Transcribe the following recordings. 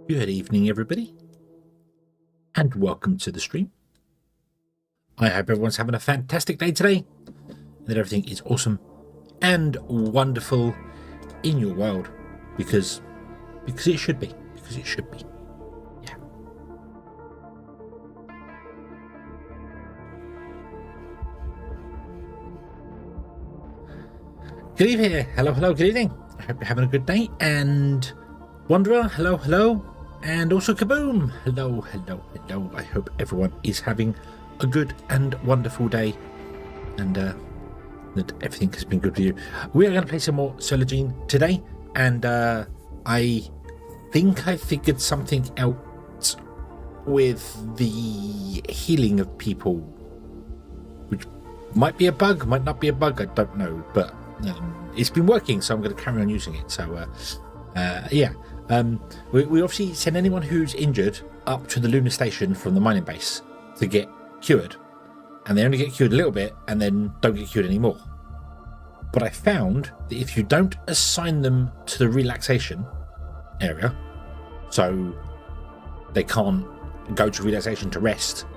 Good evening, everybody, and welcome to the stream. I hope everyone's having a fantastic day today, and that everything is awesome and wonderful in your world, because it should be, yeah. Good evening, hello, good evening. I hope you're having a good day, and Wanderer, hello. And also Kaboom! Hello. I hope everyone is having a good and wonderful day, and that everything has been good for you. We are going to play some more Solargene today, and I think I figured something out with the healing of people, which might be a bug, might not be a bug, I don't know, but it's been working, so I'm going to carry on using it. So yeah. We obviously send anyone who's injured up to the lunar station from the mining base to get cured, and they only get cured a little bit and then don't get cured anymore. But I found that if you don't assign them to the relaxation area, so they can't go to relaxation to rest,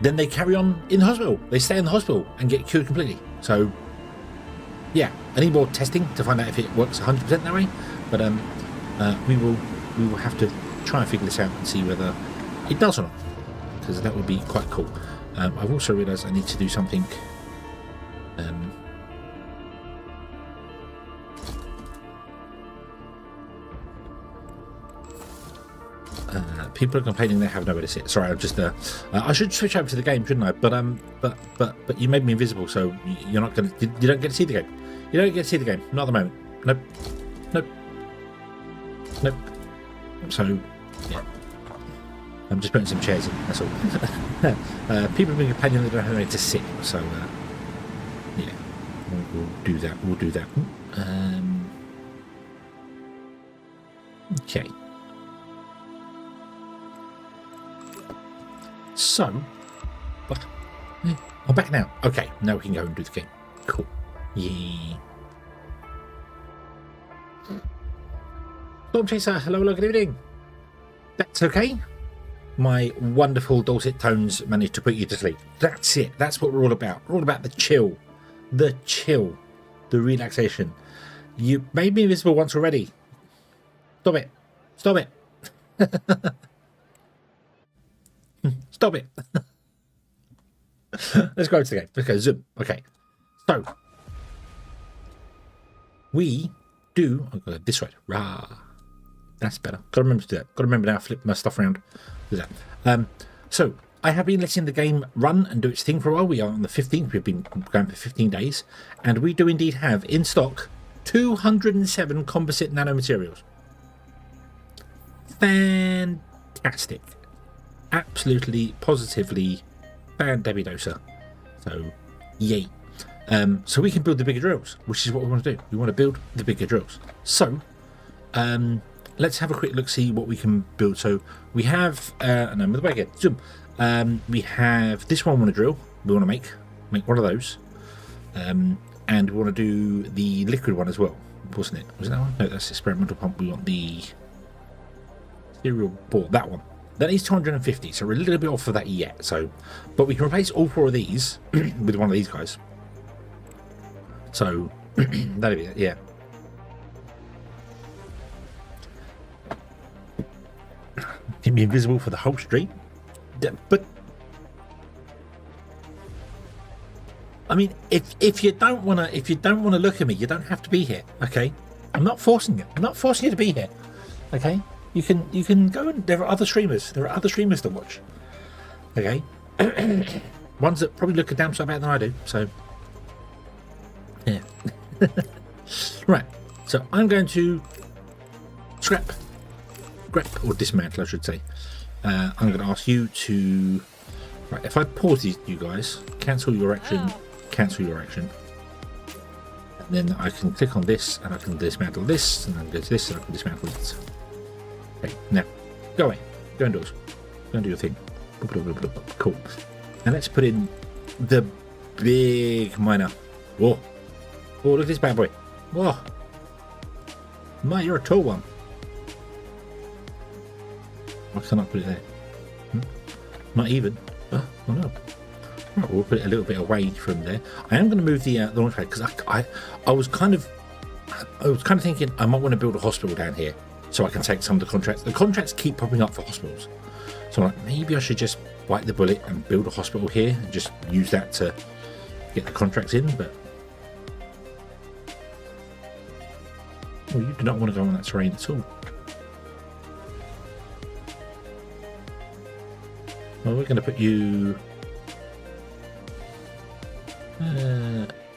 then they carry on in the hospital. They stay in the hospital and get cured completely. So yeah, I need more testing to find out if it works 100% that way, but we will have to try and figure this out and see whether it does or not, because that would be quite cool. I've also realised I need to do something. People are complaining they have nowhere to sit. Sorry, I'm just. I should switch over to the game, shouldn't I? But you made me invisible, so you're not going to. You don't get to see the game. You don't get to see the game. Not at the moment. Nope. So, yeah. I'm just putting some chairs in, that's all. People have been complaining they don't have anywhere to sit, so, yeah. We'll do that. Okay. So, I'm back now. Okay, now we can go and do the game. Cool. Yeah. Storm Chaser, hello, good evening. That's okay. My wonderful dulcet tones managed to put you to sleep. That's it. That's what we're all about. We're all about the chill, the relaxation. You made me invisible once already. Stop it. Stop it. Let's go to the game. Let's go zoom. Okay. So we do. I'll go this way. Rah. That's better. Got to remember to do that. Got to remember now. Flip my stuff around. Do that. So I have been letting the game run and do its thing for a while. We are on the 15th. We've been going for 15 days, and we do indeed have in stock 207 composite nanomaterials. Fantastic. Absolutely, positively, fan-debidosa. So, yay. So we can build the bigger drills, which is what we want to do. We want to build the bigger drills. So, let's have a quick look, see what we can build. So we have, no, move back again, zoom. We have this one we want to drill. We want to make one of those. And we want to do the liquid one as well, wasn't it? Was it that one? No, that's the experimental pump. We want the serial board, that one. That is 250, so we're a little bit off of that yet. So, but we can replace all four of these with one of these guys. So that'll be it, yeah. Keep me invisible for the whole street. But I mean, if you don't wanna look at me, you don't have to be here. Okay, I'm not forcing you. I'm not forcing you to be here. Okay, you can go and there are other streamers. There are other streamers to watch. Okay, ones that probably look a damn sight better than I do. So yeah. Right. So I'm going to scrap or dismantle, I should say. I'm going to ask you to. Right, if I pause these, you guys, cancel your action, and then I can click on this, and I can dismantle this, and then go to this, and I can dismantle this. Okay, now go away, go indoors, go and do your thing. Cool. And let's put in the big miner. Whoa! Oh, look at this bad boy. Whoa! My, you're a tall one. Why can't I put it there? Not even. Oh no. Right, we'll put it a little bit away from there. I am going to move the launch pad because I was kind of thinking I might want to build a hospital down here so I can take some of the contracts. The contracts keep popping up for hospitals, so I'm like, maybe I should just bite the bullet and build a hospital here and just use that to get the contracts in. But you do not want to go on that terrain at all. Well, we're going to put you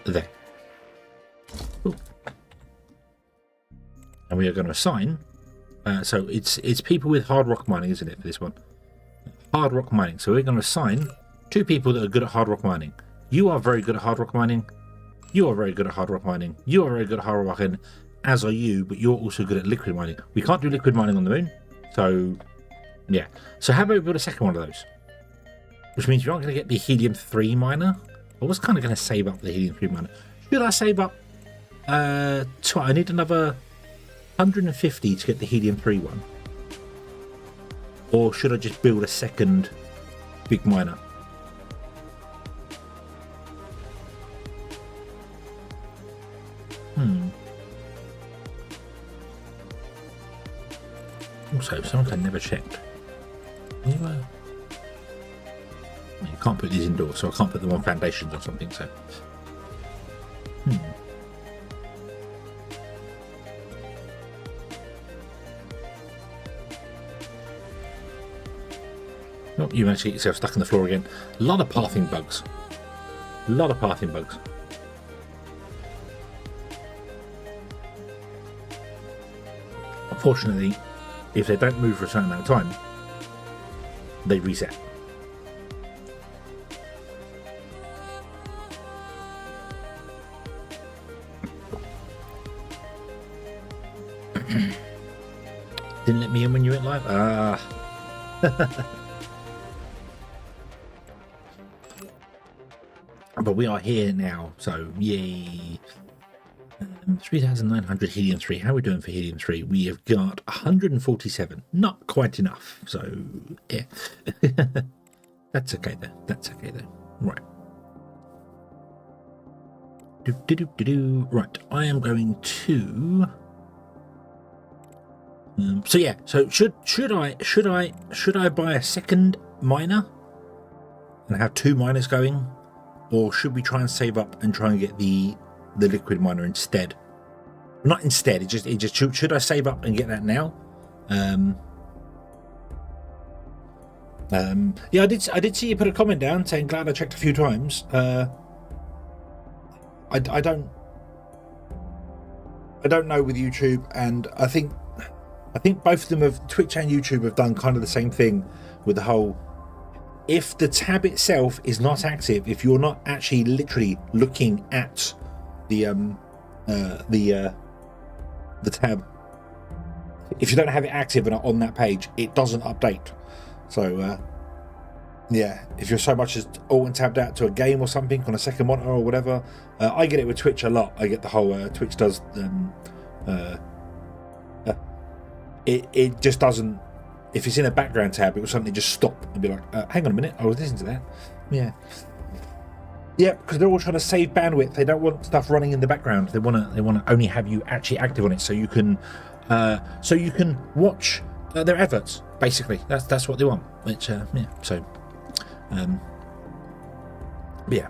there. Ooh. And we are going to assign. So it's people with hard rock mining, isn't it, for this one? Hard rock mining. So we're going to assign 2 people that are good at hard rock mining. You are very good at hard rock mining. You are very good at hard rock mining. You are very good at hard rock mining, as are you, but you're also good at liquid mining. We can't do liquid mining on the moon. So, yeah. So how about we build a second one of those? Which means you aren't going to get the helium-3 miner. I was kind of going to save up the helium-3 miner. Should I save up? I need another 150 to get the helium-3 one. Or should I just build a second big miner? Also, something I never checked. Anyway. You can't put these indoors, so I can't put them on foundations or something, so... Oh, you managed to get yourself stuck in the floor again. A lot of pathing bugs. A lot of pathing bugs. Unfortunately, if they don't move for a certain amount of time, they reset. Didn't let me in when you went live? Ah. But we are here now, so yay. 3,900 helium-3. How are we doing for helium-3? We have got 147. Not quite enough, so yeah. That's okay though. That's okay though. Right. Right, I am going to... so yeah, so should I buy a second miner and have 2 miners going, or should we try and save up and try and get the liquid miner instead? Not instead. It just should I save up and get that now? Yeah, I did see you put a comment down saying glad I checked a few times. I don't know with YouTube, and I think both of them have, Twitch and YouTube have done kind of the same thing with the whole, if the tab itself is not active, if you're not actually literally looking at the tab, if you don't have it active and on that page, it doesn't update. So yeah, if you're so much as alt and tabbed out to a game or something on a second monitor or whatever, I get it with Twitch a lot. I get the whole Twitch does it just doesn't, if it's in a background tab, it will suddenly just stop and be like, hang on a minute, I was listening to that. Yeah, because they're all trying to save bandwidth. They don't want stuff running in the background. They want to only have you actually active on it, so you can watch their adverts. Basically, that's what they want. Which yeah, so yeah.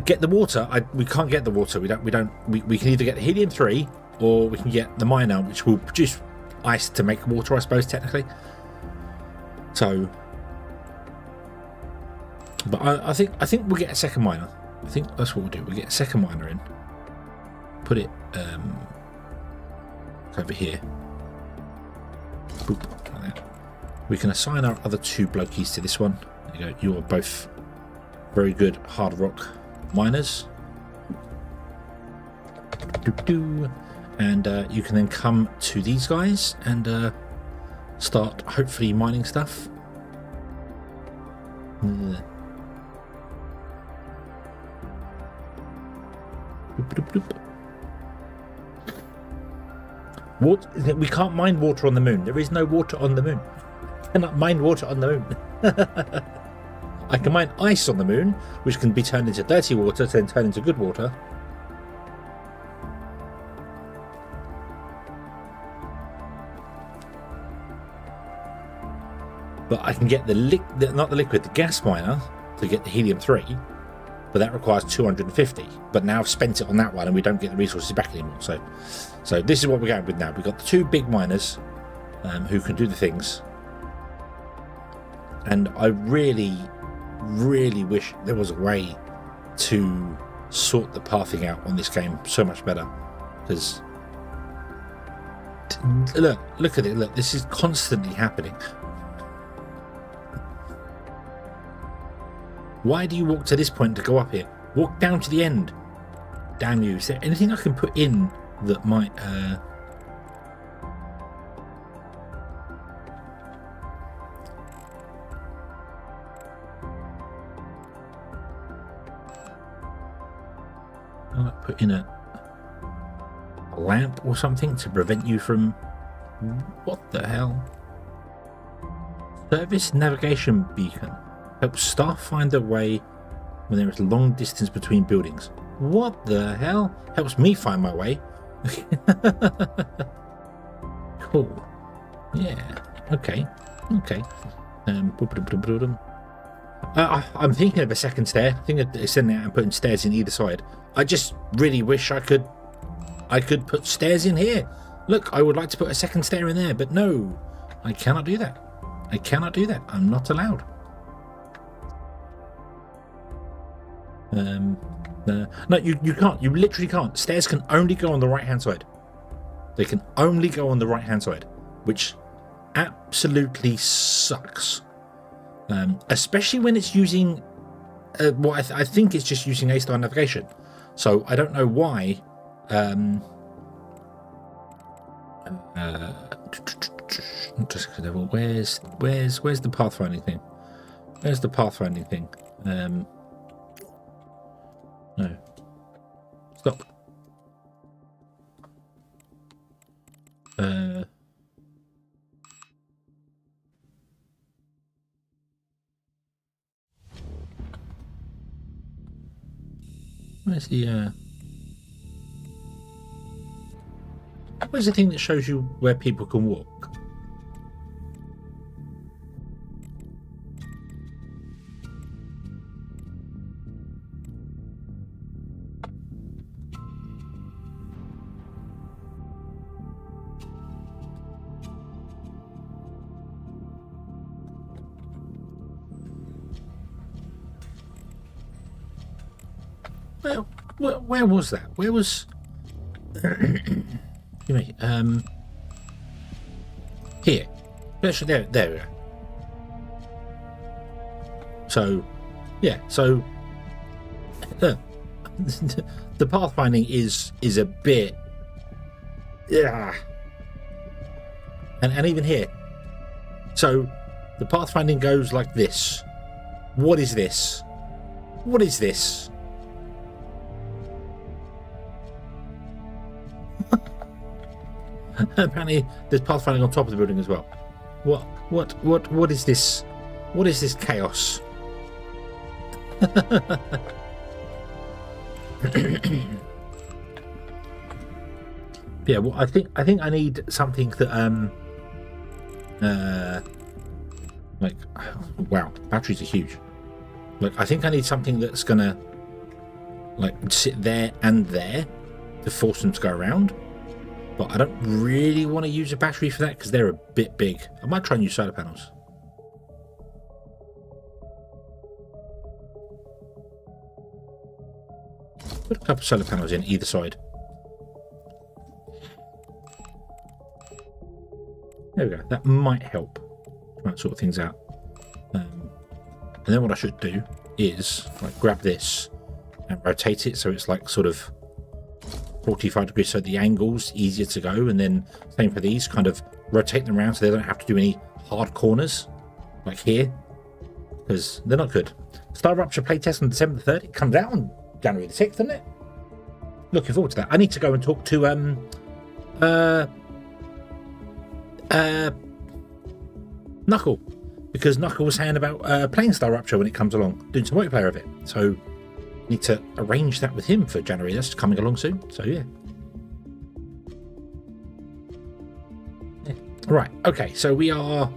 Get the water. We can't get the water. We can either get the helium-3 or we can get the miner, which will produce ice to make water, I suppose, technically. So, but I think we'll get a second miner. I think that's what we'll do. We'll get a second miner in, put it over here. Boop, like that. We can assign our other 2 blokies to this one. There you go. You are both very good hard rock miners. And you can then come to these guys and start hopefully mining stuff. Water, we can't mine water on the moon. There is no water on the moon. cannot mine water on the moon. I can mine ice on the moon, which can be turned into dirty water to then turn into good water. But I can get the gas miner to get the helium-3, but that requires 250. But now I've spent it on that one and we don't get the resources back anymore. So this is what we're going with now. We've got the two big miners who can do the things. And I really, really wish there was a way to sort the pathing out on this game so much better. Because look at it. Look, this is constantly happening. Why do you walk to this point to go up here? Walk down to the end. Damn you. Is there anything I can put in that might... I might put in a lamp or something to prevent you from... What the hell? Service navigation beacon. Helps staff find their way when there is a long distance between buildings. What the hell? Helps me find my way. Cool. Yeah. Okay. I'm thinking of a second stair. I think of sending it out and putting stairs in either side. I just really wish I could put stairs in here. Look, I would like to put a second stair in there, but no, I cannot do that. I'm not allowed. No, you can't. You literally can't. Stairs can only go on the right-hand side. They can only go on the right-hand side, which absolutely sucks. Especially when it's using, I think it's just using A-star navigation. So I don't know why. Just level. Where's the pathfinding thing? Where's the pathfinding thing? No. Stop. Where's the thing that shows you where people can walk? Where was that? Where was... Here. There we go. So, yeah, so... the pathfinding is a bit... Yeah. And even here. So, the pathfinding goes like this. What is this? What is this? Apparently there's pathfinding on top of the building as well. What is this? What is this chaos? Yeah, well, I think I need something that like, wow, batteries are huge. Like, I think I need something that's gonna like sit there and there to force them to go around. But I don't really want to use a battery for that because they're a bit big. I might try and use solar panels. Put a couple of solar panels in either side. There we go. That might help try and sort things out. And then what I should do is like grab this and rotate it so it's like sort of 45 degrees, so the angle's easier to go, and then same for these, kind of rotate them around so they don't have to do any hard corners like here, because they're not good. Star Rupture playtest on December 3rd. It comes out on January the 6th, doesn't it? Looking forward to that. I need to go and talk to Knuckle, because Knuckle was saying about playing Star Rupture when it comes along, doing some multiplayer of it. So need to arrange that with him for January. That's coming along soon. So yeah. Right. Okay. So we are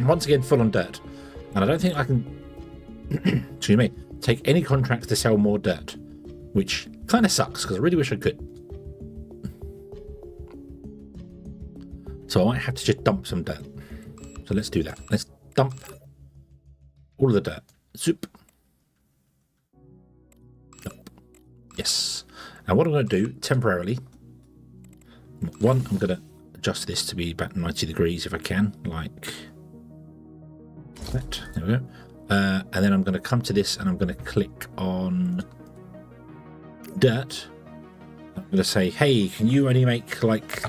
once again full on dirt, and I don't think I can. Excuse me. Take any contracts to sell more dirt, which kind of sucks because I really wish I could. So I might have to just dump some dirt. So let's do that. Let's dump all of the dirt. Zoop. Dump. Yes. Now what I'm going to do temporarily, one, I'm going to adjust this to be about 90 degrees if I can, like that. There we go. And then I'm going to come to this and I'm going to click on dirt. I'm going to say, hey, can you only make like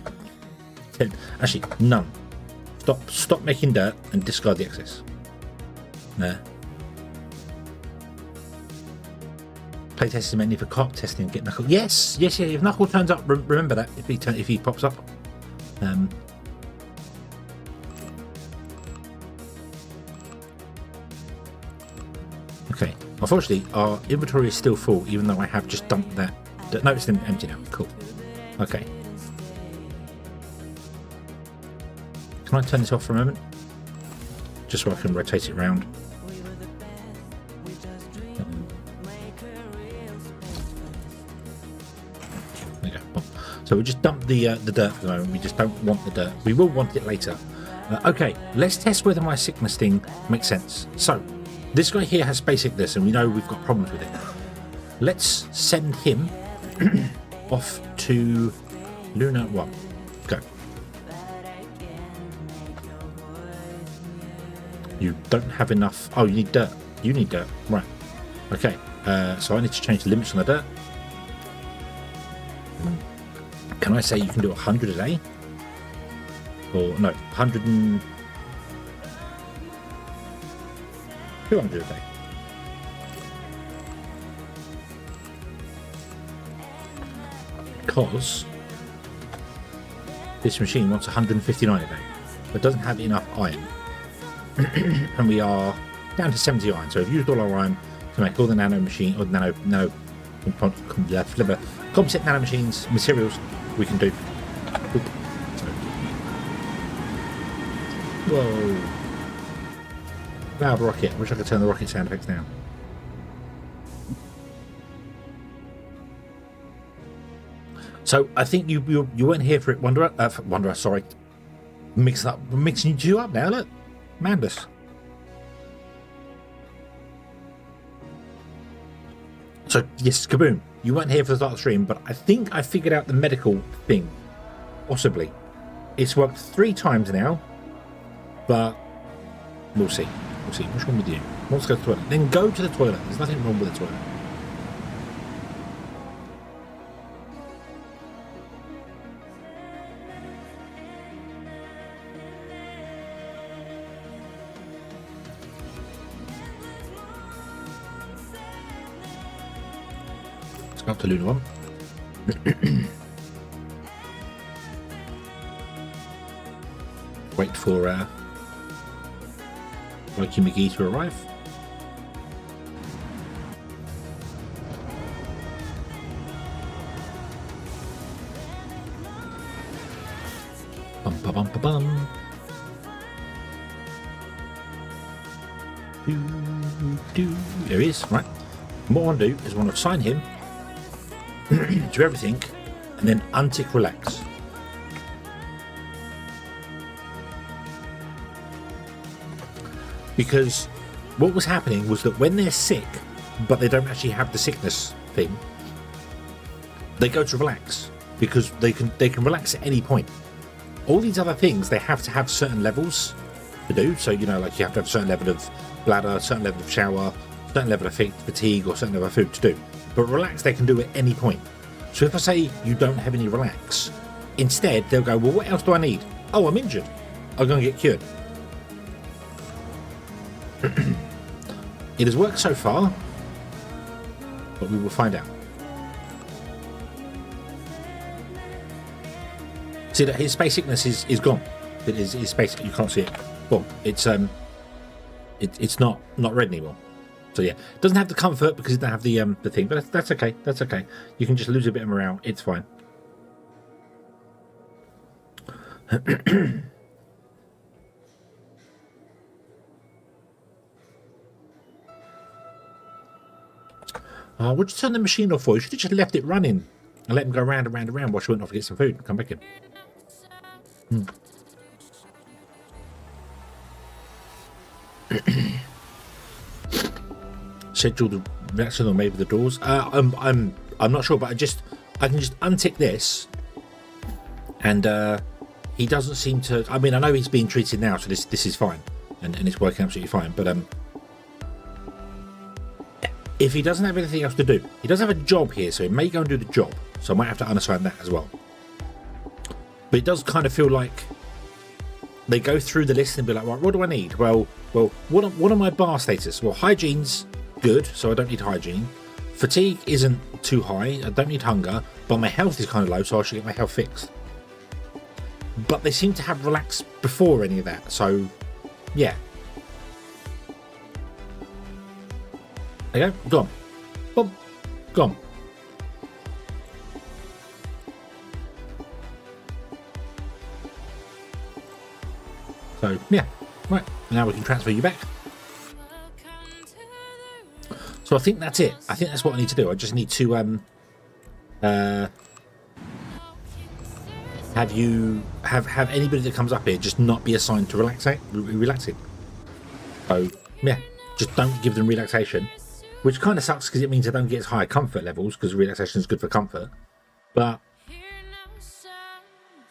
10? Actually, none. Stop making dirt and discard the excess. There. Play testing menu for cop testing and get Knuckle. Yes, yeah. If Knuckle turns up, remember that if he pops up. Okay. Unfortunately, our inventory is still full, even though I have just dumped that. No, it's empty now. Cool. Okay. Can I turn this off for a moment? Just so I can rotate it around. There you go. So we just dumped the dirt for the moment. We just don't want the dirt. We will want it later. Okay, let's test whether my sickness thing makes sense. So, this guy here has space sickness, and we know we've got problems with it. Let's send him off to Luna 1. Go. You don't have enough. Oh, you need dirt. You need dirt. Right. Okay. So I need to change the limits on the dirt. Can I say you can do 100 a day? Or no, 100 and 200 a day. Because this machine wants 159 a day, but doesn't have enough iron. And we are down to 70 iron. So we've used all our iron to make all the nano machine or nano composite nano machines materials we can do. So. Whoa! Loud rocket. I wish I could turn the rocket sound effects down. So I think you weren't here for it, Wanderer. Wanderer, sorry. Mixing you two up now. Look. Madness. So yes, Kaboom, you weren't here for the start of the stream, but I think I figured out the medical thing. Possibly. It's worked 3 times now, but we'll see. We'll see. What's wrong with you? Let's go to the toilet. Then go to the toilet. There's nothing wrong with the toilet. Up to Luna 1. Wait for Mikey McGee to arrive. Bum ba bum ba bum. There he is. Right. What I want to do is I want to assign him to everything and then untick relax. Because what was happening was that when they're sick but they don't actually have the sickness thing, they go to relax because they can relax at any point. All these other things they have to have certain levels to do. So you know, like you have to have a certain level of bladder, a certain level of shower, a certain level of fatigue, or a certain level of food to do. But relax they can do at any point. So if I say you don't have any relax, instead they'll go, well, what else do I need? Oh, I'm injured. I'm going to get cured. It has worked so far, but we will find out. See that his space sickness is gone. It is basically, you can't see it. well, it's not red anymore. So yeah, it doesn't have the comfort because it doesn't have the thing, but that's okay. That's okay. You can just lose a bit of morale. It's fine. Would you turn the machine off for? You should have just left it running and let him go round and round and round while she went off to get some food and come back in. Schedule the reaction or maybe the doors. I'm not sure, but I can just untick this, and he doesn't seem to. I mean, I know he's being treated now, so this is fine, and it's working absolutely fine. But if he doesn't have anything else to do, he does have a job here, so he may go and do the job. So I might have to unassign that as well. But it does kind of feel like they go through the list and be like, right, what do I need? Well, what are my bar status? Well, hygiene's good, so I don't need hygiene. Fatigue isn't too high, I don't need hunger, but my health is kind of low, so I should get my health fixed. But they seem to have relaxed before any of that, so yeah. There you go, go on. Boom, go on. So yeah, right, now we can transfer you back. So I think that's it. I think that's what I need to do. I just need to have anybody that comes up here just not be assigned to relaxing. So yeah, just don't give them relaxation, which kind of sucks because it means I don't get as high comfort levels because relaxation is good for comfort. But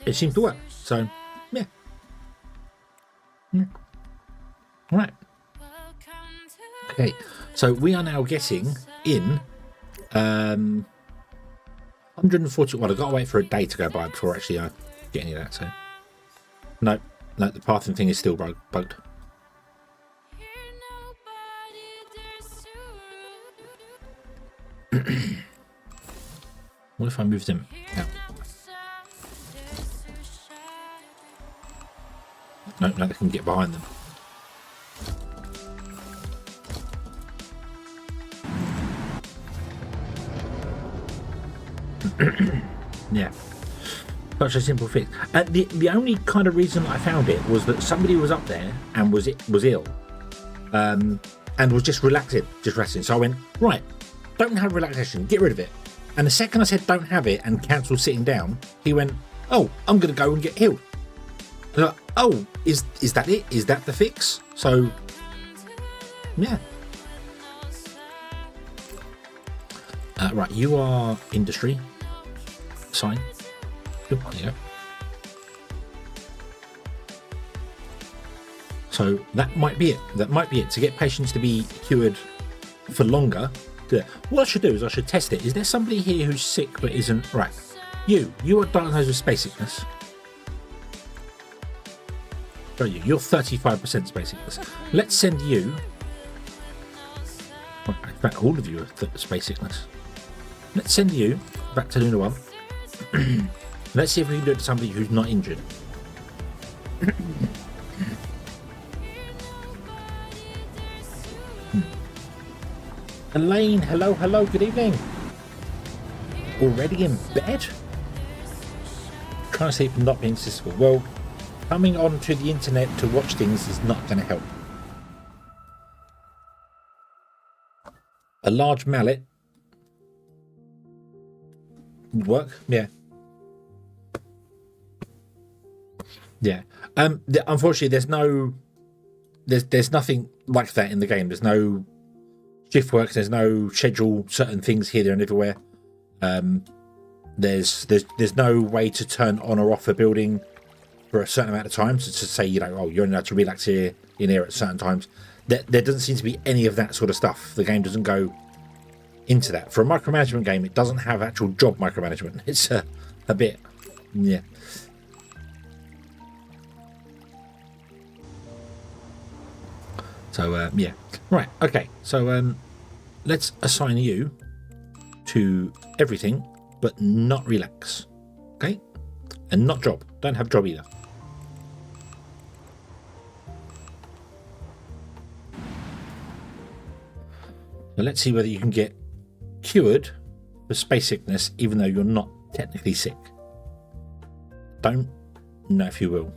it seems to work. So yeah. Right. Okay, so we are now getting in 140. Well, I've got to wait for a day to go by before actually I get any of that. So no, the pathing thing is still bugged. What if I moved him out? No, they can get behind them. Yeah, such a simple fix. The only kind of reason I found it was that somebody was up there and was ill, and was just resting. So I went, right, don't have relaxation, get rid of it. And the second I said don't have it and cancel sitting down, he went, oh, I'm gonna go and get healed. And I'm like, oh, is that it? Is that the fix? So yeah. Right, you are industry. Sign. Good one, yeah. So that might be it. That might be it. To get patients to be cured for longer. What I should do is I should test it. Is there somebody here who's sick but isn't right? You are diagnosed with space sickness. You're 35% space sickness. Let's send you. Well, in fact, all of you are space sickness. Let's send you back to Luna 1. Let's see if we can do it to somebody who's not injured. Elaine, hello, good evening. Already in bed? Trying to sleep and not being successful. Well, coming onto the internet to watch things is not going to help. A large mallet would work, yeah. Yeah. Unfortunately, there's nothing like that in the game. There's no shift work. There's no schedule certain things here, there, and everywhere. There's no way to turn on or off a building for a certain amount of time. So to say, oh, you're only allowed to relax here in here at certain times. There doesn't seem to be any of that sort of stuff. The game doesn't go into that. For a micromanagement game, it doesn't have actual job micromanagement. It's a bit, yeah. So yeah, right, okay. So let's assign you to everything, but not relax, okay? And not job. Don't have job either. So let's see whether you can get cured for space sickness, even though you're not technically sick. Don't know if you will.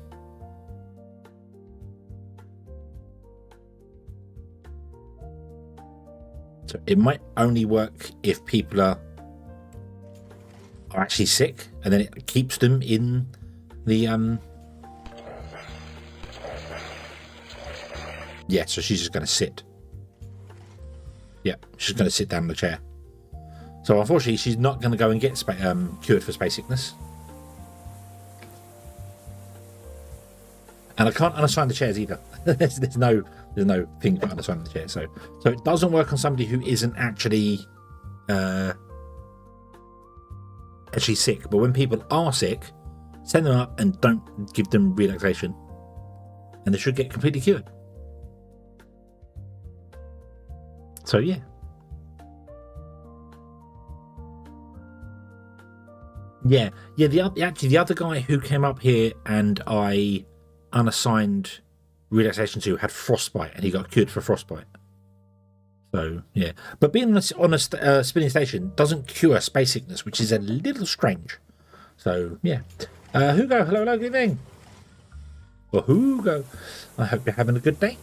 So it might only work if people are actually sick, and then it keeps them in the yeah, so she's just going to sit. Yeah, she's going to sit down in the chair. So unfortunately, she's not going to go and get cured for space sickness. And I can't unassign the chairs either. there's no thing for unassigning the chairs. So it doesn't work on somebody who isn't actually sick. But when people are sick, send them up and don't give them relaxation, and they should get completely cured. So yeah. The other guy who came up here and I unassigned relaxation to had frostbite, and he got cured for frostbite. So yeah, but being on a spinning station doesn't cure space sickness, which is a little strange. So yeah, Hugo, hello, good evening. Well, Hugo, I hope you're having a good day.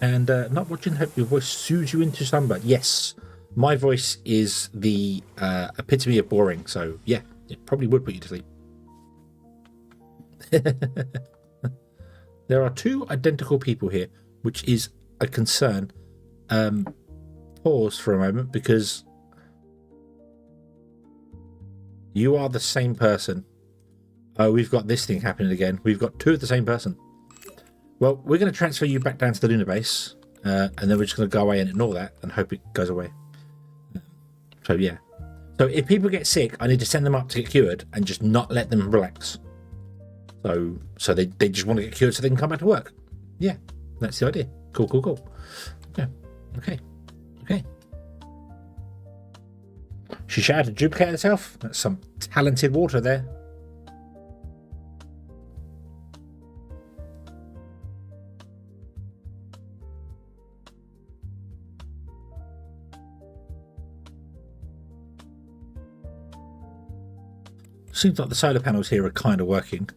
And not watching, hope your voice soothes you into slumber. Yes, my voice is the epitome of boring, so yeah, it probably would put you to sleep. There are two identical people here, which is a concern. Pause for a moment, because you are the same person. Oh, we've got this thing happening again. We've got two of the same person. Well, we're going to transfer you back down to the lunar base, and then we're just going to go away and ignore that and hope it goes away. So yeah. So if people get sick, I need to send them up to get cured and just not let them relax. So they just want to get cured so they can come back to work. Yeah, that's the idea. Cool. Yeah. Okay. She shouted to duplicate herself. That's some talented water there. Seems like the solar panels here are kind of working.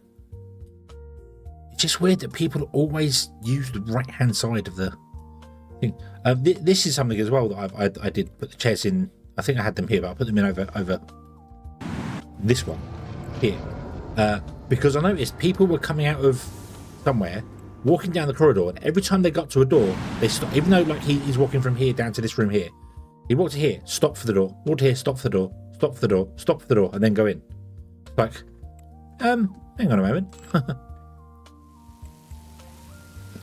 It's just weird that people always use the right hand side of the thing. This is something as well that I did put the chairs in. I think I had them here, but I put them in over this one here, because I noticed people were coming out of somewhere, walking down the corridor, and every time they got to a door, they stopped. Even though like he's walking from here down to this room here, he walked to here, stop for the door, walk to here, stop for the door, stop for the door, stop for the door, and then go in. Like, hang on a moment.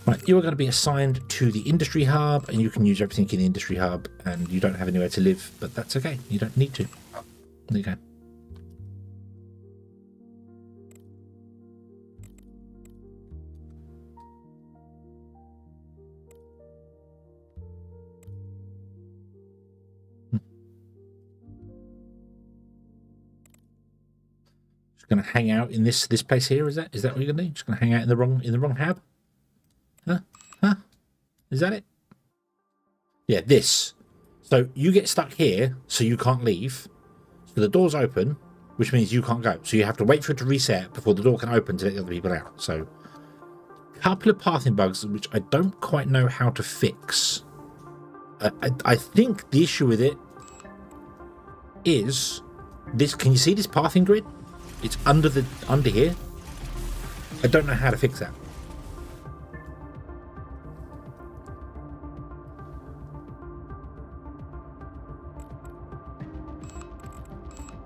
Right, you are going to be assigned to the industry hub, and you can use everything in the industry hub, and you don't have anywhere to live, but that's okay. You don't need to. There you go. Just going to hang out in this place here. Is that what you're going to do? Just going to hang out in the wrong hub? Huh? Is that it? Yeah, this. So you get stuck here, so you can't leave. So the door's open, which means you can't go. So you have to wait for it to reset before the door can open to let the other people out. So a couple of pathing bugs, which I don't quite know how to fix. I think the issue with it is this. Can you see this pathing grid? It's under here. I don't know how to fix that.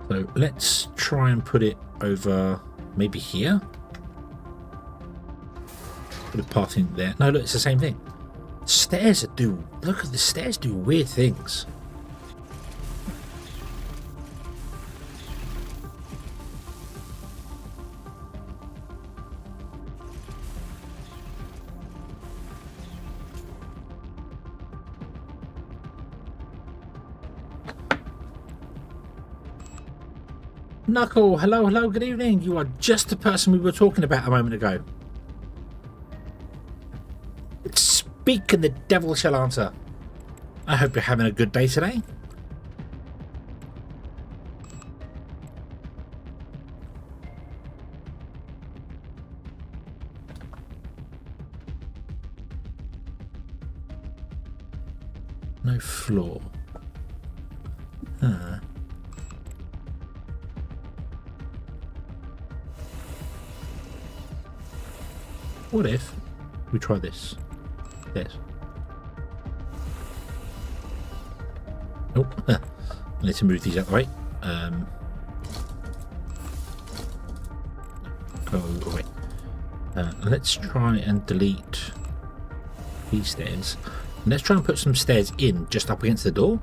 So let's try and put it over maybe here. Put a path in there. No, look, it's the same thing. Stairs look at the stairs do weird things. Knuckle, hello, good evening. You are just the person we were talking about a moment ago. Speak and the devil shall answer. I hope you're having a good day today. No floor. Huh. What if we try this? Yes. Oh, I need to move these out the way. Go away. Let's try and delete these stairs. Let's try and put some stairs in just up against the door.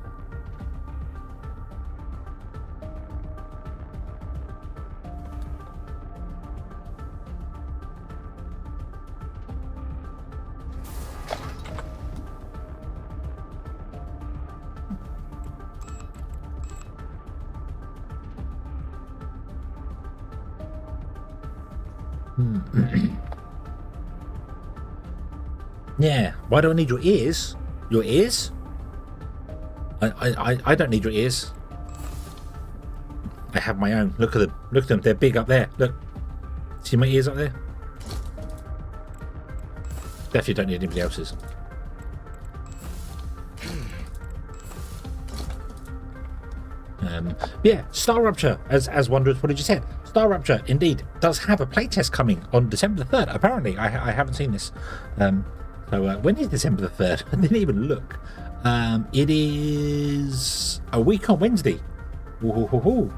Yeah, why do I need your ears? Your ears? I don't need your ears. I have my own. Look at them. Look at them. They're big up there. Look. See my ears up there? Definitely don't need anybody else's. Yeah, Star Rupture, as Wanderers probably just said. Star Rupture, indeed, does have a playtest coming on December the 3rd. Apparently, I haven't seen this. So when is December the 3rd? I didn't even look. It is a week on Wednesday. Ooh.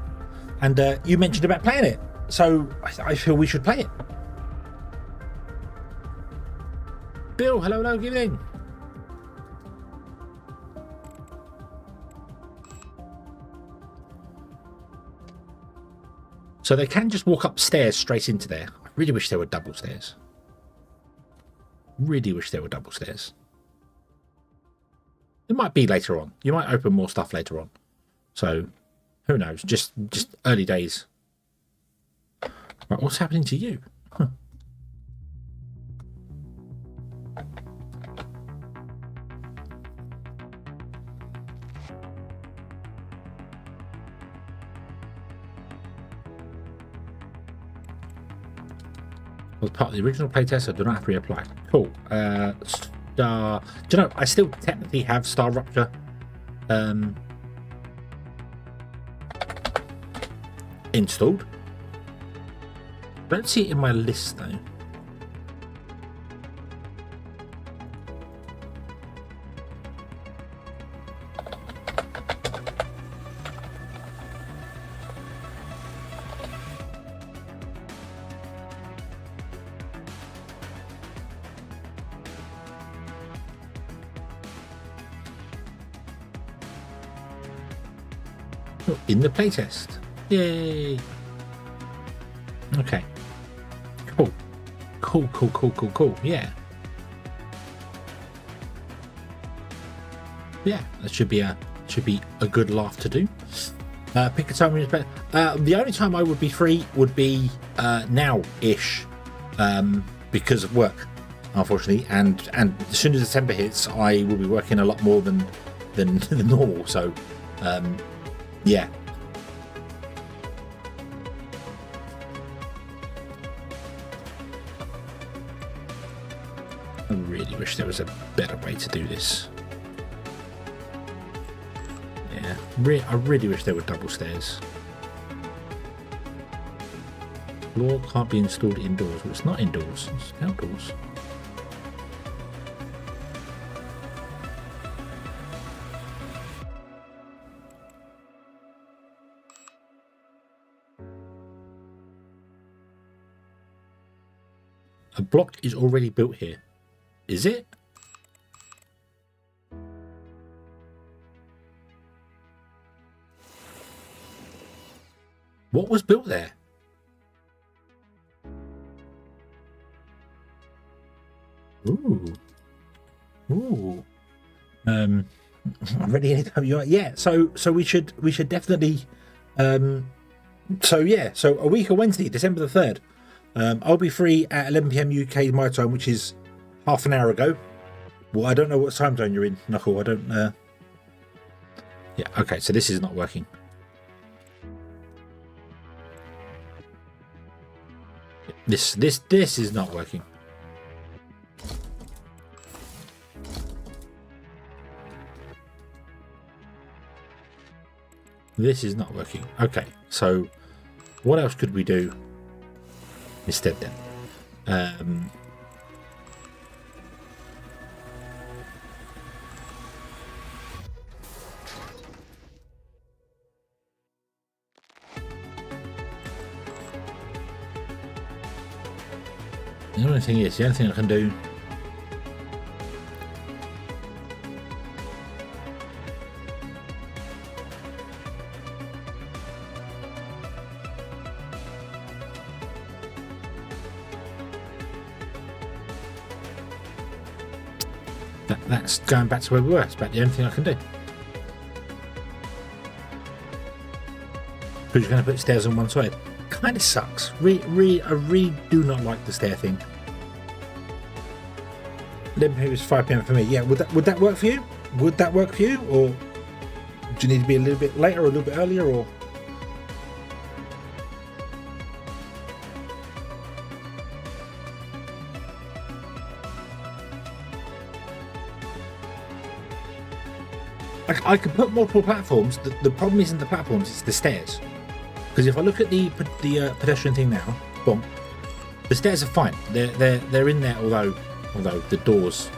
And you mentioned about playing it, so I feel we should play it. Bill, hello, good evening. So they can just walk upstairs straight into there. I really wish there were double stairs. Really wish there were double stairs. It might be later on. You might open more stuff later on. So, who knows? Just early days. Right, what's happening to you? Huh. Was part of the original playtest, so do not have to reapply. Cool. Star. Do you know? I still technically have Star Rupture. Installed. Don't see it in my list though. In the playtest. Yay. Okay. Cool. Yeah. Yeah, that should be a good laugh to do. Pick a time when you're the only time I would be free would be now-ish, because of work, unfortunately, and as soon as December hits, I will be working a lot more than normal. So, yeah. I really wish there was a better way to do this. Yeah, I really wish there were double stairs. Floor can't be installed indoors. Well, it's not indoors, it's outdoors. A block is already built here. Is it? What was built there? Ooh. I'm ready anytime you are. Yeah. So we should definitely. So a week on Wednesday, December the 3rd. I'll be free at 11 PM UK my time, which is half an hour ago. Well, I don't know what time zone you're in, Knuckle. I don't. Yeah, okay, so this is not working. This is not working. This is not working. Okay, so what else could we do instead then? The only thing is, the only thing I can do that's going back to where we were. It's about the only thing I can do. Because you're going to put stairs on one side. Kind of sucks. I really do not like the stair thing. 11 p.m. is 5 p.m. for me. Yeah, would that work for you? Would that work for you, or do you need to be a little bit later or a little bit earlier, or? I could put multiple platforms. The problem isn't the platforms; it's the stairs. Because if I look at the pedestrian thing now, boom, the stairs are fine. They're in there, although the doors.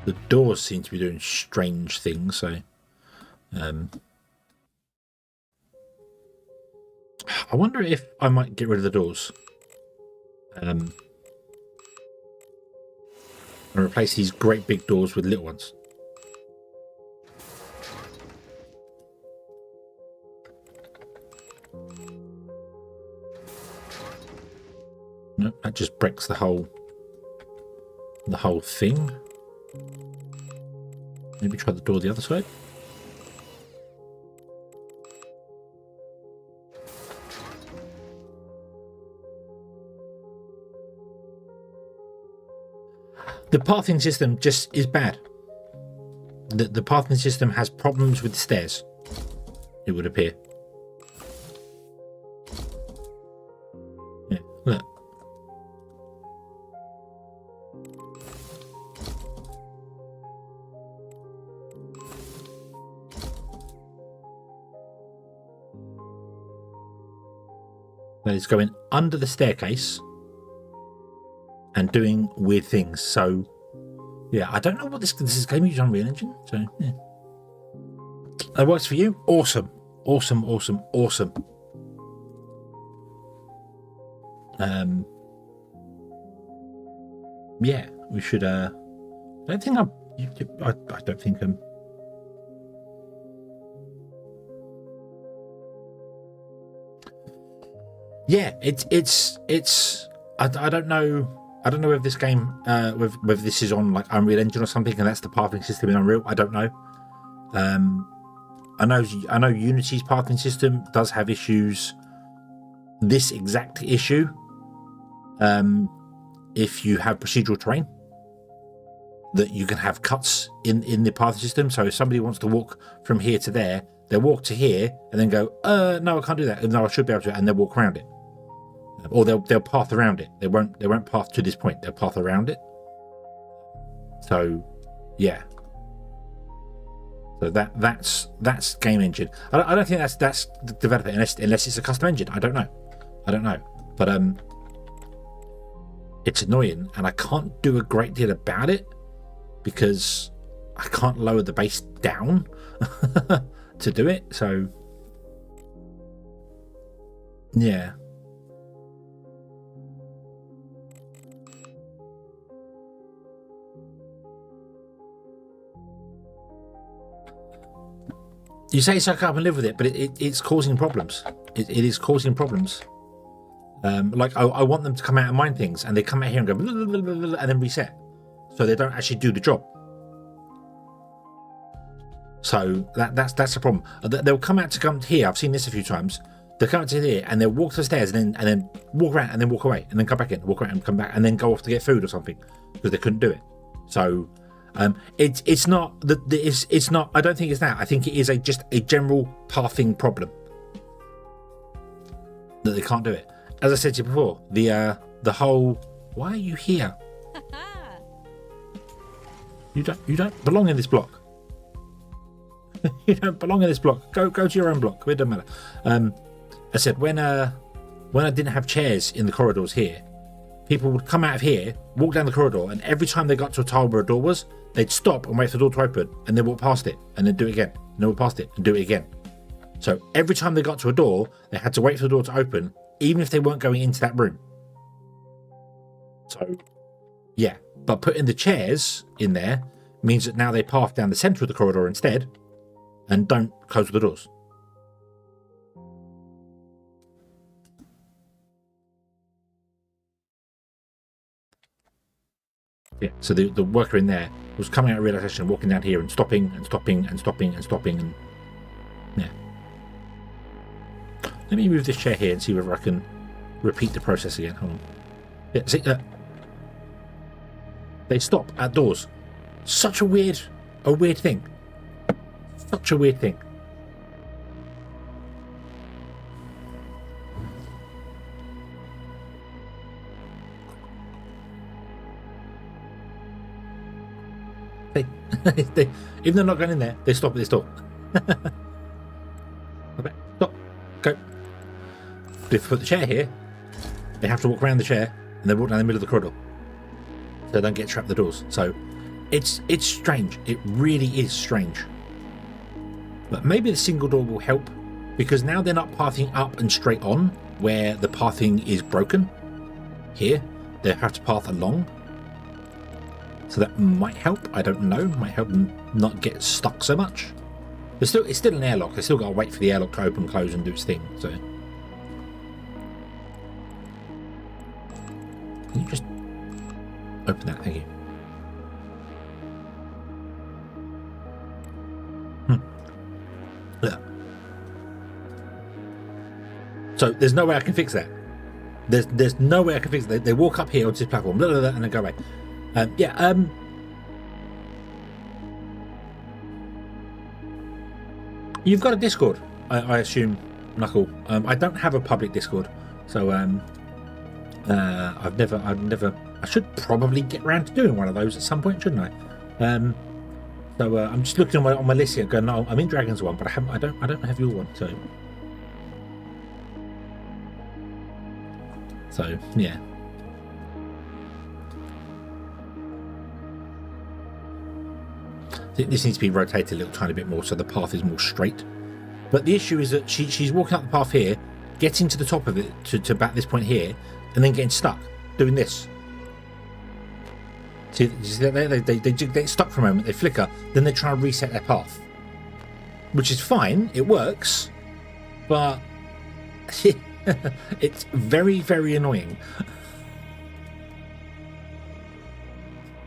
The doors seem to be doing strange things. So, I wonder if I might get rid of the doors. And replace these great big doors with little ones. No, that just breaks the whole thing. Maybe try the door the other side. The pathing system just is bad. The pathing system has problems with the stairs, it would appear. Yeah, look. That is going under the staircase and doing weird things. So yeah, I don't know what this is. Game used Unreal Engine, so yeah, that works for you. Awesome. Yeah, we should. I don't think I don't think yeah, it's. I don't know. I don't know if this game, whether this is on like Unreal Engine or something, and that's the pathing system in Unreal. I don't know. I know Unity's pathing system does have issues. This exact issue, if you have procedural terrain, that you can have cuts in the pathing system. So if somebody wants to walk from here to there, they'll walk to here and then go, no, I can't do that. No, I should be able to, and they'll walk around it. Or they'll path around it. They won't path to this point. They'll path around it. So, yeah. So that's game engine. I don't think that's the developer unless it's a custom engine. I don't know. But it's annoying, and I can't do a great deal about it because I can't lower the base down to do it. So, yeah. You say suck up and live with it, but it's causing problems. It is causing problems. Like I want them to come out and mine things, and they come out here and go blah, blah, blah, blah, blah, and then reset, so they don't actually do the job. So that's a problem. They'll come out to come here. I've seen this a few times. They'll come up to here and they'll walk to the stairs and then walk around and then walk away and then come back in, walk around and come back and then go off to get food or something because they couldn't do it. So it's not that it's not. I don't think it's that. I think it is just a general pathing problem that they can't do it. As I said to you before, the whole why are you here? You don't belong in this block. You don't belong in this block. Go to your own block. It doesn't matter. I said when I didn't have chairs in the corridors here, people would come out of here, walk down the corridor, and every time they got to a tile where a door was, they'd stop and wait for the door to open, and then walk past it, and then do it again, and then walk past it, and do it again. So every time they got to a door, they had to wait for the door to open, even if they weren't going into that room. So, yeah. But putting the chairs in there means that now they path down the centre of the corridor instead, and don't close the doors. Yeah, so the worker in there was coming out of realization, walking down here and stopping and stopping and stopping and stopping, and yeah. Let me move this chair here and see whether I can repeat the process again. Hold on. Yeah, see that? They stop at doors. Such a weird thing. Such a weird thing. They even though they're not going in there, they stop at this door. Okay, stop, go. But if you put the chair here, they have to walk around the chair and they walk down the middle of the corridor, so they don't get trapped at the doors. So it's strange. It really is strange. But maybe the single door will help, because now they're not pathing up and straight on where the pathing is broken. Here, they have to path along. So that might help. I don't know. Might help them not get stuck so much. It's still an airlock. They still got to wait for the airlock to open, close, and do its thing. So, can you just open that? Thank you. Yeah. So there's no way I can fix that. There's no way I can fix it. They walk up here onto this platform, blah, blah, blah, and then go away. You've got a Discord, I assume, Knuckle. I don't have a public Discord, so I've never. I should probably get around to doing one of those at some point, shouldn't I? So I'm just looking on my list here, going, no, I'm in Dragon's one, but I don't have your one, so yeah. This needs to be rotated a little tiny bit more so the path is more straight. But the issue is that she's walking up the path here, getting to the top of it to about this point here, and then getting stuck doing this. See, they get stuck for a moment, they flicker, then they try and reset their path, which is fine, it works, but it's very, very annoying.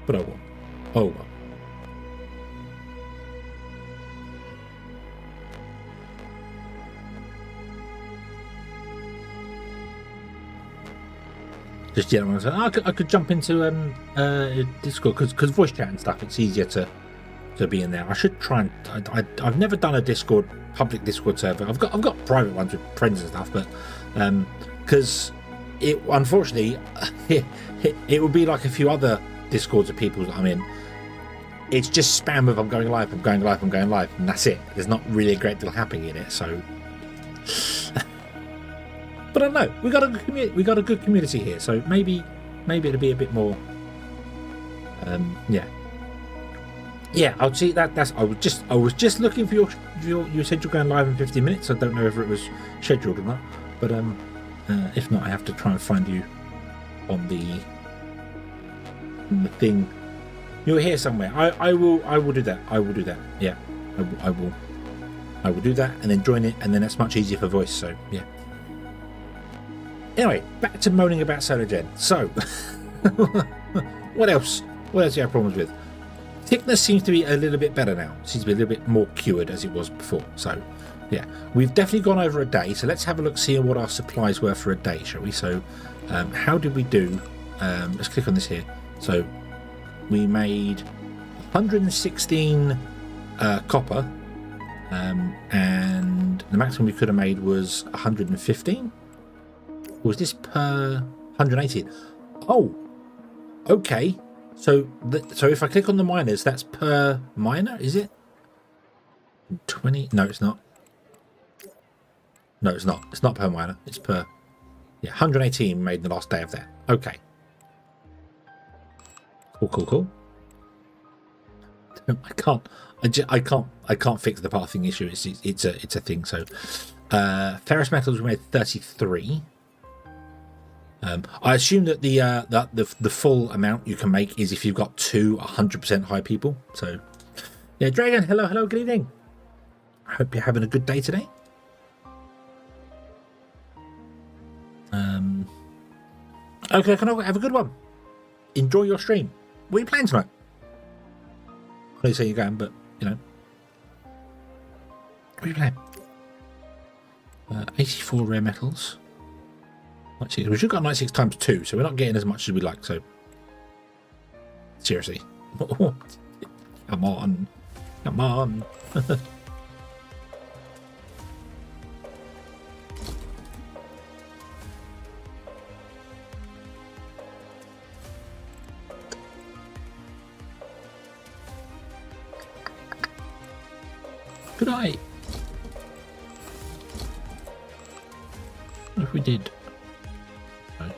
But oh well. Oh well. Just I could jump into Discord because voice chat and stuff, it's easier to be in there. I should try and I've never done a public Discord server. I've got private ones with friends and stuff, but because it unfortunately it would be like a few other Discords of people that I'm in. It's just spam of I'm going live, and that's it. There's not really a great deal happening in it, so. But I don't know. We got a good community. We got a good community here, so maybe it'll be a bit more. Yeah. I'll see that. I was just looking for your. You said you're going live in 15 minutes. I don't know if it was scheduled or not, but if not, I have to try and find you on the thing. You're here somewhere. I will do that. I will do that. Yeah, I will do that and then join it, and then that's much easier for voice. So yeah. Anyway, back to moaning about Solargene. So, what else? What else do you have problems with? Thickness seems to be a little bit better now. Seems to be a little bit more cured as it was before. So, Yeah, we've definitely gone over a day, so let's have a look, see what our supplies were for a day, shall we? So how did we do? Let's click on this here. So we made 116 copper, and the maximum we could have made was 115. Was this per 118? Oh, okay. So if I click on the miners, that's per miner, is it? 20? No, it's not. No, it's not. It's not per miner. It's per... Yeah, 118 made the last day of that. Okay. Cool. I can't fix the pathing issue. It's a thing. So, ferrous metals we made 33. I assume that the full amount you can make is if you've got 2 100% high people. So, yeah, Dragon. Hello. Good evening. I hope you're having a good day today. Okay, can I have a good one? Enjoy your stream. What are you playing tonight? I know you say you're going, but you know. What are you playing? 84 rare metals. 96. We should have got 96 times 2, so we're not getting as much as we'd like. So seriously, come on. Good eye. What if we did? No.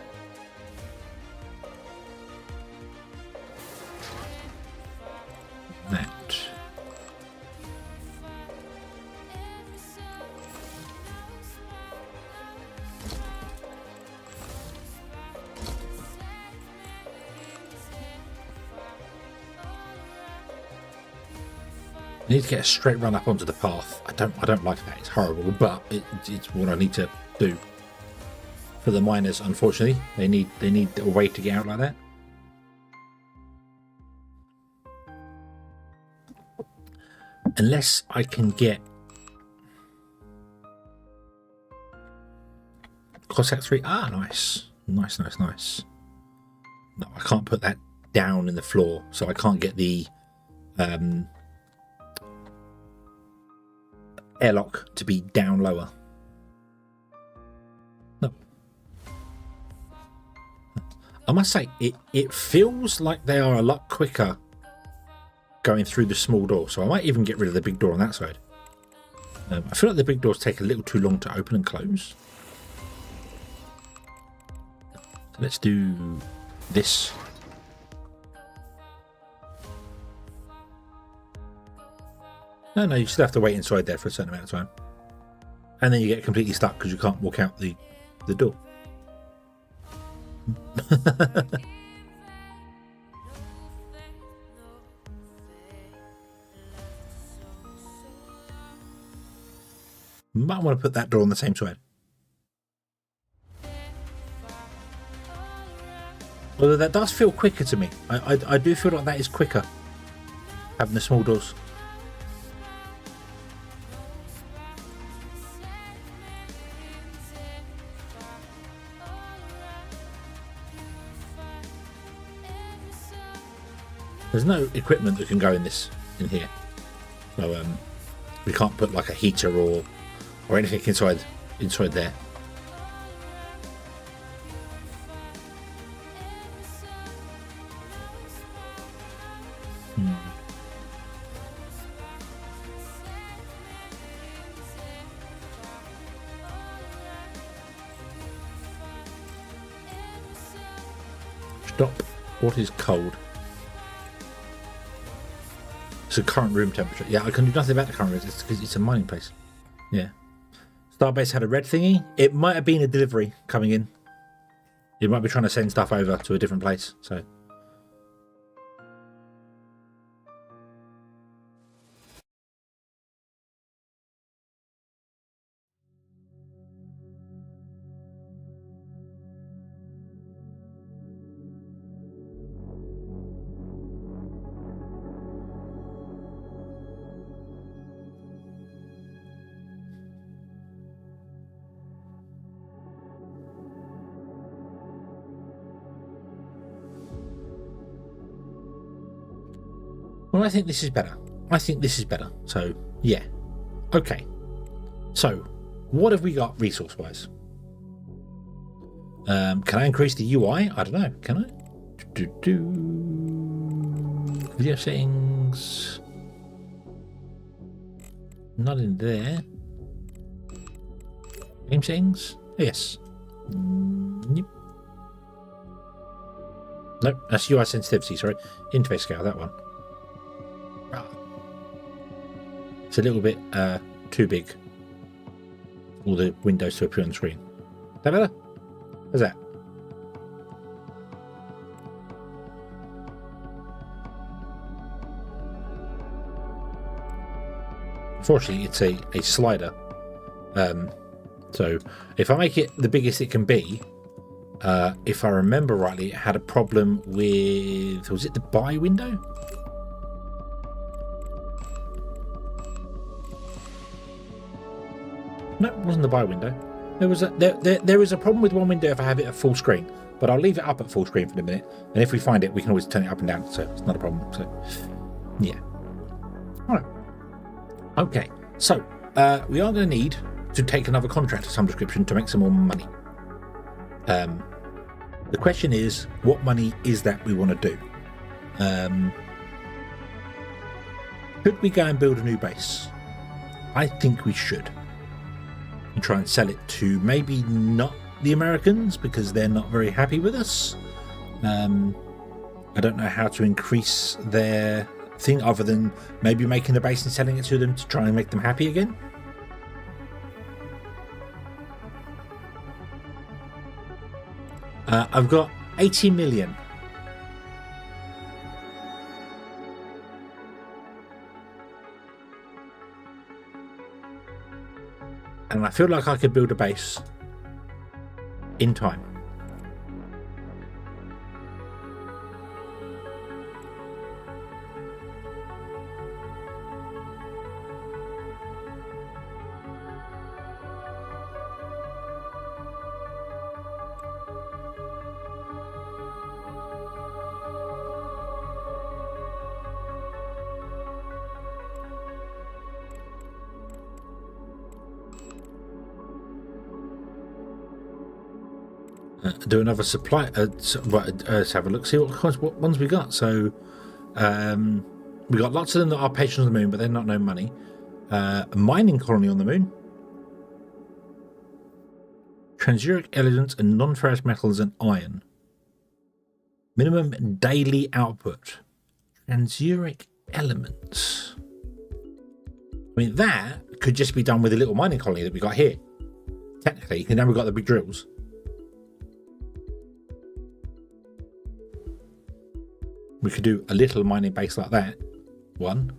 That. I need to get a straight run up onto the path. I don't like that. It's horrible, but it's what I need to do for the miners. Unfortunately, they need a way to get out like that. Unless I can get Cossack 3. Ah, nice. No, I can't put that down in the floor, so I can't get the airlock to be down lower. No. I must say, it feels like they are a lot quicker going through the small door, so I might even get rid of the big door on that side. I feel like the big doors take a little too long to open and close. So let's do this. No, you still have to wait inside there for a certain amount of time. And then you get completely stuck because you can't walk out the door. Might want to put that door on the same side. Although that does feel quicker to me. I do feel like that is quicker, having the small doors. There's no equipment that can go in here, so we can't put like a heater or anything inside there. Stop. What is cold? It's a current room temperature. Yeah, I can do nothing about the current room. It's because it's a mining place. Yeah. Starbase had a red thingy. It might have been a delivery coming in. You might be trying to send stuff over to a different place. So. No, I think this is better. I think this is better. So, yeah. Okay. So, what have we got resource-wise? Can I increase the UI? I don't know. Can I? Video settings. Not in there. Game settings? Yes. Yep. Nope, that's UI sensitivity, sorry. Interface scale, that one. It's a little bit too big for all the windows to appear on the screen. Is that better? How's that? Unfortunately, it's a slider. So if I make it the biggest it can be, if I remember rightly, it had a problem with, was it the buy window? No, it wasn't the buy window. There was there is a problem with one window if I have it at full screen, but I'll leave it up at full screen for a minute, and if we find it, we can always turn it up and down, so it's not a problem. So, yeah. All right. Okay. So we are going to need to take another contract of some description to make some more money. The question is, what money is that we want to do? Should we go and build a new base? I think we should. And try and sell it to maybe not the Americans, because they're not very happy with us. I don't know how to increase their thing other than maybe making the base and selling it to them to try and make them happy again. I've got 80 million. And I feel like I could build a base in time. Do another supply. Let's have a look. See what ones we got. So we got lots of them that are patients on the moon, but they're not no money. A mining colony on the moon. Transuric elements and non-ferrous metals and iron. Minimum daily output. Transuric elements. I mean, that could just be done with a little mining colony that we got here. Technically, and now we've got the big drills. We could do a little mining base like that, one,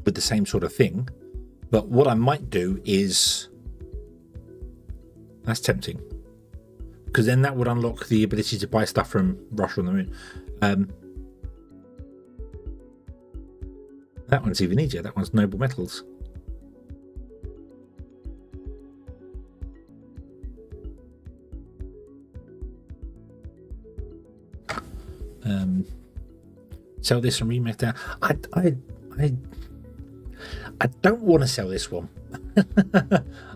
with the same sort of thing. But what I might do is, that's tempting, because then that would unlock the ability to buy stuff from Russia on the moon. That one's even easier. That one's noble metals. Sell this and remake that. I don't want to sell this one.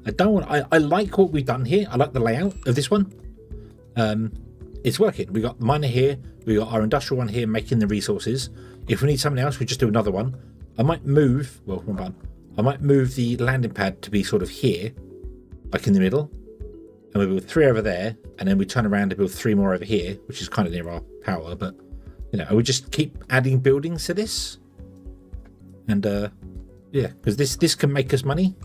I don't want. I like what we've done here. I like the layout of this one. It's working. We got the miner here. We got our industrial one here making the resources. If we need something else, we just do another one. I might move. Well, one button. I might move the landing pad to be sort of here, like in the middle, and we build 3 over there, and then we turn around and build 3 more over here, which is kind of near our power, but. You know, we just keep adding buildings to this, and yeah, because this can make us money.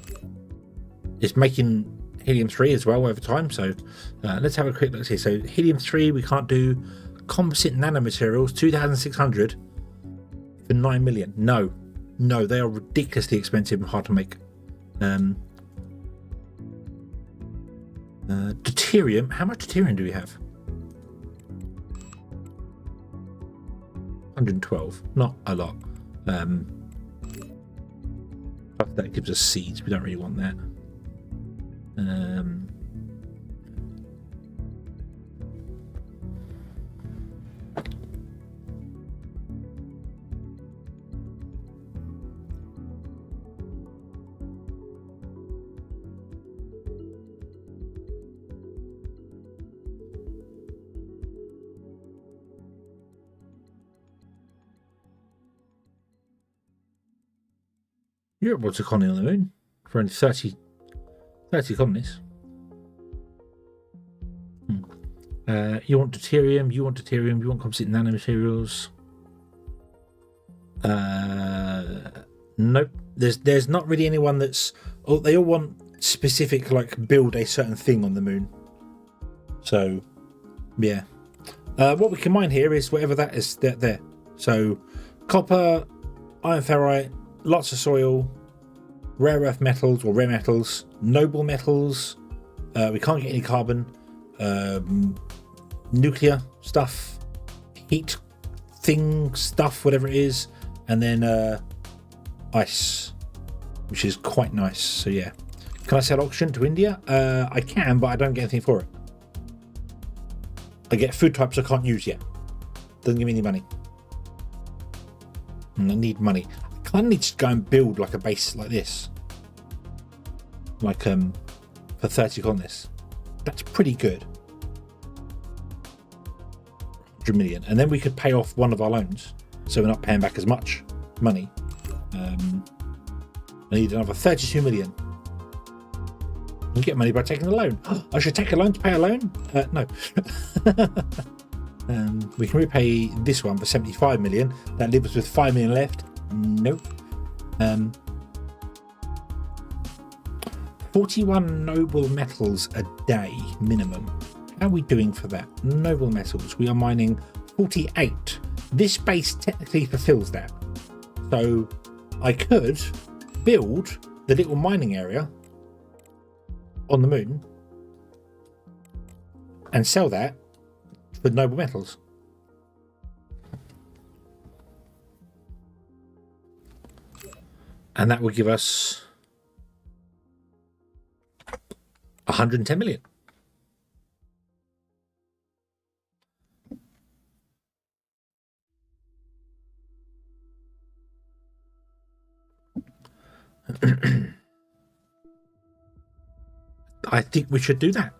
It's making helium-3 as well over time. So let's have a quick look here. So helium-3 we can't do. Composite nanomaterials 2,600 for 9 million. No, they are ridiculously expensive and hard to make. Deuterium. How much deuterium do we have? 112, not a lot. That gives us seeds. We don't really want that. Europe wants a colony on the moon for only 30 colonies. You want deuterium, you want deuterium, you want composite nanomaterials. Nope. There's not really anyone that's... Oh, they all want specific, like, build a certain thing on the moon. So, yeah. What we can mine here is whatever that is there. So, copper, iron ferrite, lots of soil, rare earth metals or rare metals, noble metals. We can't get any carbon. Nuclear stuff, heat thing stuff, whatever it is, and then ice, which is quite nice. So yeah, can I sell auction to India? I can, but I don't get anything for it. I get food types I can't use yet. Doesn't give me any money, and I need money. I kind of need to go and build like a base like this, like for 30 colonies. That's pretty good. 100 million, and then we could pay off one of our loans, so we're not paying back as much money. I need another 32 million. You get money by taking a loan. I should take a loan to pay a loan? No. We can repay this one for 75 million. That leaves us with 5 million left. Nope. 41 noble metals a day minimum. How are we doing for that? Noble metals. We are mining 48. This base technically fulfills that. So I could build the little mining area on the moon and sell that for noble metals. And that would give us 110 million. I think we should do that.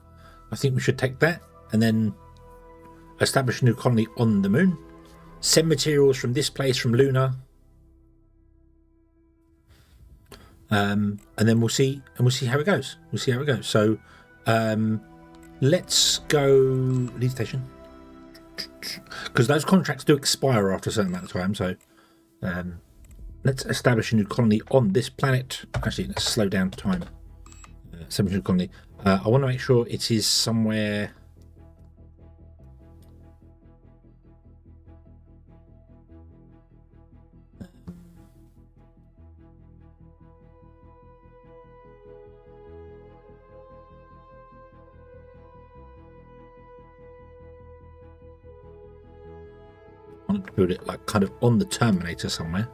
I think we should take that and then establish a new colony on the moon. Send materials from this place, from Luna. And then we'll see how it goes. We'll see how it goes. So let's go lead station, because those contracts do expire after a certain amount of time. So let's establish a new colony on this planet. Actually, let's slow down time. Establish a new colony. I want to make sure it is somewhere. I want to build it like kind of on the Terminator somewhere.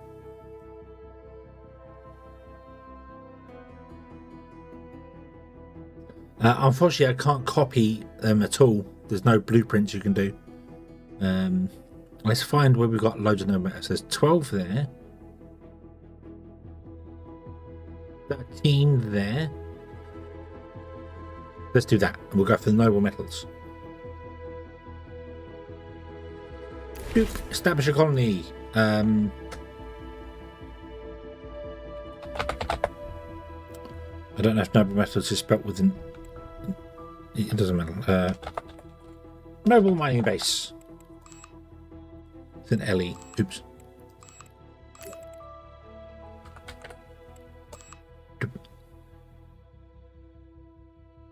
Unfortunately, I can't copy them at all. There's no blueprints you can do. Let's find where we've got loads of numbers. There's 12 there. 13 there. Let's do that. We'll go for the noble metals. Establish a colony. I don't know if noble metals is spelt with an... It doesn't matter. Noble mining base. It's an LE. Oops.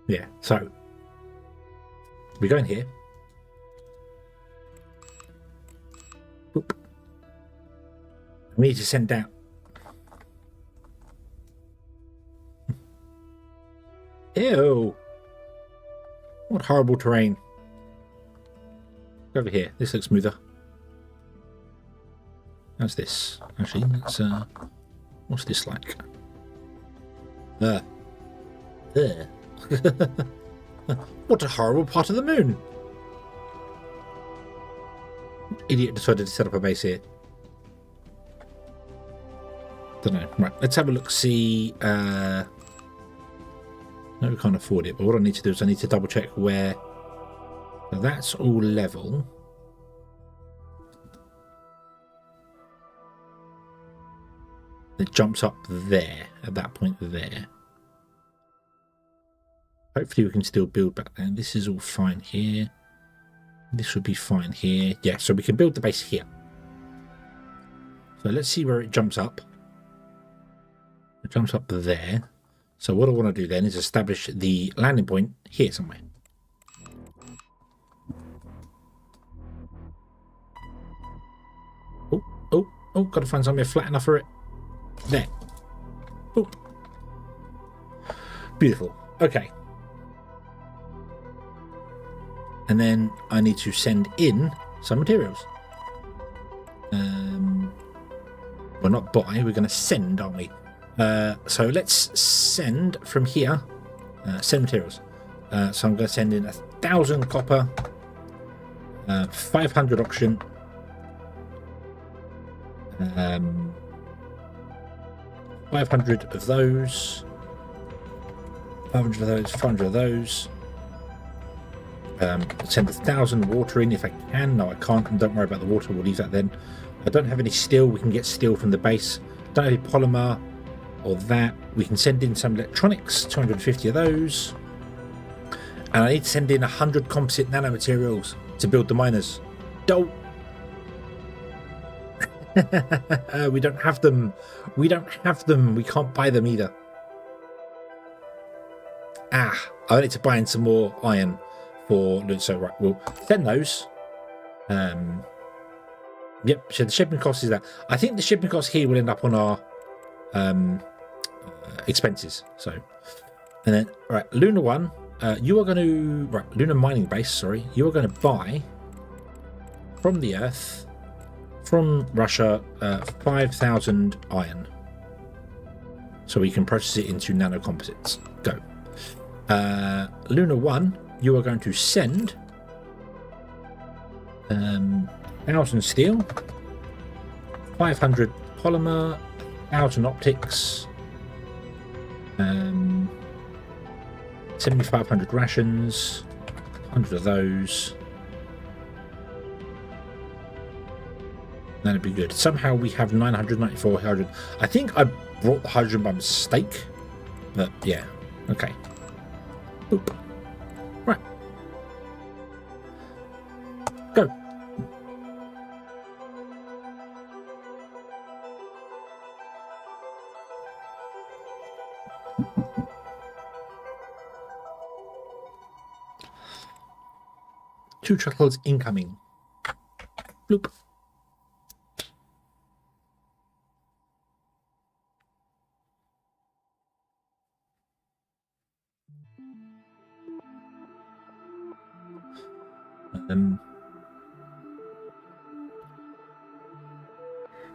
Yeah, so we go in here. Boop. We need to send out. Ew. What horrible terrain. Go over here. This looks smoother. How's this? Actually, let's what's this like? What a horrible part of the moon. Idiot decided to set up a base here. Don't know. Right, let's have a look. See. No, we can't afford it, but what I need to do is I need to double check where. Now that's all level. It jumps up there, at that point there. Hopefully we can still build back then. This is all fine here. This would be fine here. Yeah, so we can build the base here. So let's see where it jumps up. It jumps up there. So what I want to do then is establish the landing point here somewhere. Oh, got to find somewhere flat enough for it. There. Oh. Beautiful. Okay. And then I need to send in some materials. Well, not buy. We're going to send, aren't we? So let's send from here. Send materials. So I'm going to send in 1,000 copper, 500 oxygen, 500 of those, 500 of those, 500 of those. Send 1,000 water in if I can. No, I can't. And don't worry about the water. We'll leave that then. I don't have any steel. We can get steel from the base. Don't have any polymer or that. We can send in some electronics. 250 of those. And I need to send in 100 composite nanomaterials to build the miners. Don't. We don't have them. We don't have them. We can't buy them either. I need to buy in some more iron for. So right, we'll send those. Yep. So the shipping cost is that. I think the shipping cost here will end up on our expenses. So, and then right, Lunar 1. You are going to Lunar mining base. Sorry, you are going to buy from the Earth. From Russia, 5,000 iron. So we can process it into nanocomposites. Go. Lunar 1, you are going to send 1,000 steel, 500 polymer, 1,000 optics, 7,500 rations, 100 of those. That'd be good. Somehow we have 994 hydrogen. I think I brought the hydrogen by mistake, but yeah, okay. Boop. Right. Go. Two shuttles incoming. Bloop.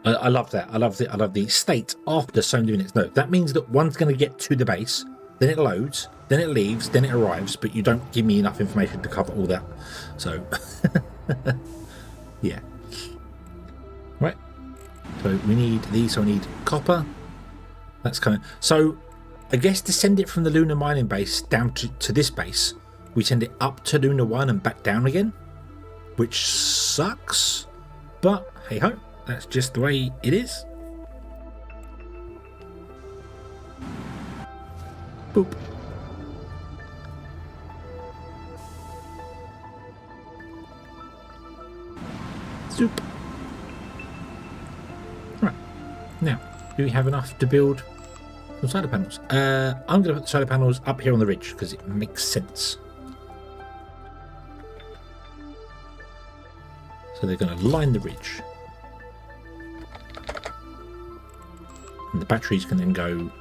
I love that. I love the state after so many minutes. No, that means that one's going to get to the base, then it loads, then it leaves, then it arrives, but you don't give me enough information to cover all that. So, yeah. Right. So we need these. So I need copper. That's coming. So I guess to send it from the lunar mining base down to this base, we send it up to Lunar 1 and back down again, which sucks, but hey ho, that's just the way it is. Boop. Zoop. Right, now, do we have enough to build some solar panels? I'm going to put the solar panels up here on the ridge because it makes sense. So they're going to line the ridge. And the batteries can then go,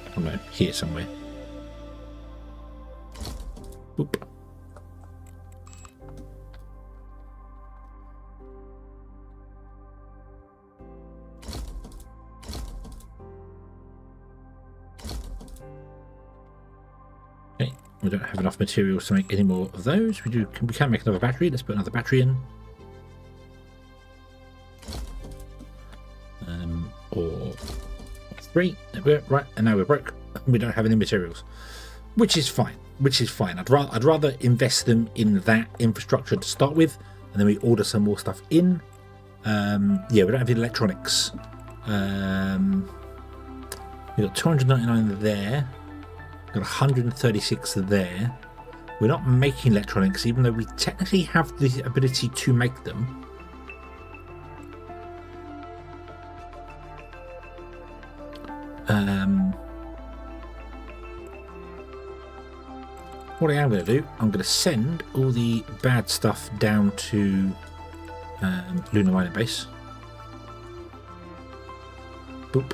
I don't know, here somewhere. Oop. We don't have enough materials to make any more of those. We can make another battery. Let's put another battery in. Or 3. Right, and now we're broke. We don't have any materials, which is fine. I'd rather invest them in that infrastructure to start with, and then we order some more stuff in. Yeah, we don't have the electronics. We've got 299 there. We've got 136 there. We're not making electronics, even though we technically have the ability to make them. What I am going to do, I'm going to send all the bad stuff down to Lunar Mining Base. Boop.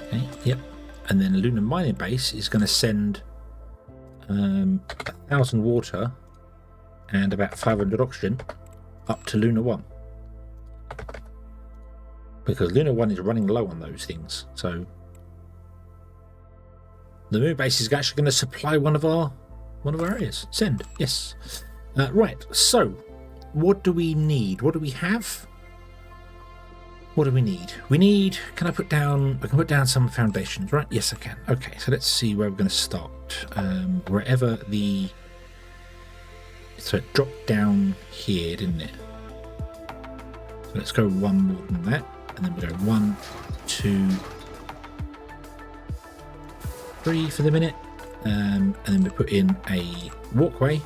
Okay, yep. And then Lunar Mining Base is going to send 1,000 water and about 500 oxygen up to Lunar 1. Because Lunar 1 is running low on those things, so the moon base is actually going to supply one of our areas. Send, yes. Right. So, what do we need? What do we have? What do we need? We need. Can I put down? I can put down some foundations, right? Yes, I can. Okay. So let's see where we're going to start. Wherever the. So it dropped down here, didn't it? So let's go one more than that, and then we go 1, 2. 3 for the minute, and then we put in a walkway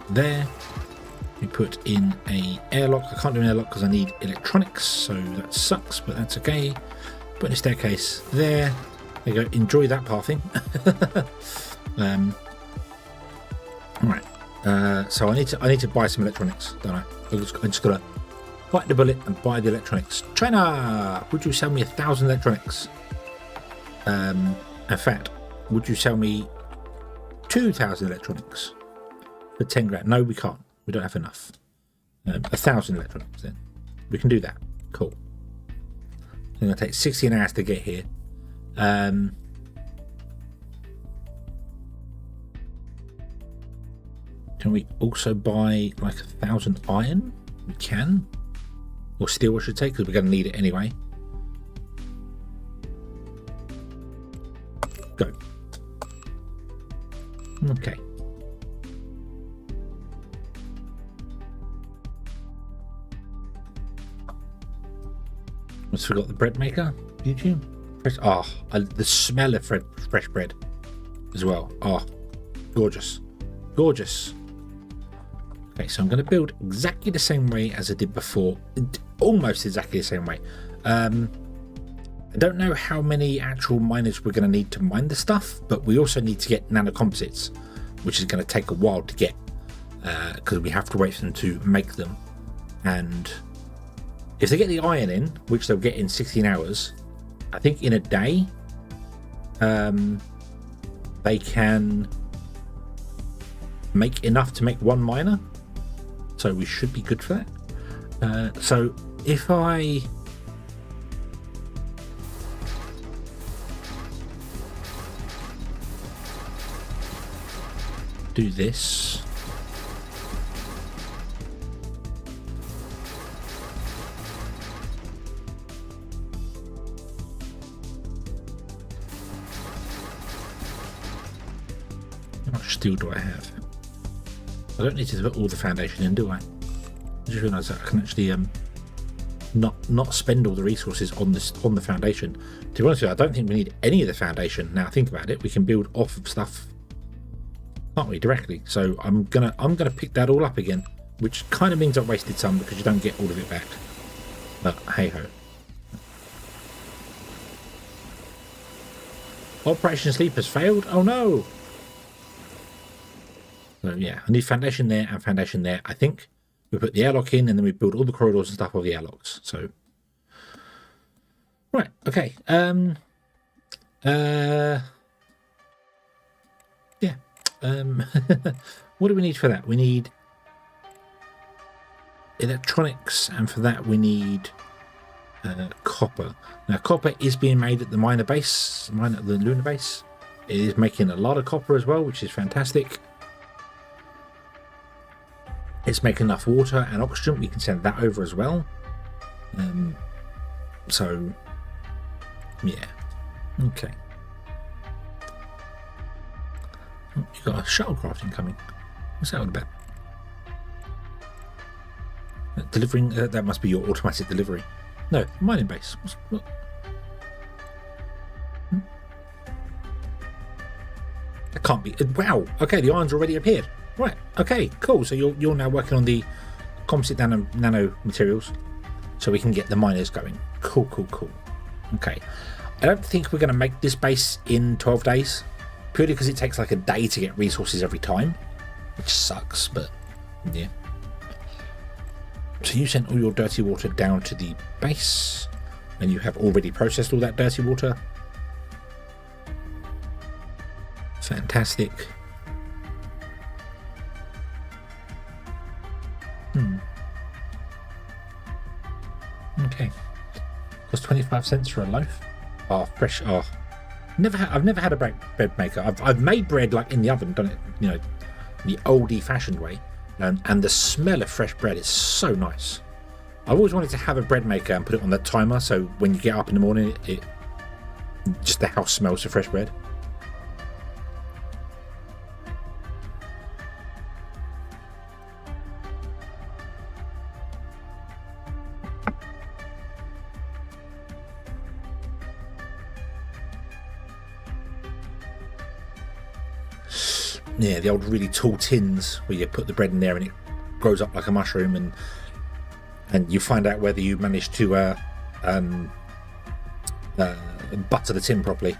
there. We put in a airlock. I can't do an airlock because I need electronics, so that sucks, but that's okay. Put in a staircase there. There you go. Enjoy that pathing. Right. So I need to buy some electronics, don't I? I just gotta bite the bullet and buy the electronics. China, would you sell me 1,000 electronics? In fact, would you sell me 2,000 electronics for 10 grand? No, we can't. We don't have enough. 1,000 electronics then. We can do that. Cool. It's going to take 16 hours to get here. Can we also buy like 1,000 iron? We can. Or steel, I should say, because we're going to need it anyway. Go. Okay. Almost forgot the bread maker. YouTube. The smell of fresh bread as well. Oh, gorgeous, gorgeous. Okay, so I'm going to build exactly the same way as I did before, almost exactly the same way. I don't know how many actual miners we're going to need to mine the stuff, but we also need to get nanocomposites, which is going to take a while to get because we have to wait for them to make them. And if they get the iron in, which they'll get in 16 hours, I think in a day they can make enough to make one miner. So we should be good for that. So if I do this, how much steel do I have? I don't need to put all the foundation in, do I? I just realised that I can actually not spend all the resources on the foundation. To be honest with you, I don't think we need any of the foundation. Now I think about it, we can build off of stuff, can't we, directly? So I'm gonna pick that all up again, which kind of means I've wasted some because you don't get all of it back. But hey ho. Operation Sleep has failed. Oh no. So yeah, I need foundation there and foundation there. I think we put the airlock in and then we build all the corridors and stuff of the airlocks. So right, okay. Yeah. What do we need for that? We need electronics, and for that we need copper. Now copper is being made at the miner base, the lunar base. It is making a lot of copper as well, which is fantastic. It's making enough water and oxygen. We can send that over as well. So yeah, okay. Oh, you got a shuttlecraft incoming. What's that all about? Delivering, that must be your automatic delivery. No, mining base. What? That can't be. Wow. Okay, the iron's already appeared. Right. Okay. Cool. So you're now working on the composite nano materials, so we can get the miners going. Cool. Okay. I don't think we're going to make this base in 12 days, purely because it takes like a day to get resources every time, which sucks. But yeah. So you sent all your dirty water down to the base, and you have already processed all that dirty water. Fantastic. Okay. Cost 25 cents for a loaf. Oh, fresh. Oh, I've never had a bread maker. I've made bread like in the oven, done it, you know, the oldie-fashioned way, and the smell of fresh bread is so nice. I've always wanted to have a bread maker and put it on the timer, so when you get up in the morning, it just the house smells of fresh bread. Yeah, the old really tall tins where you put the bread in there and it grows up like a mushroom, and you find out whether you managed to butter the tin properly,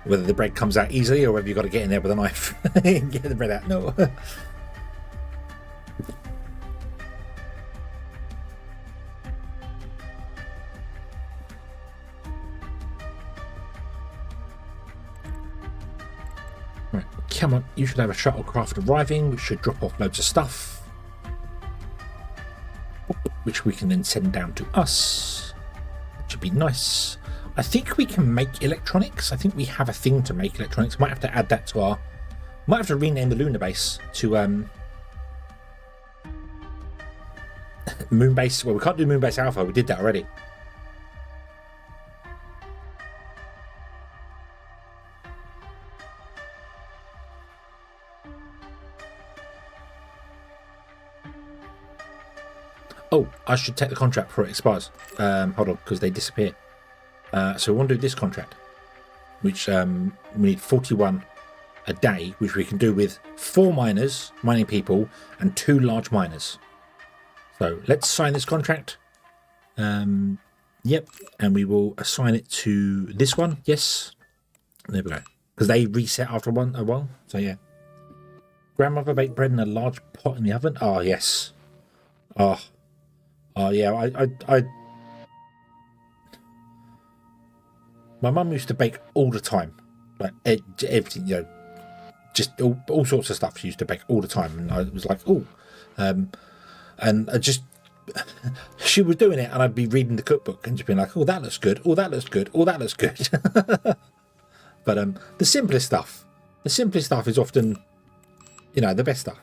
whether the bread comes out easily or whether you've got to get in there with a knife and get the bread out. No. Right, come on, you should have a shuttlecraft arriving, which should drop off loads of stuff, which we can then send down to us, which would be nice. I think we can make electronics. I think we have a thing to make electronics. Might have to add that to our... Might have to rename the lunar base to moon base. Well, we can't do moon base alpha. We did that already. Oh, I should take the contract before it expires. Hold on, because they disappear. So we want to do this contract, which we need 41 a day, which we can do with 4 miners, mining people, and 2 large miners. So let's sign this contract. Yep, and we will assign it to this one. Yes, there we go. Because they reset after a while. So yeah. Grandmother baked bread in a large pot in the oven. Oh yes. Oh yeah. I my mum used to bake all the time, like everything, you know, just all sorts of stuff she used to bake all the time, and I was like, oh, and I just, she was doing it, and I'd be reading the cookbook and just being like, oh, that looks good, oh, that looks good, oh, that looks good. But the simplest stuff is often, you know, the best stuff.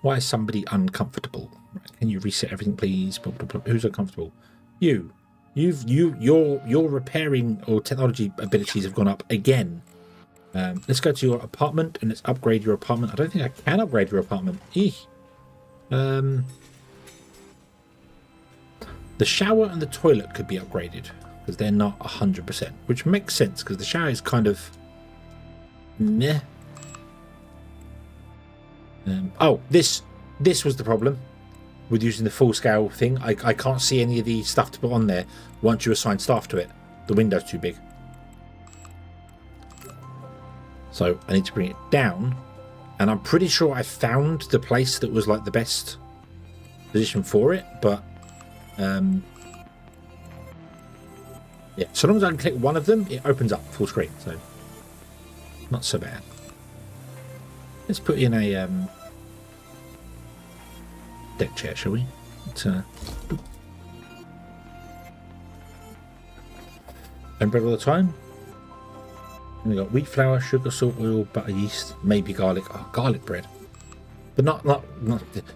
Why is somebody uncomfortable? Can you reset everything, please? Blah, blah, blah. Who's uncomfortable? You. Your repairing or technology abilities have gone up again. Let's go to your apartment and let's upgrade your apartment. I don't think I can upgrade your apartment. The shower and the toilet could be upgraded because they're not 100%, which makes sense because the shower is kind of meh. Oh, this was the problem with using the full scale thing. I can't see any of the stuff to put on there once you assign staff to it. The window's too big. So I need to bring it down, and I'm pretty sure I found the place that was like the best position for it, but yeah, so long as I can click one of them, it opens up full screen, so not so bad. Let's put in a deck chair, shall we? And bread all the time. And we got wheat flour, sugar, salt, oil, butter, yeast, maybe garlic. Oh, garlic bread, but not.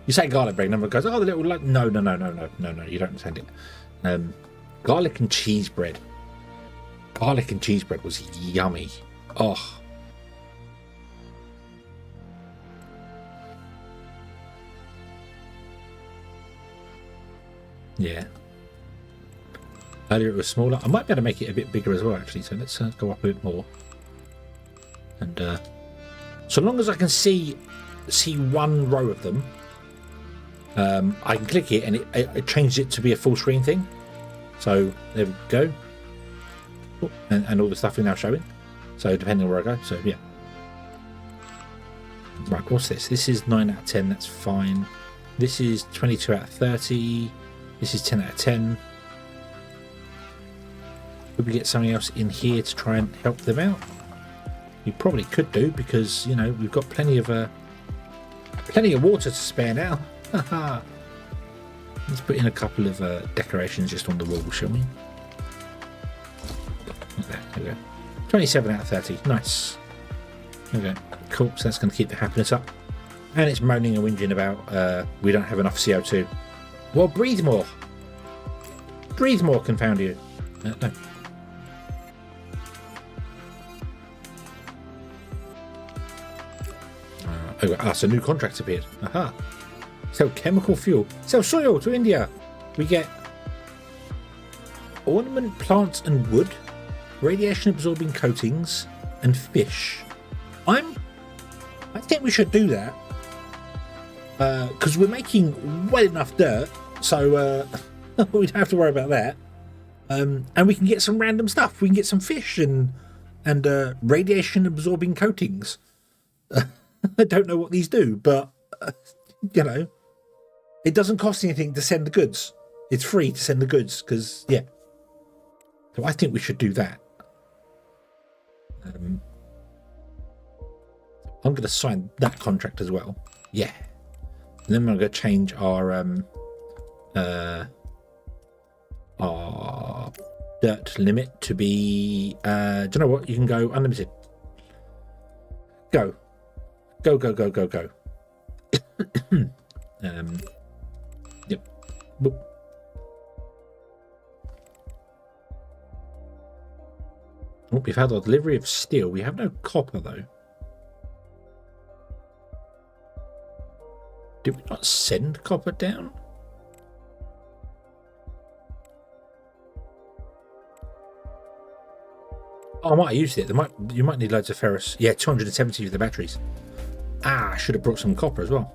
You say garlic bread, and everyone goes, "Oh, the little no." You don't understand it. Garlic and cheese bread. Garlic and cheese bread was yummy. Oh. Yeah. Earlier it was smaller. I might be able to make it a bit bigger as well, actually. So let's go up a bit more. And so long as I can see one row of them, I can click it and it changes it to be a full screen thing. So there we go. Oh, and all the stuff is now showing. So depending on where I go. So yeah. Right, what's this? This is 9 out of 10. That's fine. This is 22 out of 30. This is 10 out of 10. Could we get something else in here to try and help them out? We probably could do, because you know we've got plenty of water to spare now. Let's put in a couple of decorations just on the wall, shall we? Okay, there we go. 27 out of 30. Nice. Okay, cool. So that's going to keep the happiness up. And it's moaning and whinging about we don't have enough CO2. Well, breathe more. Breathe more, confound you. No. So new contracts appeared. Aha. Sell chemical fuel. Sell soil to India. We get ornament plants and wood, radiation absorbing coatings, and fish. I think we should do that. Because we're making well enough dirt, so we don't have to worry about that. And we can get some random stuff. We can get some fish and radiation absorbing coatings. I don't know what these do, but you know, it doesn't cost anything to send the goods. It's free to send the goods, because yeah. So I think we should do that. I'm going to sign that contract as well. Yeah. And then we're going to change our dirt limit to be. Do you know what? You can go unlimited. Go. Go. Yep. Boop. Oh, we've had our delivery of steel. We have no copper, though. Did we not send copper down? Oh, I might have used it. You might need loads of ferrous. Yeah, 270 for the batteries. I should have brought some copper as well.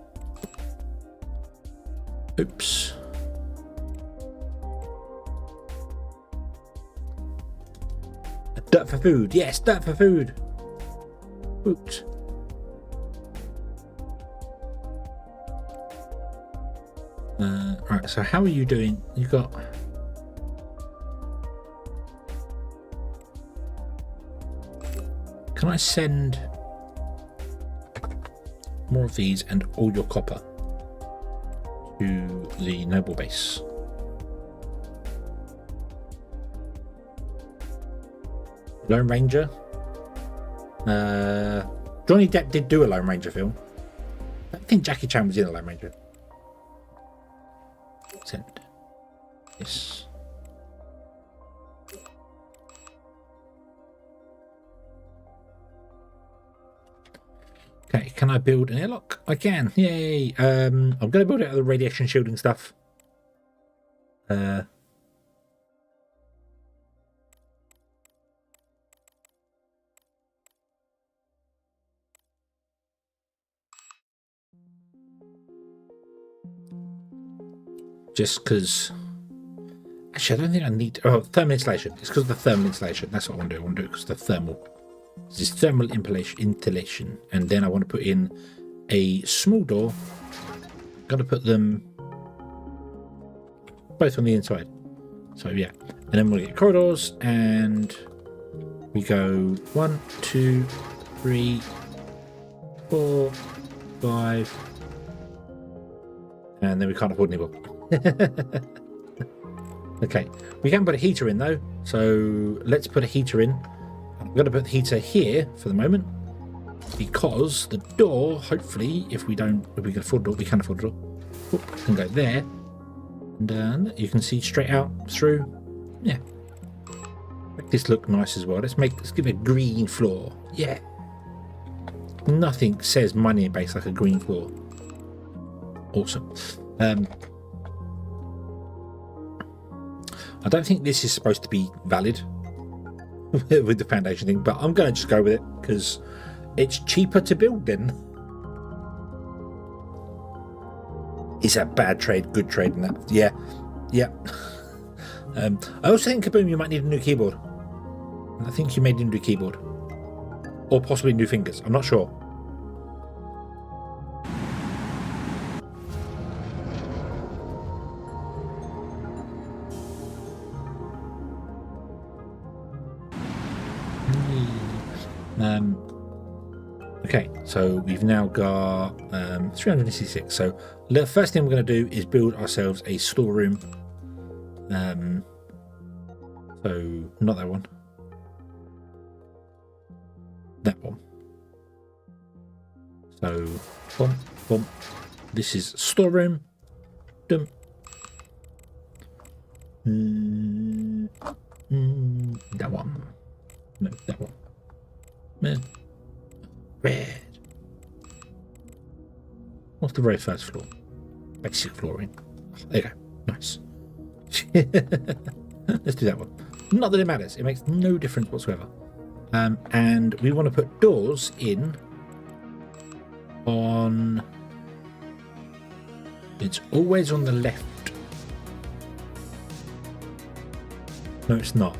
Oops. Dirt for food. Yes, dirt for food. Oops. Right, so how are you doing? You got... Can I send more of these and all your copper to the noble base? Lone Ranger. Johnny Depp did do a Lone Ranger film. I think Jackie Chan was in a Lone Ranger. Send. Yes. Okay, can I build an airlock? I can. Yay. I'm going to build it out of the radiation shielding stuff. Just because... Actually, I don't think I need... Oh, thermal insulation. It's because of the thermal insulation. That's what I want to do. I want to do it because of the thermal... This is thermal insulation. And then I want to put in a small door. Got to put them both on the inside. So, yeah. And then we'll get corridors. And we go 1, 2, 3, 4, 5. And then we can't afford any more. Okay, we can put a heater in though, so let's put a heater in. I'm going to put the heater here for the moment because the door, hopefully, if we can afford a door, we can afford a door. Oh, can go there, and you can see straight out through. Yeah, make this look nice as well. Let's give it a green floor. Yeah, nothing says money in base like a green floor. Awesome. I don't think this is supposed to be valid with the foundation thing, but I'm going to just go with it because it's cheaper to build then. Is that bad trade, good trade? And that, yeah. I also think, Kaboom, you might need a new keyboard. I think you may need a new keyboard, or possibly new fingers. I'm not sure. Okay, so we've now got 366. So the first thing we're going to do is build ourselves a storeroom. So not that one. That one. So boom, boom. This is storeroom. Dum. That one. No, that one. Red. What's the very first floor? Basic flooring. There you go. Nice. Let's do that one. Not that it matters. It makes no difference whatsoever. And we want to put doors in on... It's always on the left. No, it's not.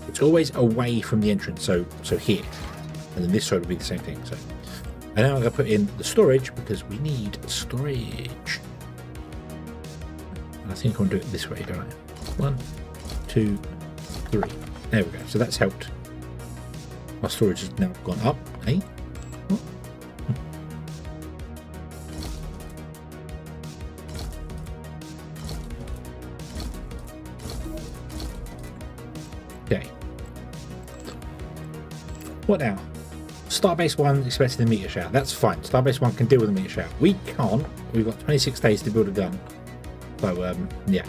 It's always away from the entrance, so here, and then this side would be the same thing. So, and now I'm going to put in the storage because we need storage. And I think I want to do it this way, don't I? 1, 2, 3. There we go. So that's helped. Our storage has now gone up. Eh? Okay. What now? Starbase 1 expecting a meteor shower. That's fine. Starbase 1 can deal with a meteor shower. We can't. We've got 26 days to build a gun. So, yeah.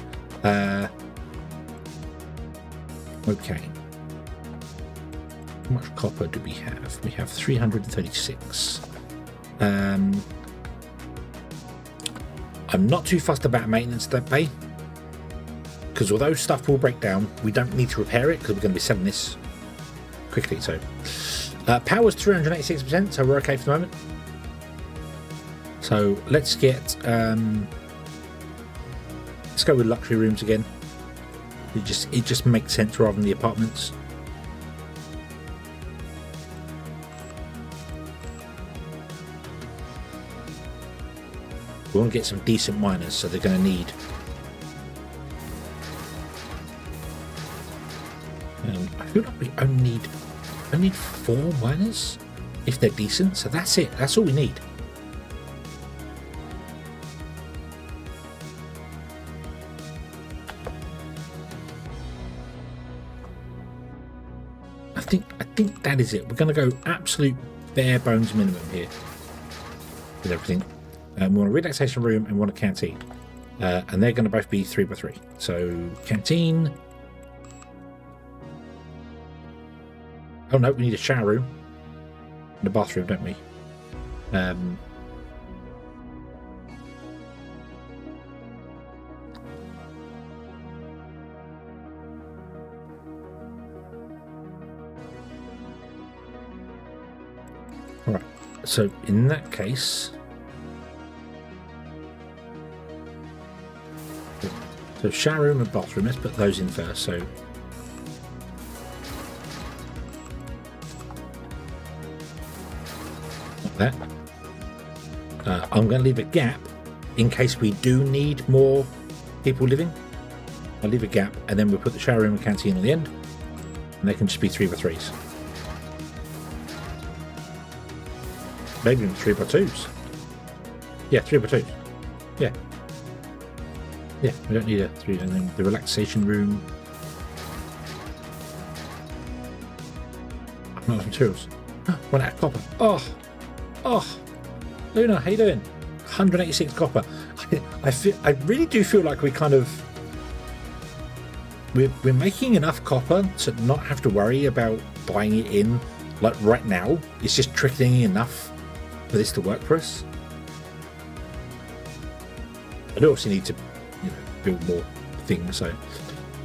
Okay. How much copper do we have? We have 336. I'm not too fussed about maintenance that bay. Because although stuff will break down, we don't need to repair it because we're going to be selling this quickly. So power's 386%, so we're okay for the moment. So let's get let's go with luxury rooms again. It just makes sense rather than the apartments. We want to get some decent miners, so they're going to need. I feel like we only need 4 miners if they're decent, so that's it. That's all we need. I think that is it. We're going to go absolute bare bones minimum here with everything. We want a relaxation room and we want a canteen, and they're going to both be 3x3. So canteen. Oh no, we need a shower room and a bathroom, don't we? Alright, so in that case, so shower room and bathroom, let's put those in first. So that. I'm going to leave a gap in case we do need more people living. I'll leave a gap and then we'll put the shower room and canteen on the end, and they can just be 3x3s. Maybe even 3x2s. Yeah, 3x2s. Yeah. Yeah, we don't need a 3. And then the relaxation room. Not materials. Run out of copper. Oh, Luna, how you doing? 186 copper. I really do feel like we kind of we're making enough copper to not have to worry about buying it in. Like right now, it's just trickling enough for this to work for us. I do also need to, build more things. So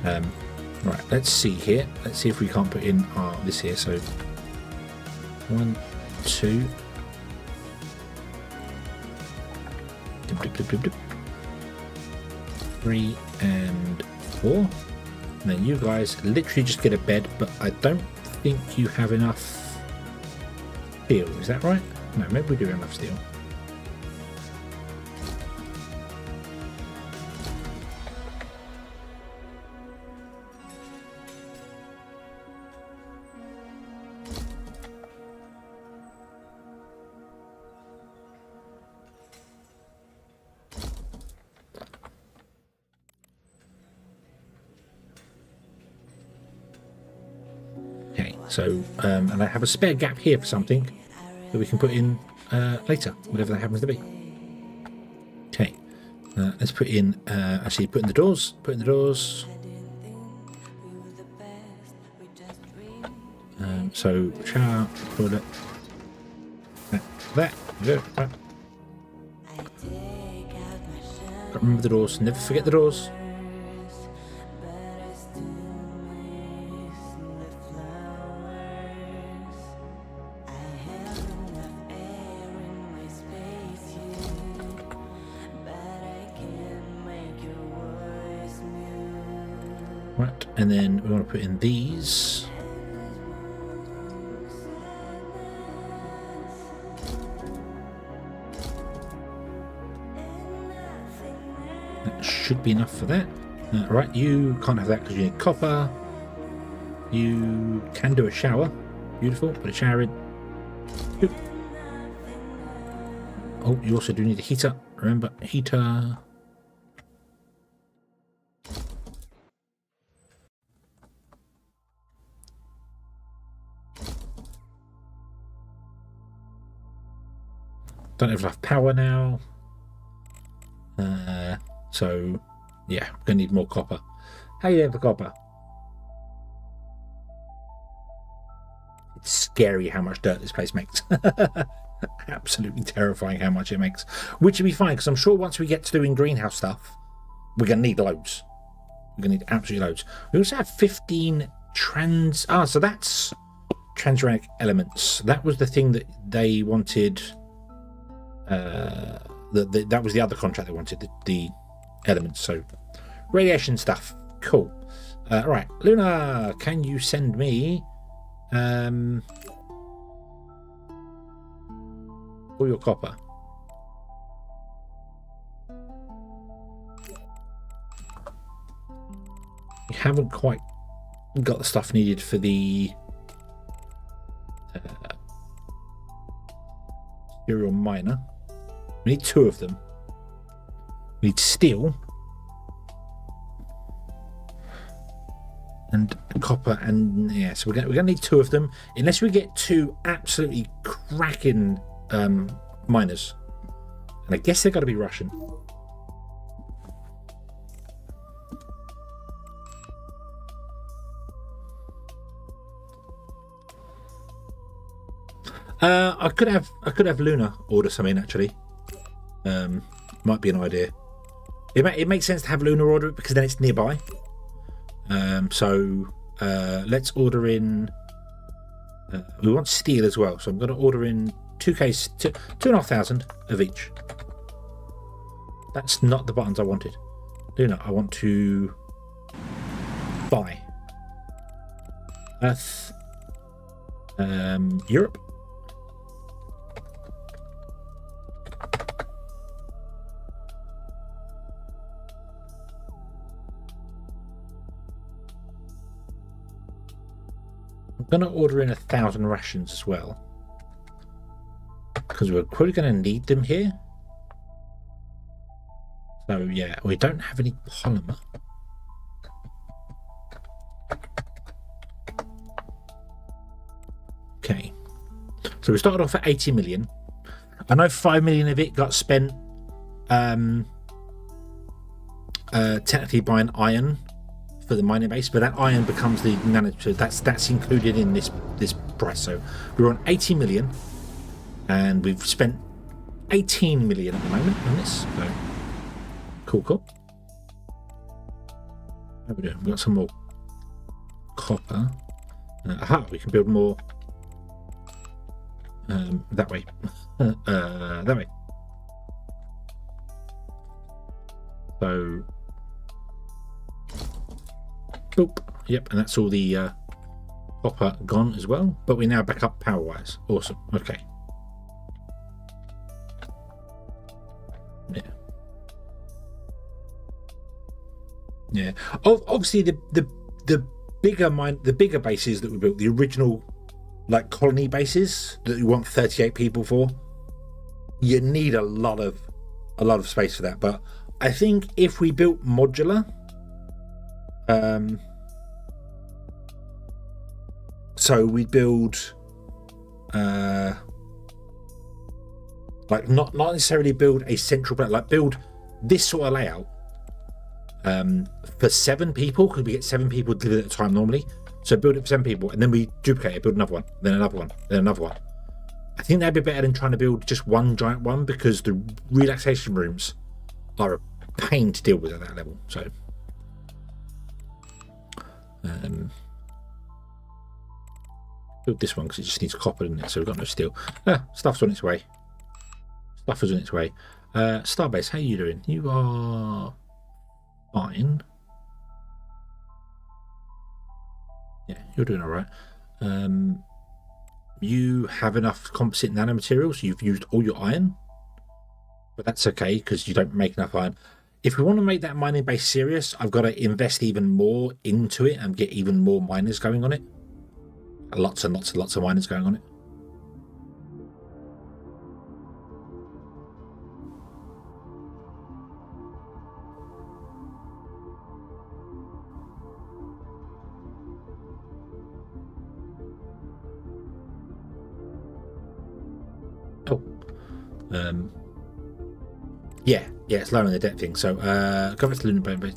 right, let's see here. Let's see if we can't put in this here. So 1, 2. 3 and 4. And then you guys literally just get a bed, but I don't think you have enough steel. Is that right? No, maybe we do have enough steel. So, and I have a spare gap here for something that we can put in later, whatever that happens to be. Okay, let's put in, actually put in the doors, so, shower, toilet, that. Remember the doors, never forget the doors. Right, and then we want to put in these. That should be enough for that. Right, you can't have that because you need copper. You can do a shower. Beautiful, put a shower in. Oop. Oh, you also do need a heater. Remember, heater. Don't have enough power now. So, yeah, we're going to need more copper. How you doing for copper? It's scary how much dirt this place makes. Absolutely terrifying how much it makes. Which will be fine, because I'm sure once we get to doing greenhouse stuff, we're going to need loads. We're going to need absolutely loads. We also have 15 so that's transuranic elements. That was the thing that they wanted. That was the other contract they wanted, the elements. So radiation stuff, cool. Right, Luna, can you send me all your copper? You haven't quite got the stuff needed for the serial miner. We need 2 of them. We need steel and copper, and yeah, so we're gonna need 2 of them, unless we get 2 absolutely cracking miners, and I guess they've got to be Russian. I could have Luna order something actually. Might be an idea. It makes sense to have Luna order it because then it's nearby. So let's order in. We want steel as well, so I'm going to order in 2,500 of each. That's not the buttons I wanted. Luna, I want to buy Earth, Europe. I'm going to order in 1,000 rations as well, because we're probably going to need them here. So yeah, we don't have any polymer. Okay, so we started off at 80 million. I know 5 million of it got spent technically buying iron for the mining base, but that iron becomes the nanotube. That's included in this price. So we're on 80 million, and we've spent 18 million at the moment on this. So cool. How we doing? We've got some more copper. Aha, we can build more that way. That way. So, boop. Yep, and that's all the copper gone as well. But we're now back up power-wise. Awesome. Okay. Yeah. Yeah. Obviously, the bigger bases that we built, the original like colony bases that you want 38 people for, you need a lot of space for that. But I think if we built modular, so we build like not necessarily build a central planet, like build this sort of layout for 7 people, because we get 7 people delivered at a time normally. So build it for 7 people, and then we duplicate it, build another one, then another one, then another one. I think that'd be better than trying to build just one giant one, because the relaxation rooms are a pain to deal with at that level. So build this one because it just needs copper in it, so we've got no steel. Stuff's on its way. Stuff is on its way. Starbase, how are you doing? You are fine. Yeah, you're doing all right. You have enough composite nanomaterials. You've used all your iron, but that's okay because you don't make enough iron. If we want to make that mining base serious, I've got to invest even more into it and get even more miners going on it. Lots and lots and lots of miners going on it. Yeah, it's lowering the debt thing. So go back to lunar base.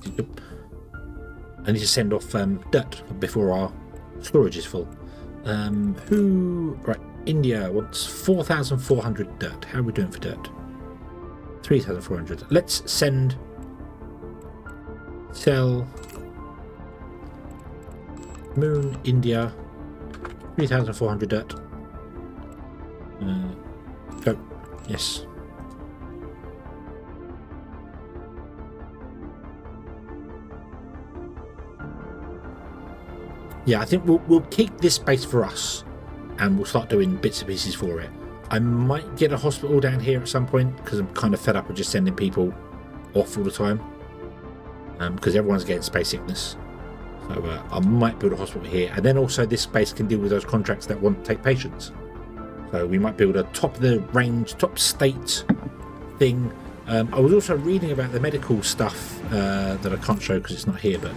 I need to send off dirt before our storage is full. Right, India wants 4,400 dirt. How are we doing for dirt? 3,400. Let's sell Moon, India, 3,400 dirt. Go. Yes. Yeah, I think we'll keep this base for us, and we'll start doing bits and pieces for it. I might get a hospital down here at some point because I'm kind of fed up of just sending people off all the time, because everyone's getting space sickness. So I might build a hospital here, and then also this base can deal with those contracts that want to take patients. So we might build a top of the range, top state thing. I was also reading about the medical stuff that I can't show because it's not here, but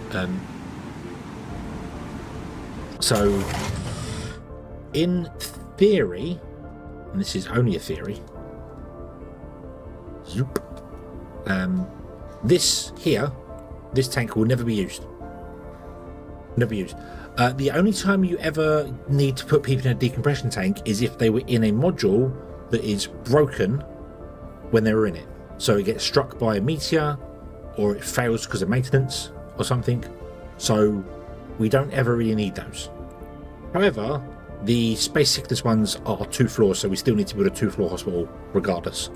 so in theory, and this is only a theory, zoop, this tank will never be used. Never used. The only time you ever need to put people in a decompression tank is if they were in a module that is broken when they were in it. So it gets struck by a meteor, or it fails because of maintenance or something. So we don't ever really need those. However, the space sickness ones are 2 floors, so we still need to build a 2-floor hospital regardless.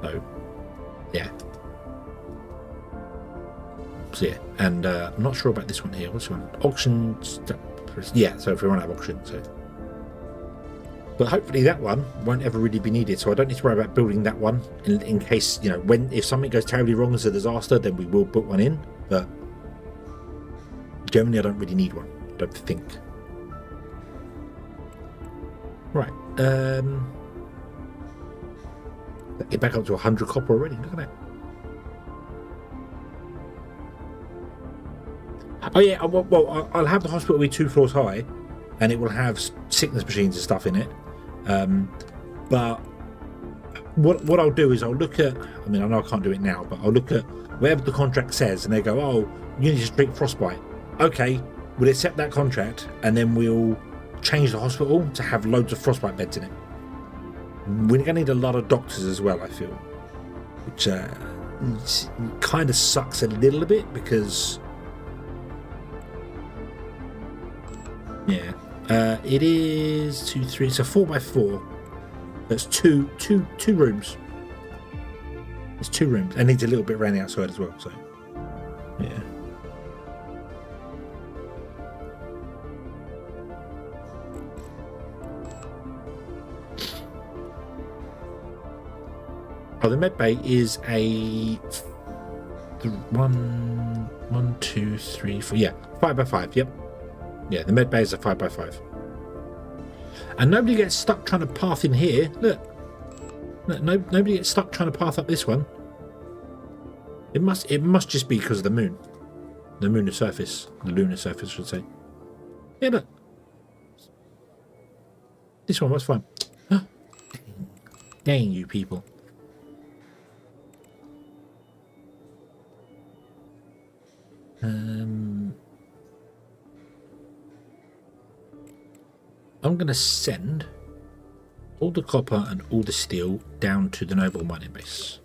So, yeah. So, yeah, and I'm not sure about this one here. What's this one? Auctions. Yeah, so if we run out of auction, so. But hopefully that one won't ever really be needed, so I don't need to worry about building that one in case, you know, if something goes terribly wrong as a disaster, then we will put one in. But generally, I don't really need one. I don't think. Right. Get back up to 100 copper already. Look at that. Oh yeah. Well, I'll have the hospital be 2 floors high, and it will have sickness machines and stuff in it. But what I'll do is I'll look at. I mean, I know I can't do it now, but I'll look at whatever the contract says, and they go, "Oh, you need to treat frostbite." Okay, we'll accept that contract, and then we'll change the hospital to have loads of frostbite beds in it. We're going to need a lot of doctors as well, I feel, which kind of sucks a little bit because Yeah. It is 2, 3. It's a 4x4. That's two rooms. It's 2 rooms. And needs a little bit around the outside as well. So, yeah. Oh, the med bay is a 1, 2, 3, 4. Yeah, 5x5. Yep. Yeah, the med bay is a 5x5. And nobody gets stuck trying to path in here. Look, nobody gets stuck trying to path up this one. It must just be because of the moon. The lunar surface, I should say. Yeah, look. This one was fine. Dang you people. I'm going to send all the copper and all the steel down to the Noble mining base.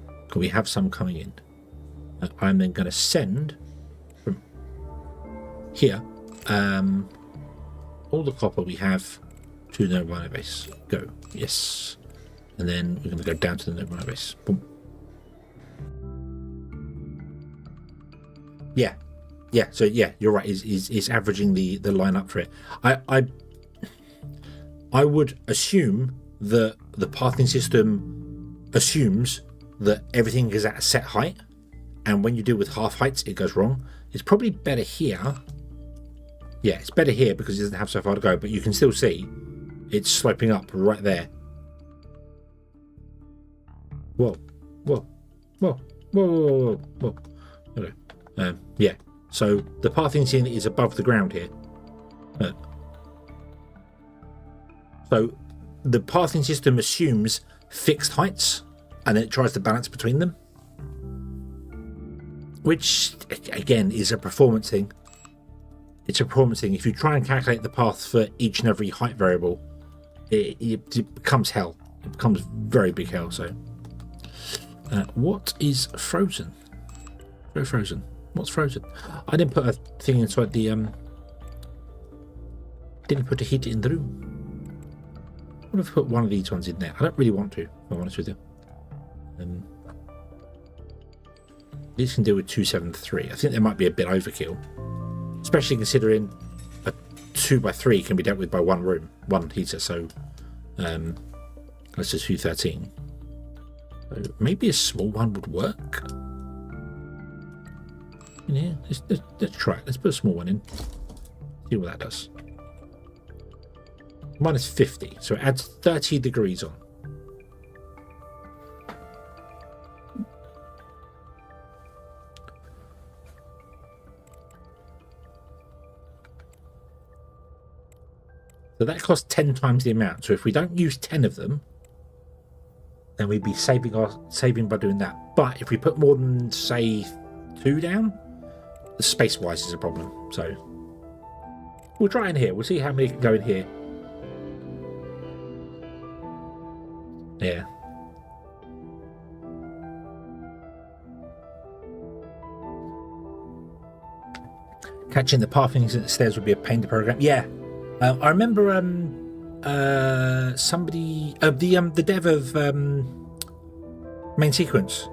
Because we have some coming in. And I'm then going to send from here all the copper we have to the Noble mining base. Go. Yes. And then we're going to go down to the Noble mining base. Boom. Yeah. Yeah, so yeah, you're right. Is averaging the line up for it. I would assume that the pathing system assumes that everything is at a set height, and when you deal with half heights, it goes wrong. It's probably better here. Yeah, it's better here because it doesn't have so far to go, but you can still see it's sloping up right there. Whoa, whoa, whoa, whoa, whoa, whoa, whoa. Okay. Yeah. So the pathing scene is above the ground here. So the pathing system assumes fixed heights and then it tries to balance between them. Which, again, is a performance thing. It's a performance thing. If you try and calculate the path for each and every height variable, it becomes hell. It becomes very big hell. So what is frozen? Very frozen. What's frozen? I didn't put a thing inside the didn't put a heater in the room. I would have put one of these ones in there. I don't really want to, if I'm honest with you. These can deal with 273. I think there might be a bit overkill, especially considering a 2x3 can be dealt with by one room, one heater. So let's just do 13. So maybe a small one would work. Yeah, let's try it. Let's put a small one in. See what that does. Minus 50, so it adds 30 degrees on. So that costs 10 times the amount. So if we don't use 10 of them, then we'd be saving by doing that. But if we put more than, say, 2 down, the space-wise is a problem. So we'll try in here. We'll see how many can go in here. Yeah. Catching the pathings at the stairs would be a pain to program. Yeah. I remember somebody, the dev of Main Sequence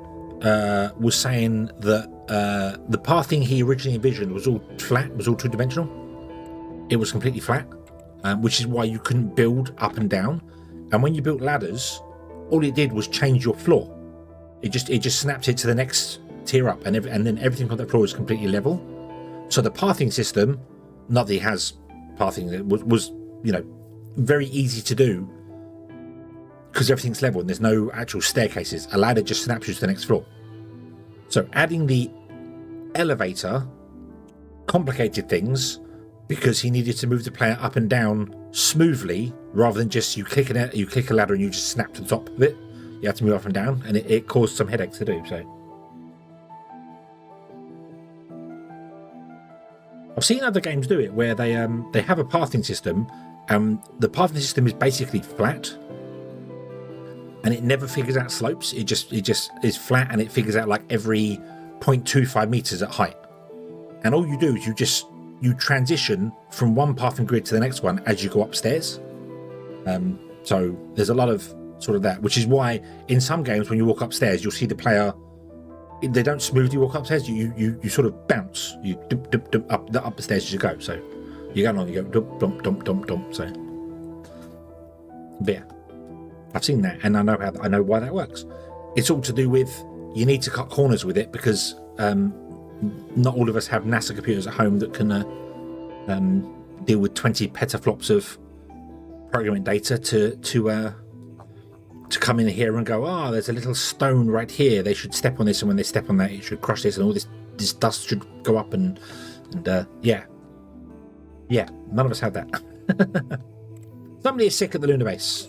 was saying that the pathing he originally envisioned was all flat, was all two-dimensional. It was completely flat, which is why you couldn't build up and down. And when you built ladders, all it did was change your floor. It just snapped it to the next tier up, and then everything on that floor is completely level. So the pathing system, not that it has pathing, that was very easy to do because everything's level and there's no actual staircases. A ladder just snaps you to the next floor. So adding the elevator complicated things because he needed to move the player up and down smoothly rather than just you click a ladder and you just snap to the top of it. You have to move up and down, and it caused some headaches to do. So I've seen other games do it where they have a pathing system, and the pathing system is basically flat, and it never figures out slopes. It just is flat, and it figures out like every 0.25 meters at height. And all you do is you transition from one pathing grid to the next one as you go upstairs. So there's a lot of sort of that, which is why in some games when you walk upstairs, you'll see the player, they don't smoothly walk upstairs. You sort of bounce. You dump up the stairs as you go. So you go along, you go dump dump dump dump. So, but yeah, I've seen that, and I know why that works. It's all to do with you need to cut corners with it because not all of us have NASA computers at home that can deal with 20 petaflops of programming data to come in here and go, there's a little stone right here, they should step on this, and when they step on that it should crush this, and all this dust should go up, and yeah, none of us have that. Somebody is sick at the lunar base.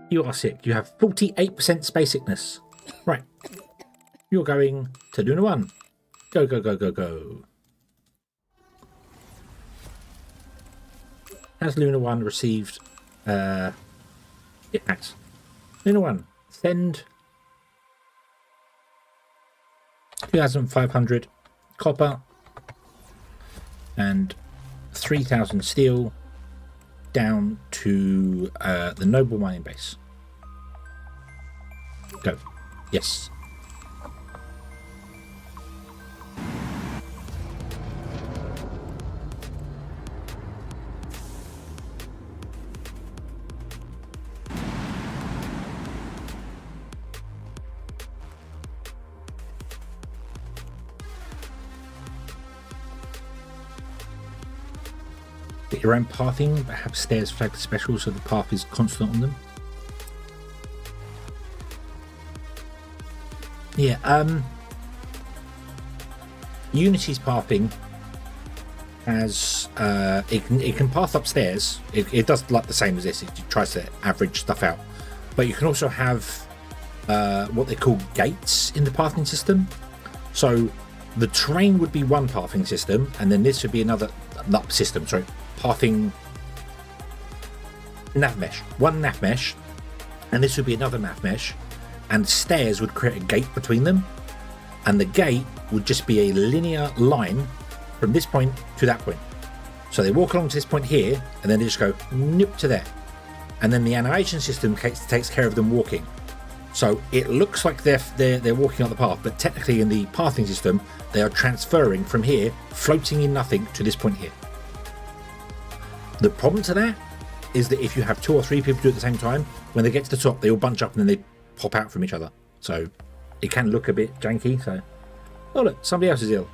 You are sick. You have 48% space sickness. Right. You're going to Luna 1. Go, go, go, go, go. Has Luna 1 received... it has. Luna 1, send 2,500 copper and 3,000 steel down to the Noble mining base. Go. Yes. Get your own pathing, but have stairs flagged special so the path is constant on them. Yeah, Unity's pathing has it can path upstairs. It does like the same as this. It tries to average stuff out, but you can also have what they call gates in the pathing system. So the train would be one pathing system, and then this would be another system. Sorry, pathing nav mesh. One nav mesh, and this would be another nav mesh. And stairs would create a gate between them, and the gate would just be a linear line from this point to that point. So they walk along to this point here, and then they just go nip to there, and then the animation system takes care of them walking. So it looks like they're walking on the path, but technically in the pathing system they are transferring from here, floating in nothing, to this point here. The problem to that is that if you have 2 or 3 people do it at the same time, when they get to the top they all bunch up and then they pop out from each other, so it can look a bit janky. So, oh look, somebody else is ill.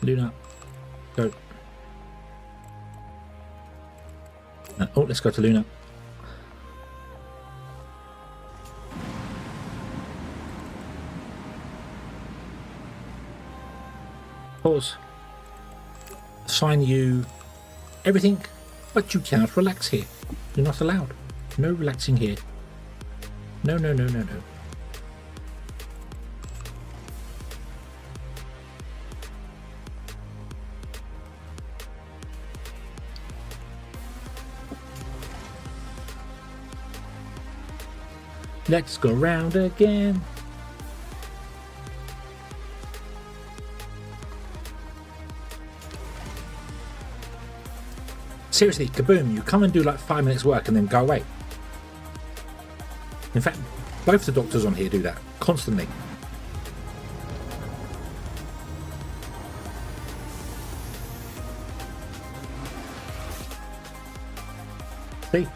Luna, go. Oh, let's go to Luna. Pause. Assign you everything, but you cannot relax here. You're not allowed. No relaxing here. No, no, no, no, no. Let's go round again. Seriously, Kaboom, you come and do like 5 minutes work and then go away. In fact, both the doctors on here do that constantly. See?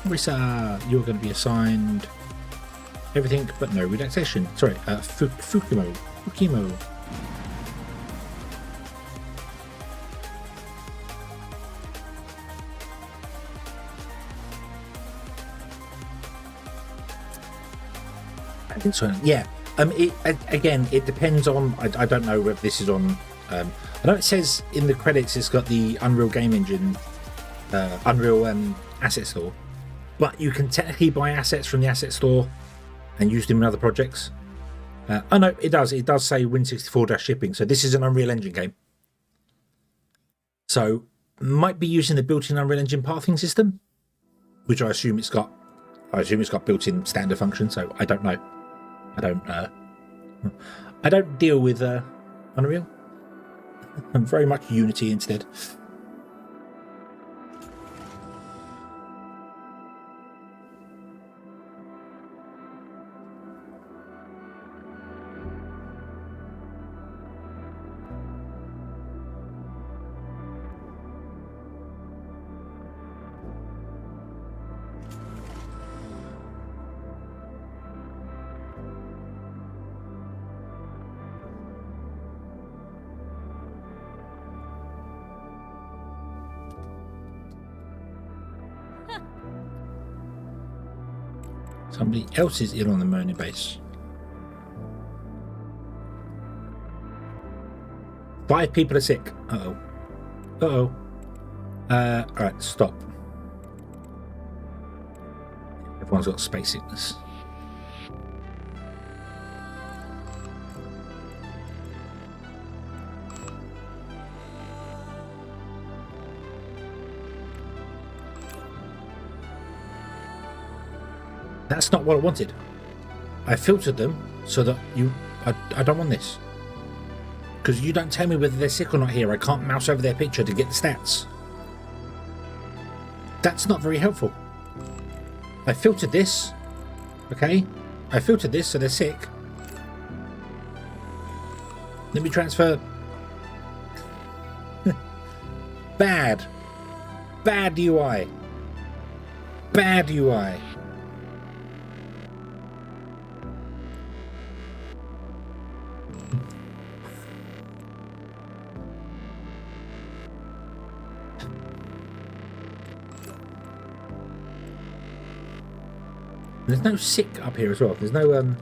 Risa, you're going to be assigned everything but no relaxation. Sorry, Fukimo. So yeah, it depends on. I don't know whether this is on. I know it says in the credits it's got the Unreal Game Engine, Unreal Asset Store, but you can technically buy assets from the Asset Store and use them in other projects. Oh no, it does. It does say Win64-shipping. So this is an Unreal Engine game. So might be using the built-in Unreal Engine pathing system, which I assume it's got. I assume it's got built-in standard function. So I don't know. I don't deal with Unreal. I'm very much Unity instead. Somebody else is ill on the Mona base. 5 people are sick. Uh-oh. Uh-oh. Alright, stop. Everyone's got space sickness. That's not what I wanted. I filtered them so that I don't want this. Because you don't tell me whether they're sick or not here. I can't mouse over their picture to get the stats. That's not very helpful. I filtered this. Okay? I filtered this so they're sick. Let me transfer. Bad. Bad UI. Bad UI. There's no sick up here as well. There's no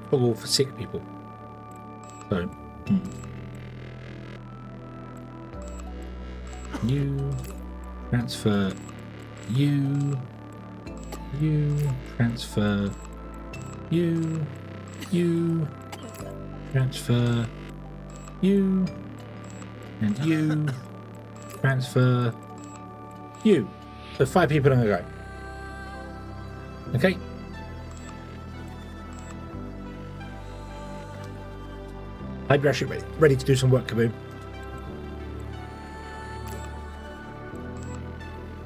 toggle for sick people. So, you transfer you transfer you transfer you and you transfer you. So 5 people on the go. Okay. I'd be actually ready to do some work, Kaboom.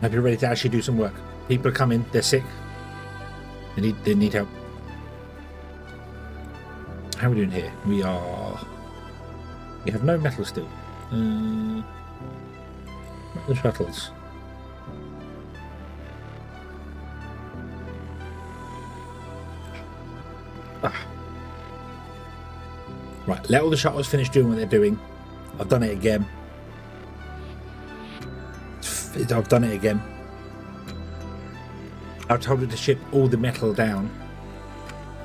I'd be ready to actually do some work. People are coming, they're sick. They need help. How are we doing here? We have no metal still. The shuttles. Right, let all the shuttles finish doing what they're doing. I've done it again. I've done it again. I told it to ship all the metal down,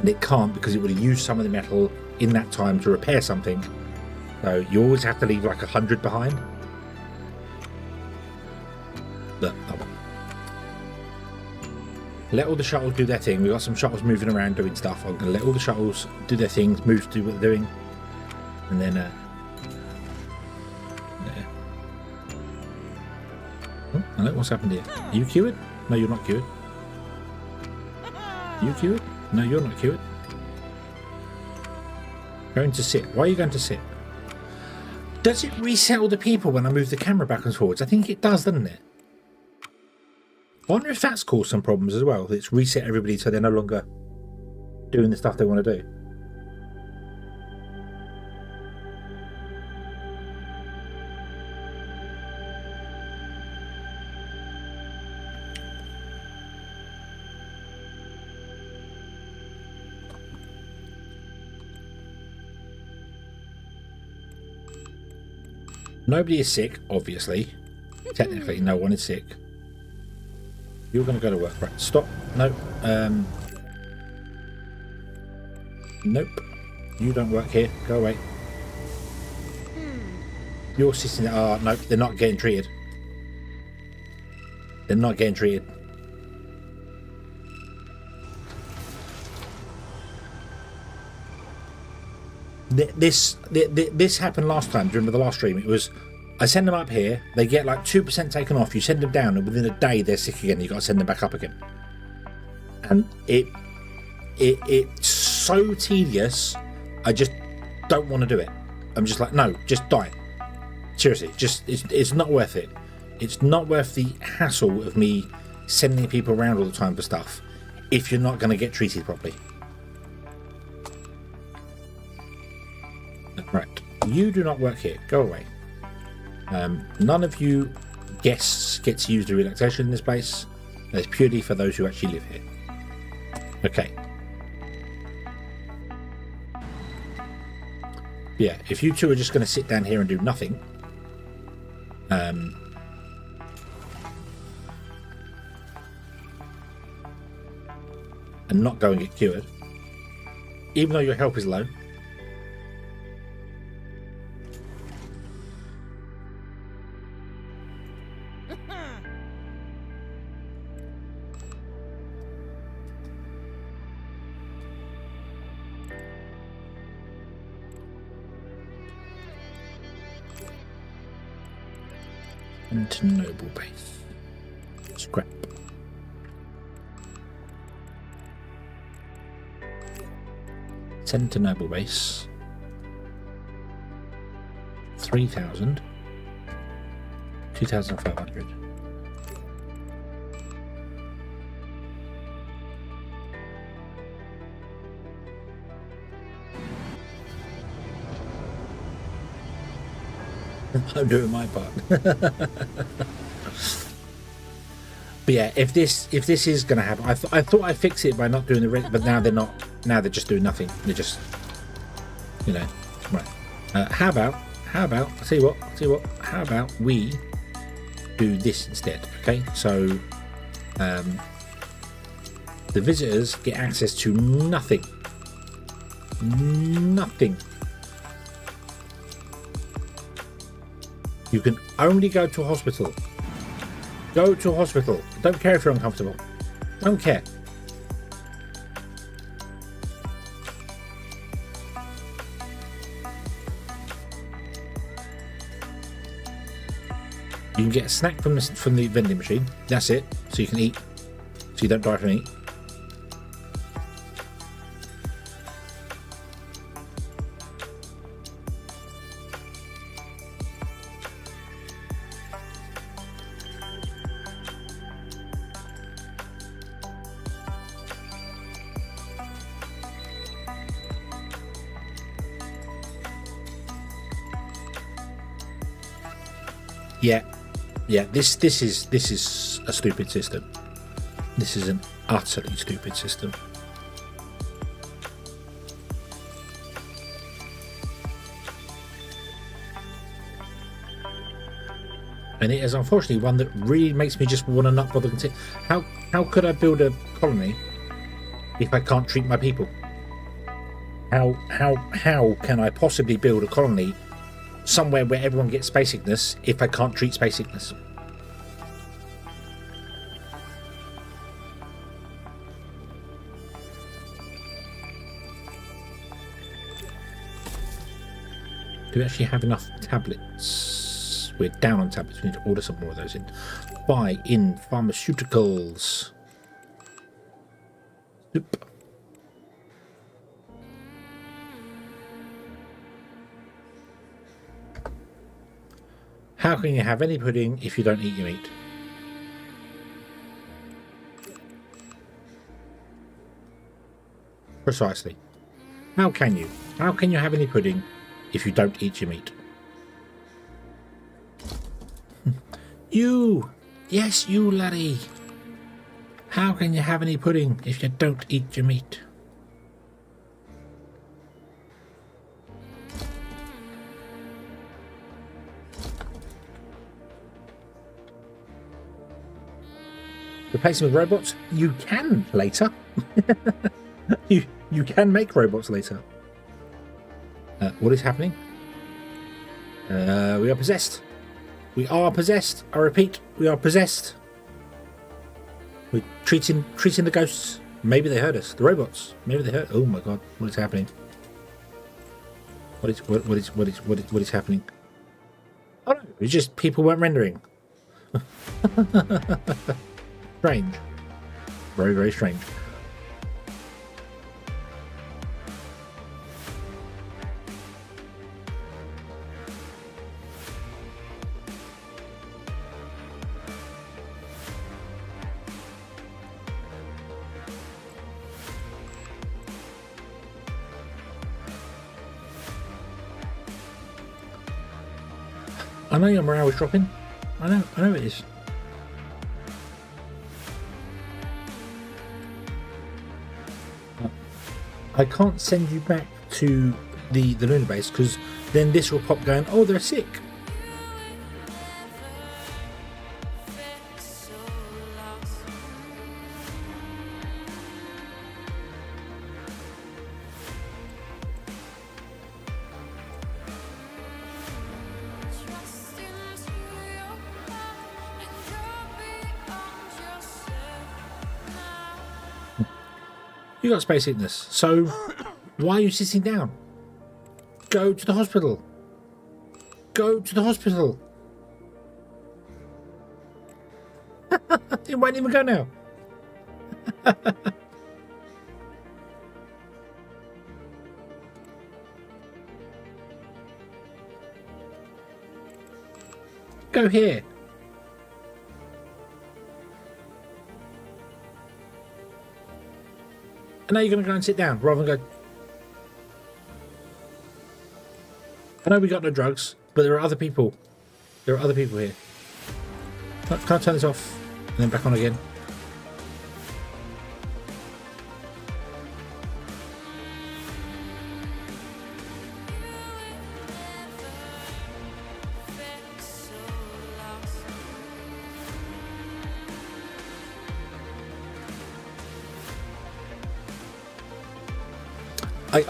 and it can't because it would have used some of the metal in that time to repair something. So you always have to leave like 100 behind. Look, let all the shuttles do their thing. We've got some shuttles moving around doing stuff. I'm going to let all the shuttles do their things, move to do what they're doing. And then, yeah. Oh, hello, what's happened here? Are you cured? No, you're not cured. Are you cured? No, you're not cured. Going to sit. Why are you going to sit? Does it reset all the people when I move the camera backwards and forwards? I think it does, doesn't it? I wonder if that's caused some problems as well. It's reset everybody so they're no longer doing the stuff they want to do. Nobody is sick, obviously. Technically, no one is sick. You're going to go to work. Right, stop. No. Nope. You don't work here. Go away. You're sitting there. Oh, nope. They're not getting treated. They're not getting treated. This happened last time during the last stream. It was, I send them up here, they get like 2% taken off, you send them down, and within a day they're sick again, you got to send them back up again. And it's so tedious, I just don't want to do it. I'm just like, no, just die. Seriously, just it's not worth it. It's not worth the hassle of me sending people around all the time for stuff if you're not going to get treated properly. Right, you do not work here. Go away. None of you guests get to use the relaxation in this place. It's purely for those who actually live here. Okay. Yeah, if you two are just going to sit down here and do nothing, and not go and get cured, even though your health is low. Into noble base. Scrap. Send to noble base. 3,000. 2,500. I'm doing my part. But yeah, if this is going to happen, I thought I fixed it by not doing the red, but now they're not. Now they're just doing nothing. They're just, you know, right. How about? I'll tell you what. How about we do this instead? Okay, so the visitors get access to nothing. Nothing. You can only go to a hospital. Go to a hospital. Don't care if you're uncomfortable. Don't care. You can get a snack from the vending machine. That's it. So you can eat. So you don't die from eat. Yeah. This is a stupid system. This is an utterly stupid system. And it is unfortunately one that really makes me just want to not bother continue. How could I build a colony if I can't treat my people? How can I possibly build a colony somewhere where everyone gets space sickness if I can't treat space sickness? Do we actually have enough tablets? We're down on tablets. We need to order some more of those in. Buy in pharmaceuticals. Oop. How can you have any pudding if you don't eat your meat? Precisely. How can you? How can you have any pudding if you don't eat your meat? You! Yes, you, laddie! How can you have any pudding if you don't eat your meat? Replacing with robots? You can later. you can make robots later. What is happening? We are possessed. We are possessed. I repeat, we are possessed. We're treating the ghosts. Maybe they heard us. The robots. Maybe they heard. Oh my god, what is happening? What is happening? Oh no, it's just people weren't rendering. Strange. Very, very strange. I know your morale is dropping. I know it is. I can't send you back to the lunar base because then this will pop going, oh, they're sick. You got space sickness, so why are you sitting down? Go to the hospital. Go to the hospital. It won't even go now. Go here. And now you're going to go and sit down rather than go. I know we got no drugs, but there are other people. There are other people here. Can I turn this off and then back on again?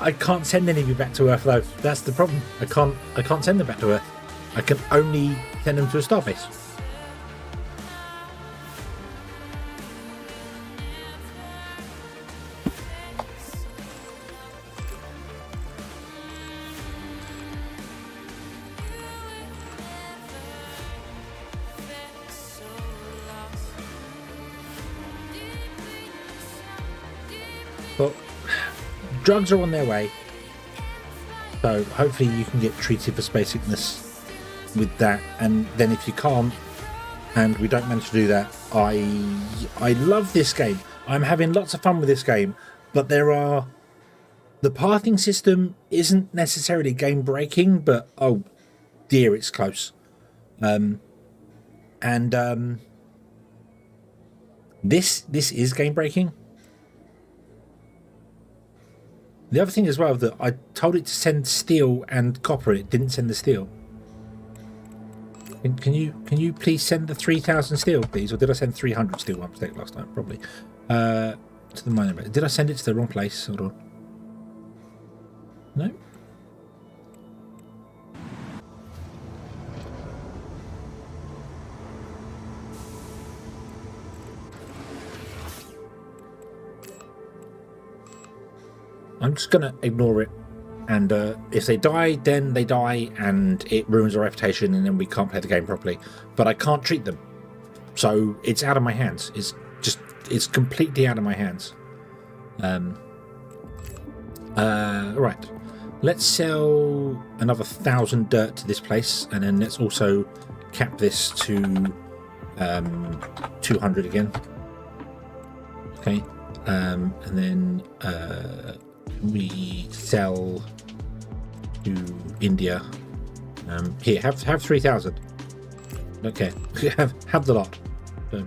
I can't send any of you back to Earth though. That's the problem. I can't send them back to Earth. I can only send them to a starbase. Well, drugs are on their way, so hopefully you can get treated for space sickness with that. And then if you can't, and we don't manage to do that, I love this game. I'm having lots of fun with this game, but the pathing system isn't necessarily game breaking, but oh dear, it's close. This is game breaking. The other thing as well, that I told it to send steel and copper, and it didn't send the steel. Can you please send the 3,000 steel, please? Or did I send 300 steel? One mistake last time, probably. To the miner. Did I send it to the wrong place? Hold on. No. I'm just gonna ignore it, and if they die, then they die, and it ruins our reputation, and then we can't play the game properly. But I can't treat them, so it's out of my hands. It's completely out of my hands. Right, let's sell another 1,000 dirt to this place, and then let's also cap this to 200 again. Okay, and then we sell to India. Here, have 3,000. Okay, have the lot. So.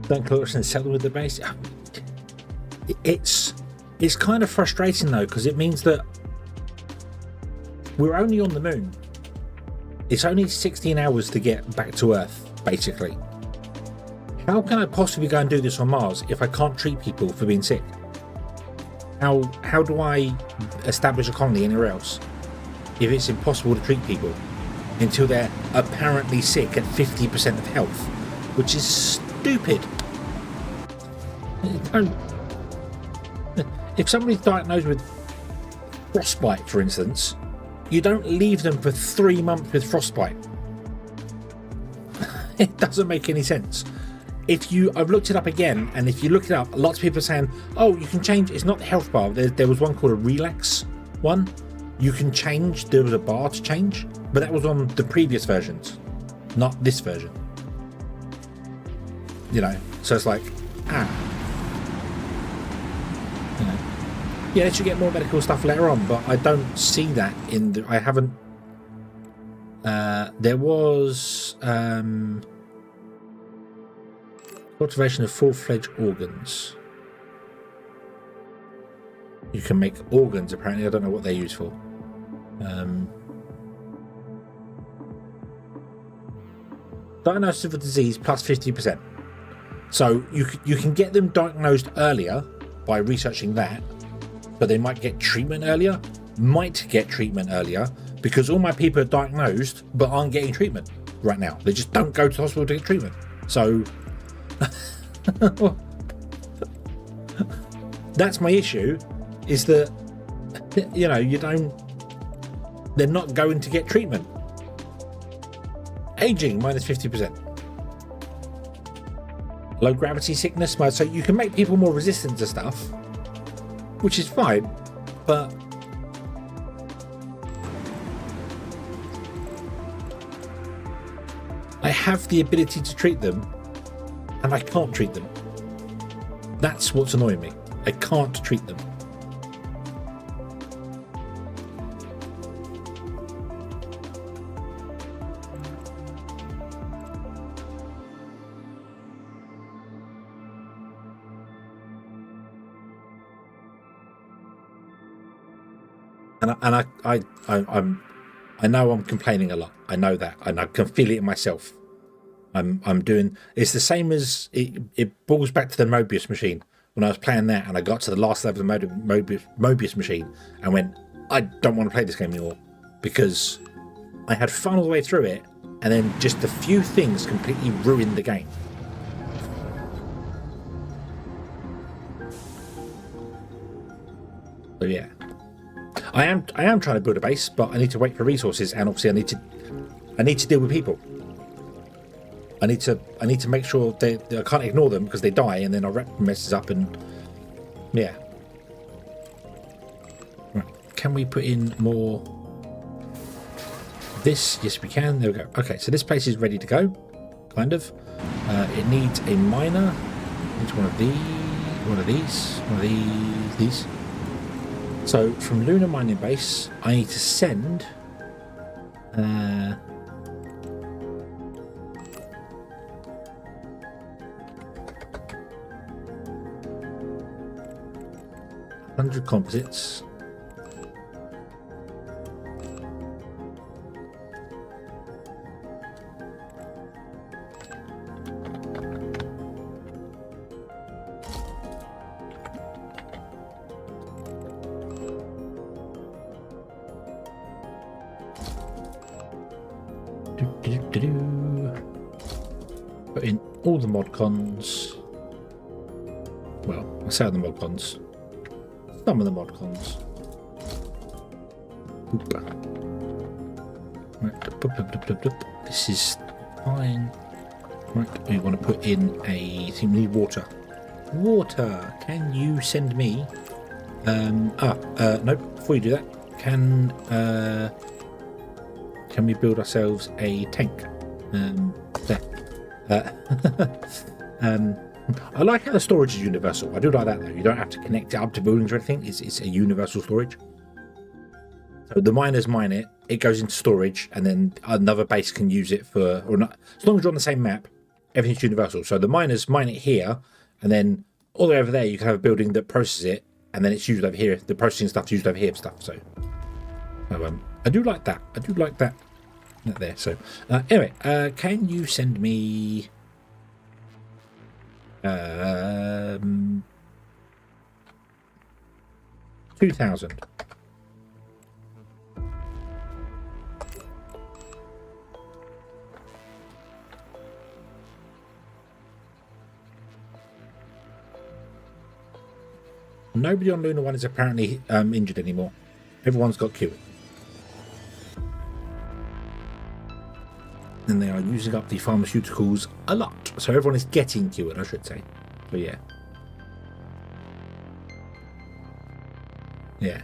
Don't close and settle with the base. It's kind of frustrating though, because it means that we're only on the moon. It's only 16 hours to get back to Earth, basically. How can I possibly go and do this on Mars if I can't treat people for being sick? How do I establish a colony anywhere else if it's impossible to treat people until they're apparently sick at 50% of health, which is stupid. Don't. If somebody's diagnosed with frostbite, for instance, you don't leave them for 3 months with frostbite. It doesn't make any sense. I've looked it up again, and if you look it up, lots of people are saying, oh, you can change. It's not the health bar. There was one called a relax one. You can change. There was a bar to change, but that was on the previous versions, not this version. You know, so it's like, you know, yeah, they should get more medical stuff later on, but I don't see that in the. I haven't. There was cultivation of full-fledged organs. You can make organs, apparently. I don't know what they're used for. Diagnosis of a disease plus 50%. So you can get them diagnosed earlier by researching that, but they might get treatment earlier. Because all my people are diagnosed but aren't getting treatment right now. They just don't go to the hospital to get treatment. So that's my issue, is that, you know, they're not going to get treatment. Aging minus 50%. Low gravity sickness, so you can make people more resistant to stuff, which is fine, but I have the ability to treat them, and I can't treat them. That's what's annoying me. I can't treat them. And I know I'm complaining a lot. I know that, and I can feel it in myself. I'm doing. It's the same as it balls back to the Mobius machine when I was playing that, and I got to the last level of the Mobius machine and went, I don't want to play this game anymore, because I had fun all the way through it, and then just a few things completely ruined the game. So yeah. I am trying to build a base, but I need to wait for resources, and obviously I need to deal with people. I need to make sure I can't ignore them because they die, and then our rep messes up, and yeah. Right. Can we put in more? This, yes, we can. There we go. Okay, so this place is ready to go, kind of. It needs a miner. It needs one of these. So from Lunar Mining Base, I need to send 100 composites. Put in all the mod cons. Well, I say all the mod cons. Some of the mod cons. Right. This is fine. Right, we want to put in a thing. We need water. Water. Can you send me? No. Before you do that, can we build ourselves a tank? There. I like how the storage is universal. I do like that though. You don't have to connect it up to buildings or anything. It's a universal storage. So the miners mine it, it goes into storage, and then another base can use it for, or not. As long as you're on the same map, everything's universal. So the miners mine it here, and then all the way over there you can have a building that processes it, and then it's used over here. The processing stuff's used over here for stuff. So I do like that. I do like that. There. So anyway, can you send me 2,000? Nobody on Lunar 1 is apparently injured anymore. Everyone's got cured. And they are using up the pharmaceuticals a lot. So everyone is getting cured, I should say. So yeah. Yeah.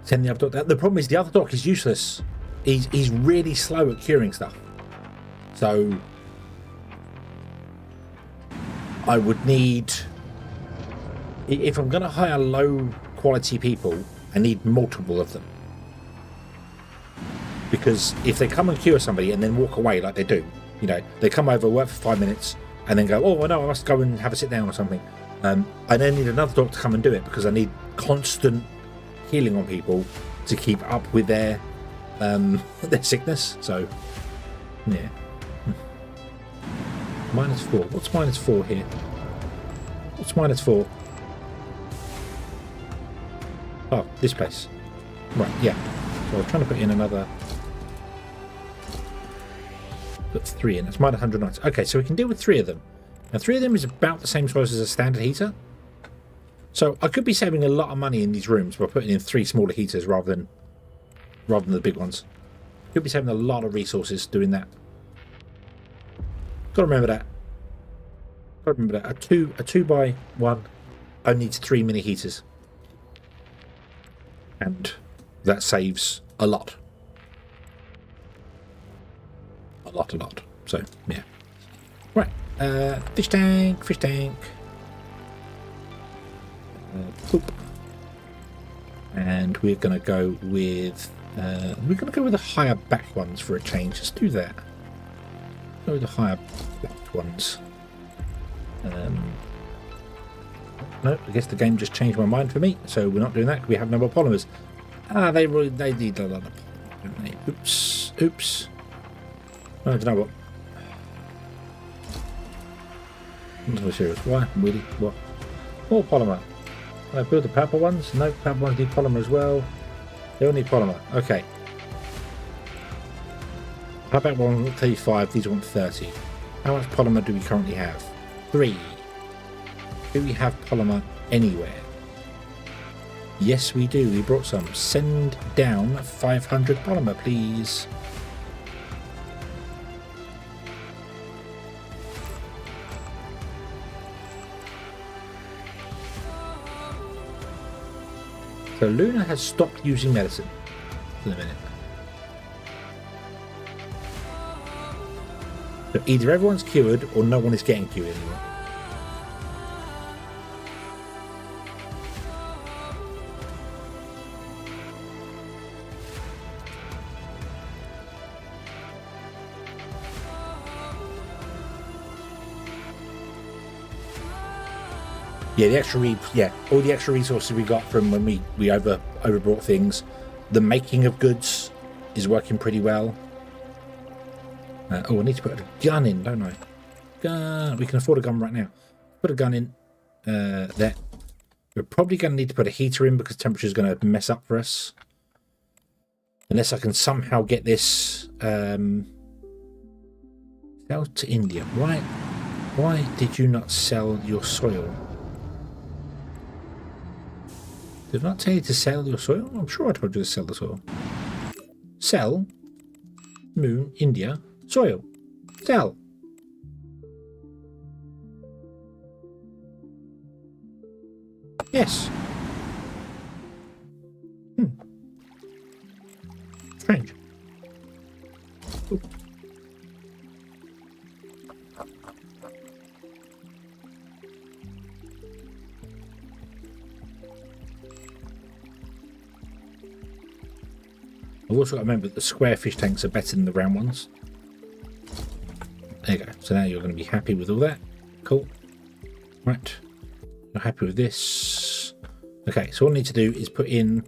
Send the other doc. The problem is the other doc is useless. He's really slow at curing stuff. So I would need, if I'm going to hire low quality people, I need multiple of them. Because if they come and cure somebody and then walk away like they do, you know, they come over, work for 5 minutes, and then go, oh, no, I must go and have a sit down or something. I then need another doc to come and do it because I need constant healing on people to keep up with their sickness. So, yeah. -4. What's -4 here? What's -4? Oh, this place. Right, yeah. So I was trying to put in another. Put 3 in. That's -190. Okay, so we can deal with 3 of them. Now 3 of them is about the same size as a standard heater. So I could be saving a lot of money in these rooms by putting in 3 smaller heaters rather than the big ones. Could be saving a lot of resources doing that. Got to remember that. Got to remember that. A 2x1 only needs 3 mini heaters, and that saves a lot. A lot. So yeah. Right. Fish tank. Boop. And we're gonna go with the higher back ones for a change. Let's do that. Go with the higher back ones. No, I guess the game just changed my mind for me, so we're not doing that because we have no more polymers. They need a lot of polymers, don't they? Oops. I don't know what. I'm not so serious. Why? Really? What? More polymer. Can I build the purple ones? No, purple ones need polymer as well. They all need polymer. Okay. How about 135? These want 30. How much polymer do we currently have? 3. Do we have polymer anywhere? Yes, we do. We brought some. Send down 500 polymer, please. So Luna has stopped using medicine for the minute. So either everyone's cured or no one is getting cured anymore. Yeah, all the extra resources we got from when we overbought things. The making of goods is working pretty well. I need to put a gun in, don't I? Gun. We can afford a gun right now. Put a gun in there. We're probably going to need to put a heater in because temperature is going to mess up for us. Unless I can somehow get this sell to India. Why did you not sell your soil? Did I not tell you to sell your soil? I'm sure I told you to sell the soil. Sell. Moon. India. Soil. Sell. Yes. Strange. Ooh. I've also got to remember that the square fish tanks are better than the round ones. There you go. So now you're going to be happy with all that. Cool. Right. You're happy with this. Okay, so all I need to do is put in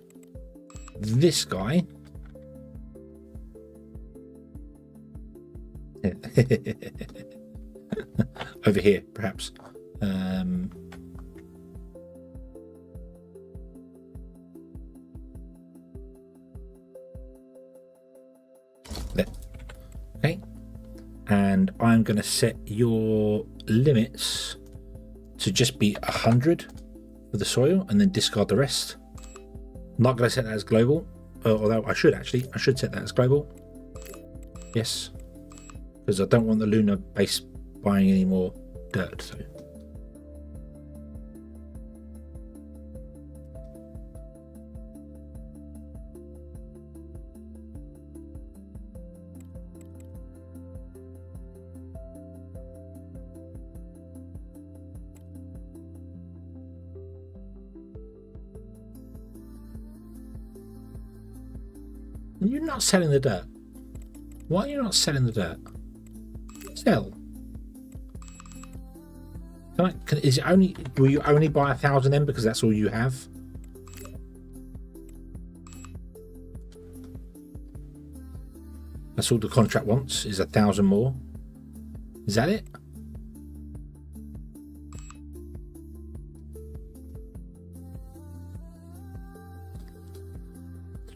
this guy. Over here, perhaps. There. Okay. And I'm going to set your limits to just be 100 for the soil and then discard the rest. Not going to set that as global, although I should set that as global. Yes, because I don't want the lunar base buying any more dirt. So. You're not selling the dirt. Why are you not selling the dirt? Sell. Is it only? Will you only buy 1,000 then because that's all you have? That's all the contract wants is 1,000 more. Is that it?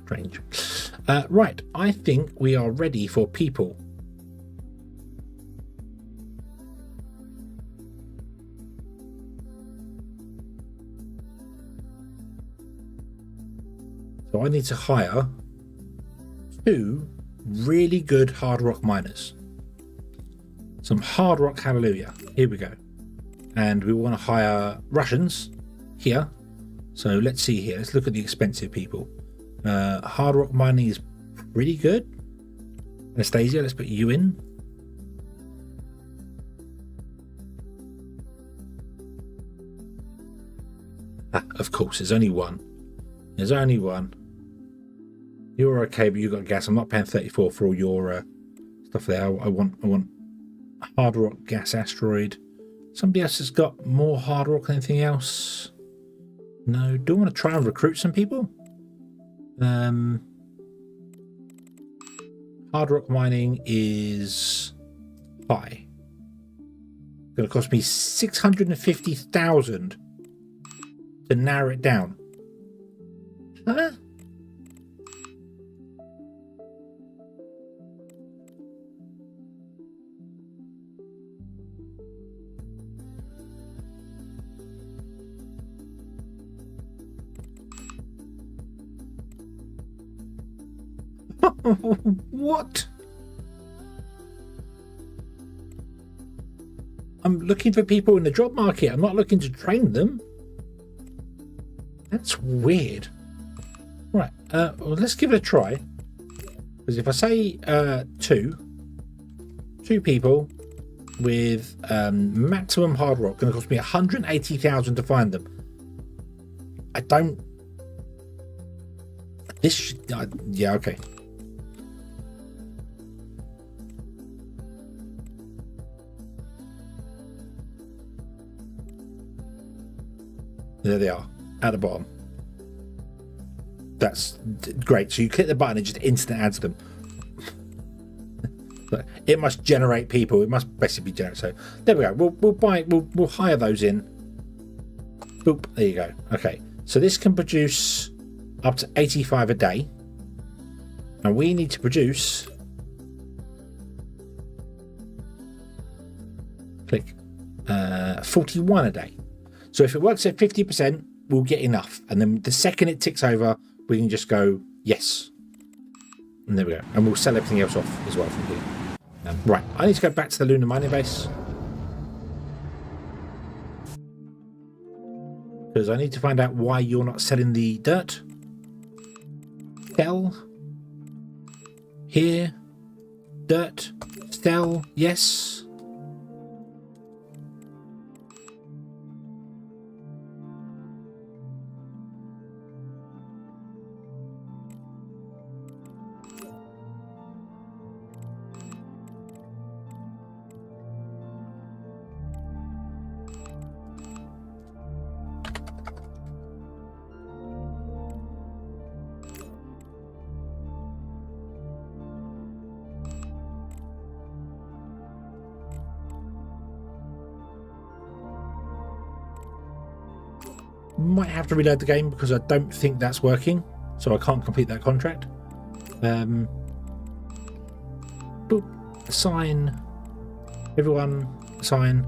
Strange. Right, I think we are ready for people. So I need to hire 2 really good hard rock miners. Some hard rock hallelujah. Here we go. And we want to hire Russians here. So let's see here. Let's look at the expensive people. Hard rock mining is pretty good. Anastasia, let's put you in. Of course, there's only one. There's only one. You're okay, but you got gas. I'm not paying 34 for all your stuff there. I want hard rock gas asteroid. Somebody else has got more hard rock than anything else. No. Do I want to try and recruit some people? Hard rock mining is high. It's going to cost me 650,000 to narrow it down. Huh? What? I'm looking for people in the job market. I'm not looking to train them. That's weird. Right. Well, let's give it a try. Because if I say two people with maximum hard rock, going to cost me 180,000 to find them. I don't. This should. Yeah. Okay. There they are, at the bottom. That's great. So you click the button, it just instant adds them. But it must generate people. It must basically generate. So there we go. We'll hire those in. Boop. There you go. Okay. So this can produce up to 85 a day, and we need to produce. Click 41 a day. So if it works at 50%, we'll get enough. And then the second it ticks over, we can just go, yes. And there we go. And we'll sell everything else off as well from here. Right, I need to go back to the lunar mining base. Because I need to find out why you're not selling the dirt. Sell. Here. Dirt. Sell. Yes. Might have to reload the game because I don't think that's working, so I can't complete that contract. Boop, assign everyone, assign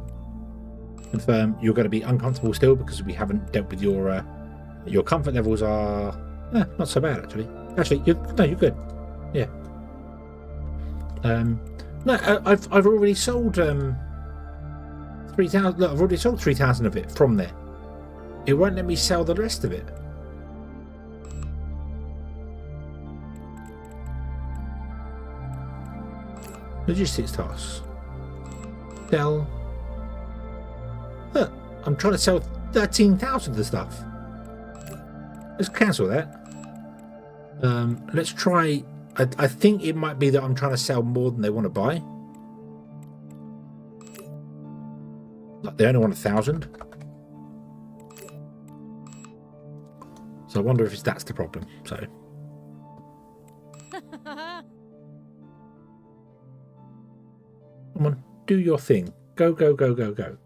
Confirm you're going to be uncomfortable still because we haven't dealt with your comfort levels are not so bad actually. Actually, you're good. Yeah. No, I've already sold 3,000. Look, I've already sold 3,000 of it from there. It won't let me sell the rest of it. Logistics tasks. Sell. Look, I'm trying to sell 13,000 of the stuff. Let's cancel that. Let's try. I think it might be that I'm trying to sell more than they want to buy. Like they only want 1,000. So I wonder if that's the problem. So. Come on, do your thing. Go, go, go, go, go.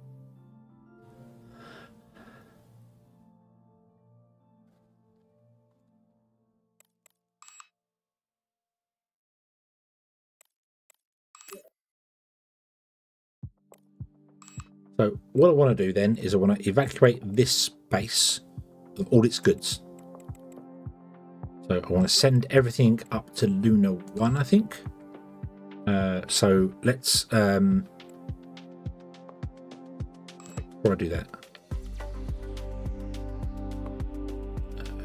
So what I want to do then is I want to evacuate this space of all its goods. So I want to send everything up to Luna 1, I think. So let's before I do that,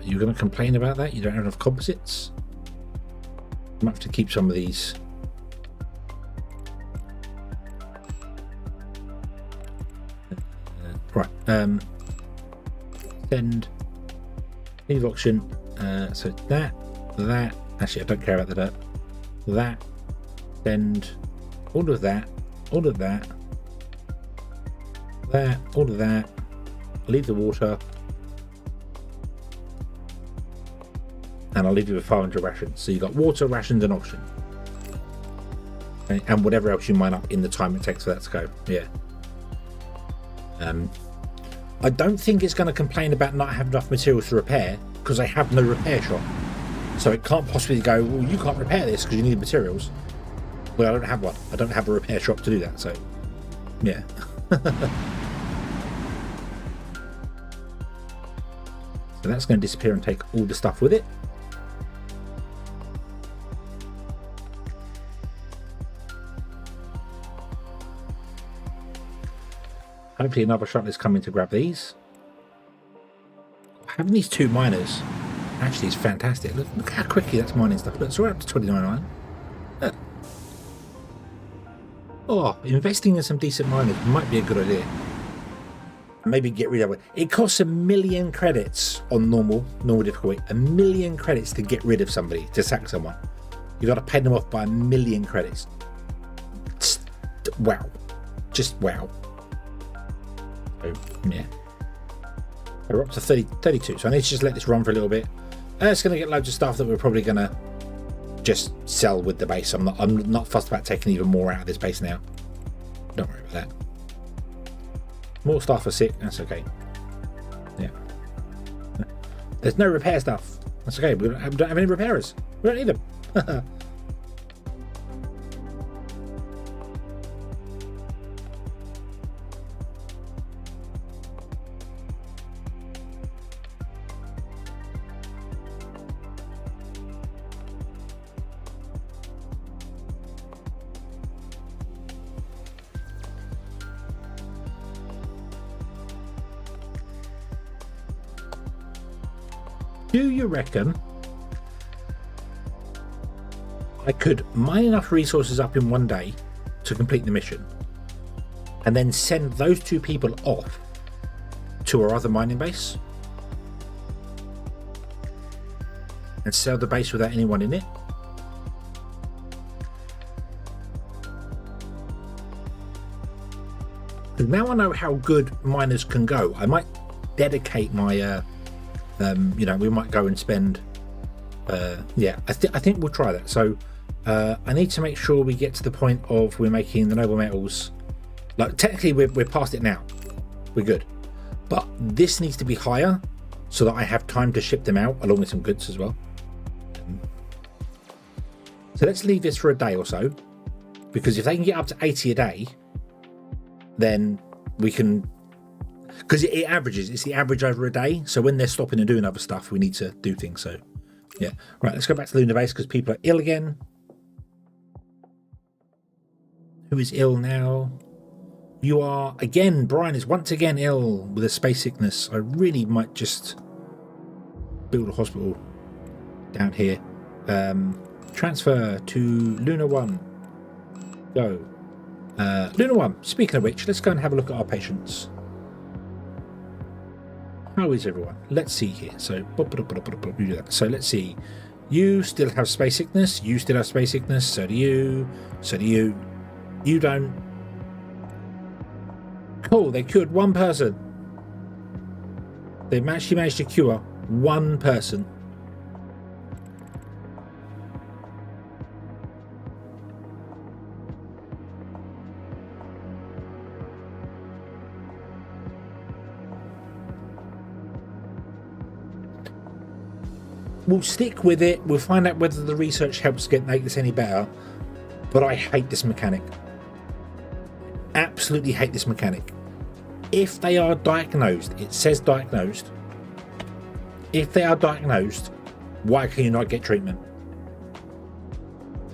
you're going to complain about that? You don't have enough composites? I might have to keep some of these. Right, send leave auction. So that actually I don't care about that. Send all of that, all of that, all of that. Leave the water, and I'll leave you with 500 rations. So you got water, rations, and oxygen, okay, and whatever else you mine up in the time it takes for that to go. Yeah. I don't think it's going to complain about not having enough materials to repair because I have no repair shop. So it can't possibly go, well, you can't repair this because you need materials. Well, I don't have one. I don't have a repair shop to do that. So, yeah. So that's going to disappear and take all the stuff with it. Hopefully another shuttle is coming to grab these. Having these two miners actually is fantastic. Look how quickly that's mining stuff. Look, so we're up to 29. Look. Oh, investing in some decent miners might be a good idea. Maybe get rid of it. It costs 1 million credits on normal difficulty. 1 million credits to get rid of somebody, to sack someone. You got to pay them off by 1 million credits. Wow. Just wow. So, yeah. We're up to 32, so I need to just let this run for a little bit. It's going to get loads of stuff that we're probably going to just sell with the base. I'm not fussed about taking even more out of this base now. Don't worry about that. More staff are sick, that's okay. Yeah. There's no repair stuff. That's okay, we don't have any repairers. We don't need them. Do you reckon I could mine enough resources up in one day to complete the mission and then send those two people off to our other mining base and sell the base without anyone in it? Because now I know how good miners can go, I might dedicate my you know, we might go and spend yeah, I think we'll try that. So I need to make sure we get to the point of we're making the noble metals. Like technically we're past it now, we're good, but this needs to be higher so that I have time to ship them out along with some goods as well. So let's leave this for a day or so, because if they can get up to 80 a day, then we can because it averages. It's the average over a day. So when they're stopping and doing other stuff, we need to do things. So, yeah. Right, let's go back to the lunar base because people are ill again. Who is ill now? You are again. Brian is once again ill with a space sickness. I really might just build a hospital down here. Transfer to Luna 1. Go. Luna 1, speaking of which, let's go and have a look at our patients. How is everyone? Let's see here. So let's see. You still have space sickness. You still have space sickness. So do you. So do you. You don't. Cool, they cured one person. They actually managed to cure one person. We'll stick with it. We'll find out whether the research helps make this any better. But I hate this mechanic. Absolutely hate this mechanic. If they are diagnosed, it says diagnosed. If they are diagnosed, why can you not get treatment?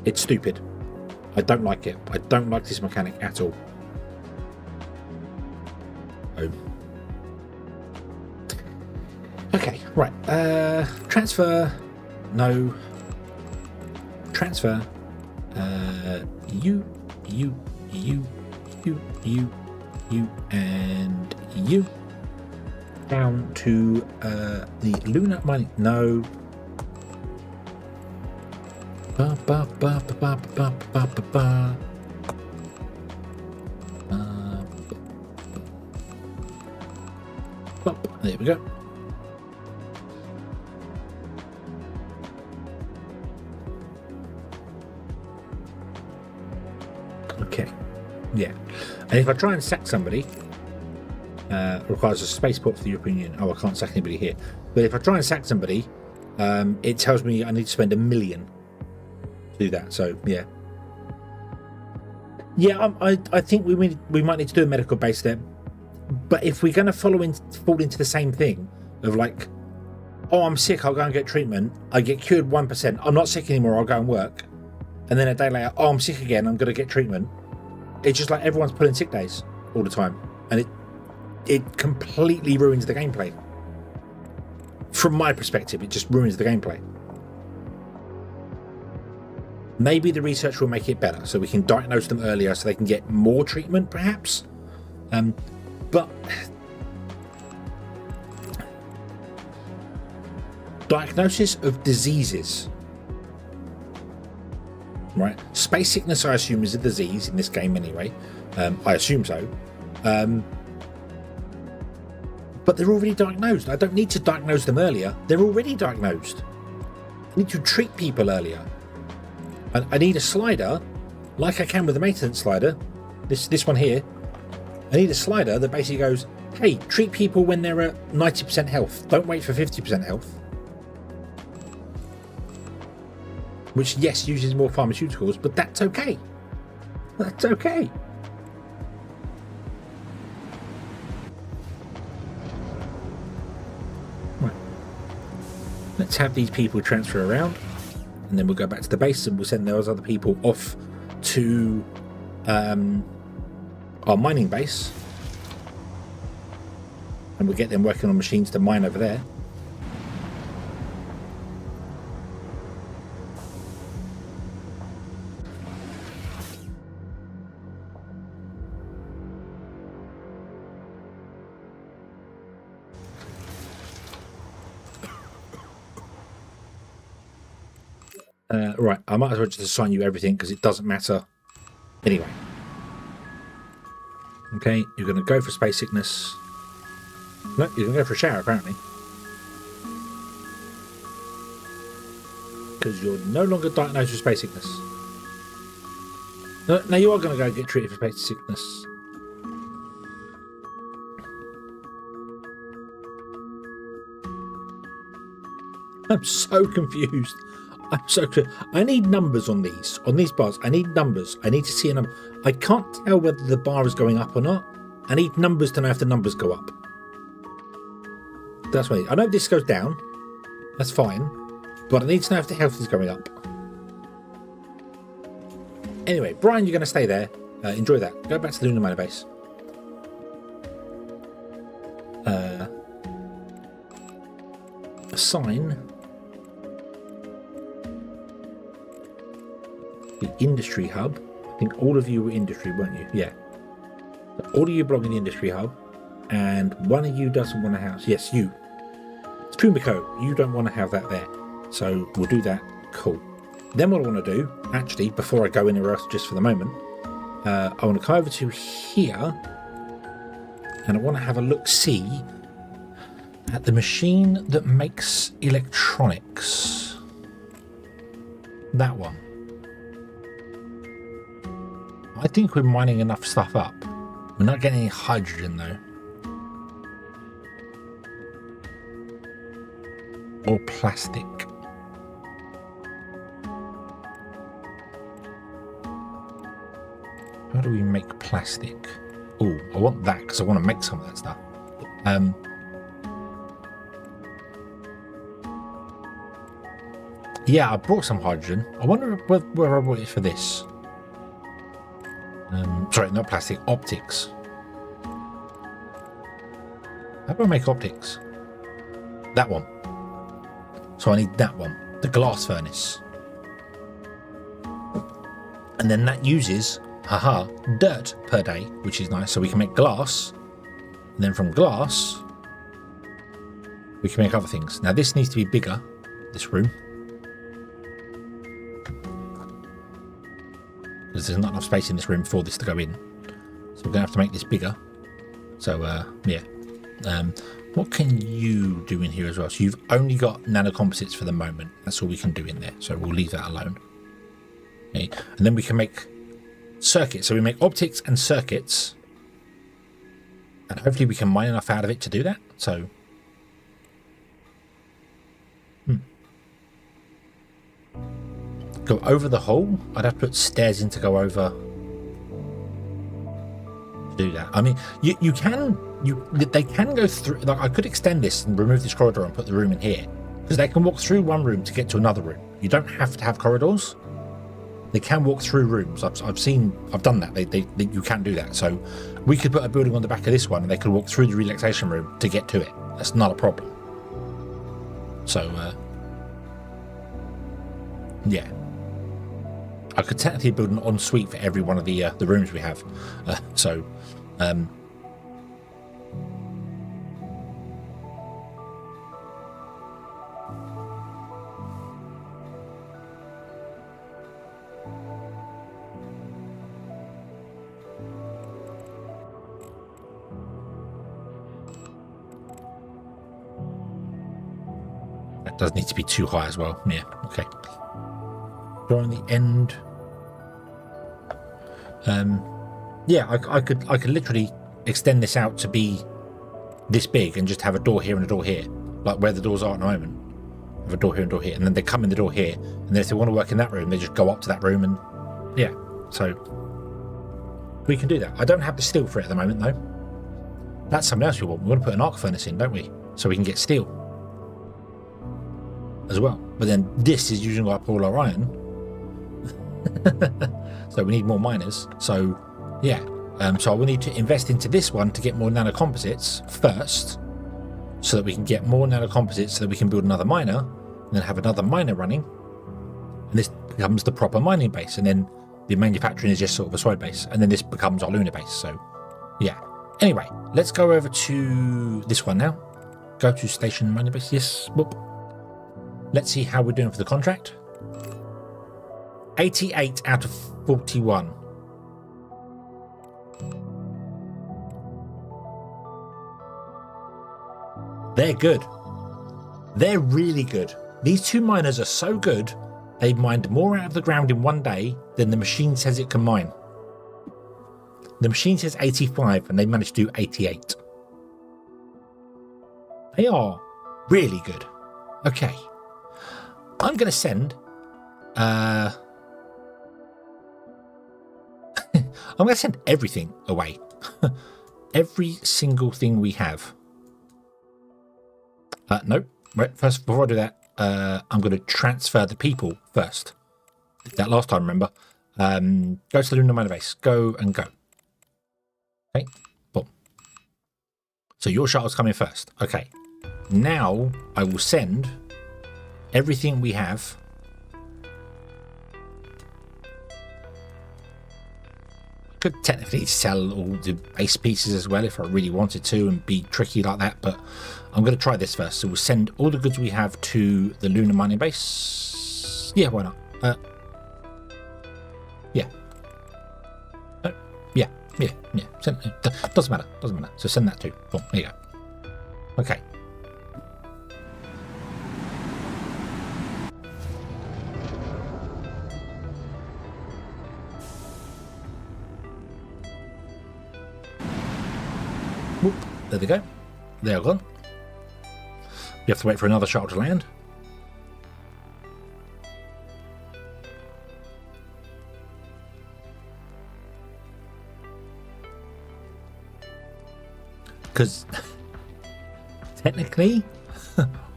It's stupid. I don't like it. I don't like this mechanic at all. Oh. Okay, right. Transfer. No. Transfer. You, and you. Down to the lunar mining. No. Ba ba ba ba ba ba ba ba ba. There we go. Okay, yeah. And if I try and sack somebody, requires a spaceport for the European Union. Oh, I can't sack anybody here. But if I try and sack somebody, it tells me I need to spend $1 million to do that. So yeah, yeah. I think we might need to do a medical base there. But if we're going to fall into the same thing of like, oh, I'm sick, I'll go and get treatment. I get cured 1%. I'm not sick anymore. I'll go and work. And then a day later, oh, I'm sick again. I'm going to get treatment. It's just like everyone's pulling sick days all the time, and it completely ruins the gameplay. From my perspective, it just ruins the gameplay. Maybe the research will make it better, so we can diagnose them earlier, so they can get more treatment, perhaps. But diagnosis of diseases. Right, space sickness I assume is a disease in this game anyway. I assume so. But they're already diagnosed. I don't need to diagnose them earlier. They're already diagnosed. I need to treat people earlier. I need a slider, like I can with the maintenance slider. This one here. I need a slider that basically goes, hey, treat people when they're at 90% health. Don't wait for 50% health. Which, yes, uses more pharmaceuticals, but that's okay. That's okay. Right. Let's have these people transfer around, and then we'll go back to the base and we'll send those other people off to our mining base. And we'll get them working on machines to mine over there. Right, I might as well just assign you everything because it doesn't matter anyway. Okay, you're going to go for space sickness. No, you're going to go for a shower apparently. Because you're no longer diagnosed with space sickness. No, now you are going to go get treated for space sickness. I'm so confused. I need numbers on these bars. I need numbers. I need to see a number. I can't tell whether the bar is going up or not. I need numbers to know if the numbers go up. That's right. I know this goes down. That's fine. But I need to know if the health is going up. Anyway, Brian, you're going to stay there. Enjoy that. Go back to the lunar minor base. Assign the industry hub. I think all of you were industry, weren't you? Yeah. So all of you belong in the industry hub, and one of you doesn't want to house. Yes, you. It's Fumiko. You don't want to have that there. So we'll do that. Cool. Then what I want to do, actually, before I go anywhere else just for the moment, I want to come over to here, and I want to have a look-see at the machine that makes electronics. That one. I think we're mining enough stuff up. We're not getting any hydrogen though. Or plastic. How do we make plastic? Oh, I want that because I want to make some of that stuff. Yeah, I brought some hydrogen. I wonder where I brought it for this. Sorry, not plastic, optics. How do I make optics? That one. So I need that one, the glass furnace. And then that uses, haha, dirt per day, which is nice. So we can make glass. And then from glass, we can make other things. Now this needs to be bigger, this room. Because there's not enough space in this room for this to go in. So we're going to have to make this bigger. So, yeah. What can you do in here as well? So you've only got nanocomposites for the moment. That's all we can do in there. So we'll leave that alone. Okay. And then we can make circuits. So we make optics and circuits. And hopefully we can mine enough out of it to do that. So... Go over the hole? I'd have to put stairs in to go over. Do that. I mean, they can go through. Like, I could extend this and remove this corridor and put the room in here, because they can walk through one room to get to another room. You don't have to have corridors. They can walk through rooms. I've done that. You can do that. So we could put a building on the back of this one, and they could walk through the relaxation room to get to it. That's not a problem. So, yeah. I could technically build an ensuite for every one of the rooms we have. That does need to be too high as well. Yeah, okay. Drawing the end. Yeah, I could literally extend this out to be this big and just have a door here and a door here, like where the doors are at the moment. Have a door here and a door here, and then they come in the door here, and then if they want to work in that room, they just go up to that room, and yeah, so we can do that. I don't have the steel for it at the moment though. That's something else we want. We want to put an arc furnace in, don't we? So we can get steel as well. But then this is using up all our iron. So we need more miners. So yeah, so I will need to invest into this one to get more nanocomposites first, so that we can get more nanocomposites, so that we can build another miner, and then have another miner running, and this becomes the proper mining base, and then the manufacturing is just sort of a side base, and then this becomes our lunar base. So yeah, anyway, let's go over to this one now. Go to station mining base. Yes. Whoop. Let's see how we're doing for the contract. 88 out of 41. They're good. They're really good. These two miners are so good, they've mined more out of the ground in one day than the machine says it can mine. The machine says 85 and they managed to do 88. They are really good. Okay. I'm going to send... I'm going to send everything away. Every single thing we have. No. Right, first, before I do that, I'm going to transfer the people first. Did that last time, remember? Go to the lunar minor base. Go and go. Okay, boom. So your shuttle's coming first. Okay. Now I will send everything we have. I could technically sell all the base pieces as well if I really wanted to and be tricky like that, but I'm going to try this first. So we'll send all the goods we have to the lunar mining base. Yeah, why not? Yeah. Yeah. Doesn't matter. So send that too. Boom, there you go. Okay. Whoop, there they go. They are gone. You have to wait for another shuttle to land. Because technically,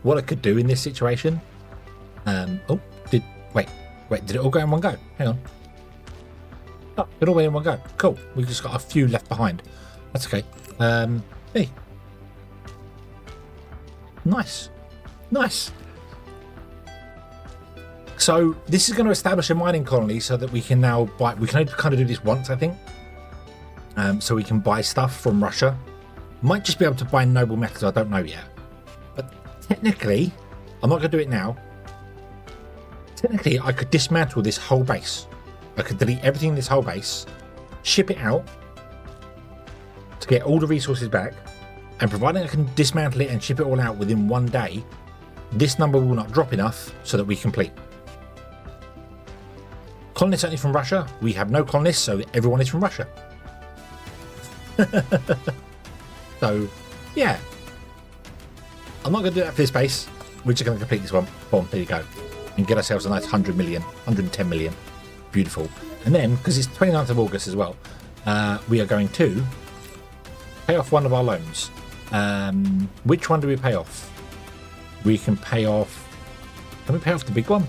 what I could do in this situation, did it all go in one go? Hang on. Oh, it all went in one go. Cool. We just got a few left behind. That's okay. Hey. Nice. So this is going to establish a mining colony so that we can now buy. We can only kind of do this once, I think. So we can buy stuff from Russia. Might just be able to buy noble metals, I don't know yet. But technically, I'm not going to do it now. Technically, I could dismantle this whole base. I could delete everything in this whole base, ship it out to get all the resources back, and providing I can dismantle it and ship it all out within one day, this number will not drop enough so that we complete. Colonists only from Russia. We have no colonists, so everyone is from Russia. So, yeah. I'm not going to do that for this base. We're just going to complete this one. Boom, there you go. And get ourselves a nice 100 million, 110 million. Beautiful. And then, because it's 29th of August as well, we are going to pay off one of our loans. Which one do we pay off? We can pay off... Can we pay off the big one?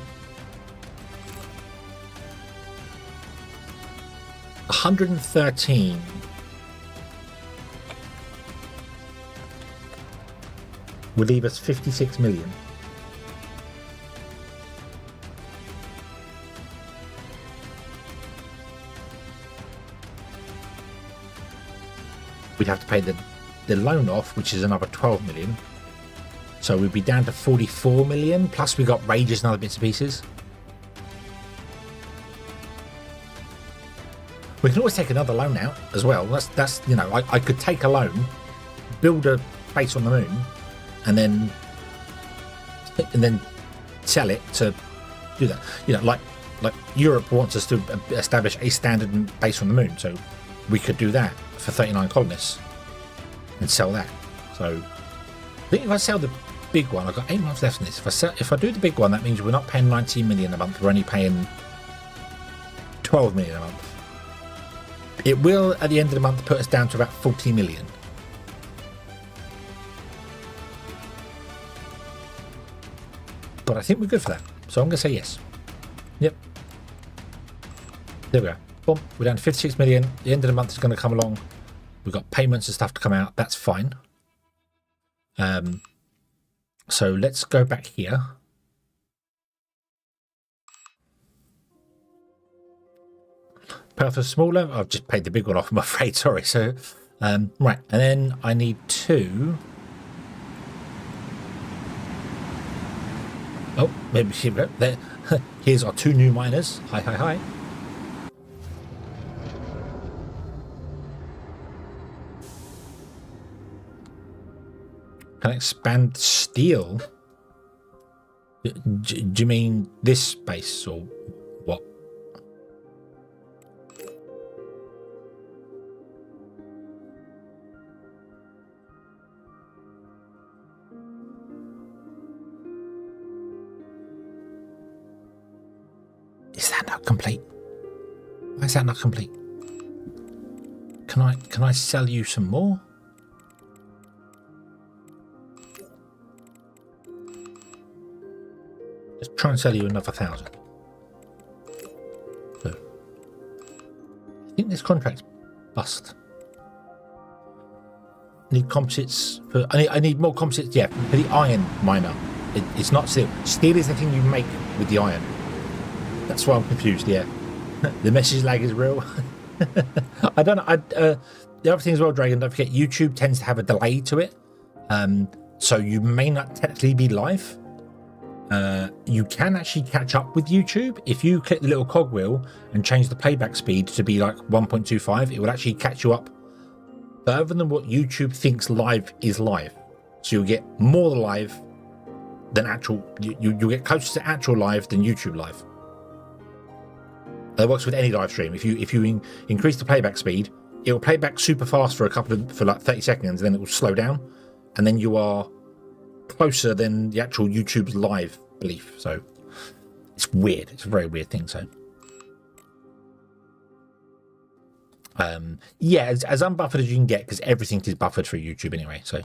113. Will leave us 56 million. We'd have to pay the loan off, which is another 12 million. So we'd be down to 44 million, plus we got wages and other bits and pieces. We can always take another loan out as well. That's you know, I could take a loan, build a base on the moon, and then sell it to do that. You know, like Europe wants us to establish a standard base on the moon, so we could do that for 39 colonists and sell that. So I think if I sell the big one, I've got 8 months left in this. If I do the big one, that means we're not paying 19 million a month. We're only paying 12 million a month. It will, at the end of the month, put us down to about 40 million. But I think we're good for that. So I'm going to say yes. Yep. There we go. Boom. We're down to 56 million. The end of the month is going to come along. We've got payments and stuff to come out. That's fine. So let's go back here. Pay off a smaller. I've just paid the big one off, I'm afraid. Sorry. So, right. And then I need to... Oh, maybe here we go. There. Here's our 2 new miners. Hi. Can I expand steel? Do you mean this space or what? Is that not complete? Why is that not complete? Can I sell you some more? try and sell you another 1,000. So, I think this contract's bust. Need composites for. I need more composites. Yeah, for the iron miner. It's not steel. Steel is the thing you make with the iron. That's why I'm confused. Yeah, the message lag is real. I don't know. The other thing as well, Dragon. Don't forget, YouTube tends to have a delay to it. So you may not technically be live. You can actually catch up with YouTube if you click the little cogwheel and change the playback speed to be like 1.25. It will actually catch you up further than what YouTube thinks live is live. So you'll get more live than actual. You'll get closer to actual live than YouTube live. That works with any live stream. If you increase the playback speed, it will play back super fast for like 30 seconds, and then it will slow down, and then you are closer than the actual YouTube's live belief. So it's weird. It's a very weird thing. So yeah, as unbuffered as you can get, because everything is buffered for YouTube anyway. So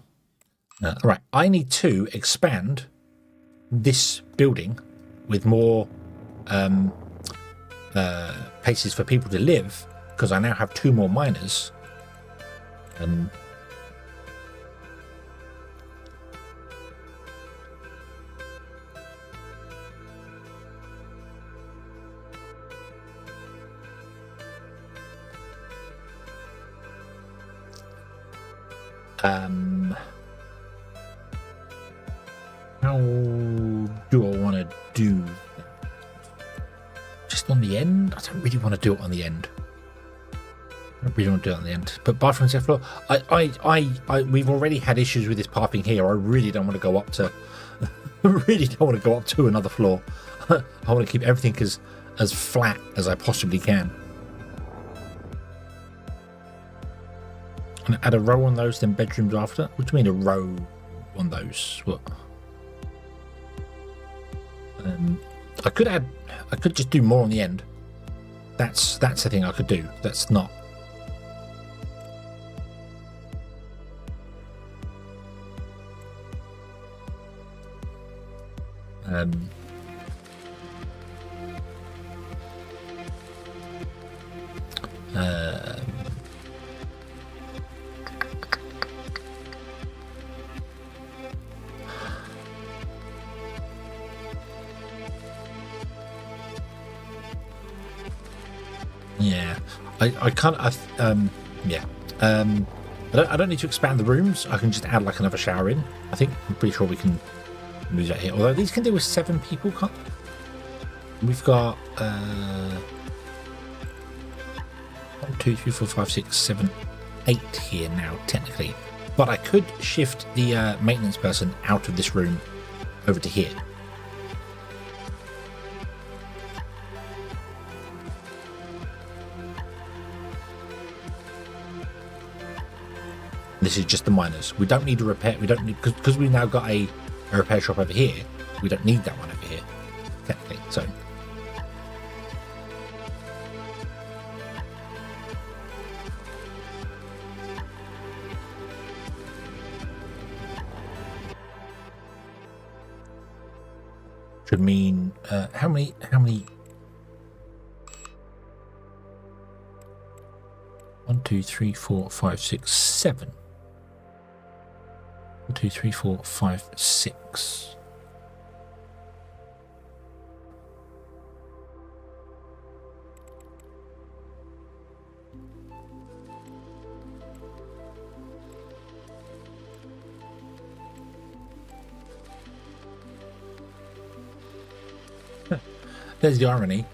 right, I need to expand this building with more places for people to live, because I now have 2 more miners. How do I want to do that? Just on the end? I don't really want to do it on the end. I don't really want to do it on the end. But bathroom second floor, we've already had issues with this pathing here. I really don't want to go up to. I really don't want to go up to another floor. I want to keep everything as flat as I possibly can. And add a row on those, then bedrooms after. What do you mean a row on those? What? I could just do more on the end. That's the thing I could do. That's not. Yeah, I can't. Yeah, I don't need to expand the rooms. I can just add like another shower in. I think I'm pretty sure we can move that here. Although these can deal with 7 people, can't? We've got 1, 2, 3, 4, 5, 6, 7, 8 here now technically. But I could shift the maintenance person out of this room over to here. This is just the miners. We don't need a repair. We don't need, because we've now got a repair shop over here. We don't need that one over here, technically. So should mean how many? 1, 2, 3, 4, 5, 6, 7. 1, 2, 3, 4, 5, 6. There's the irony.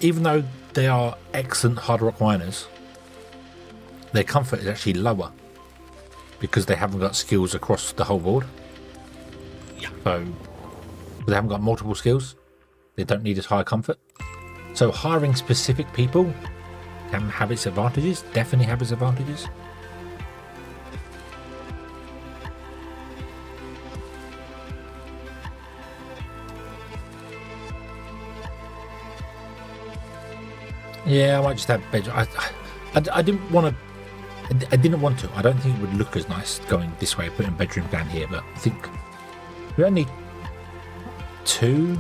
Even though they are excellent hard rock miners, their comfort is actually lower because they haven't got skills across the whole board. Yeah. So they haven't got multiple skills. They don't need as high comfort. So hiring specific people can have its advantages, definitely have its advantages. Yeah, I might just have bedroom. I didn't want to. I didn't want to. I don't think it would look as nice going this way, putting bedroom down here. But I think we only need 2,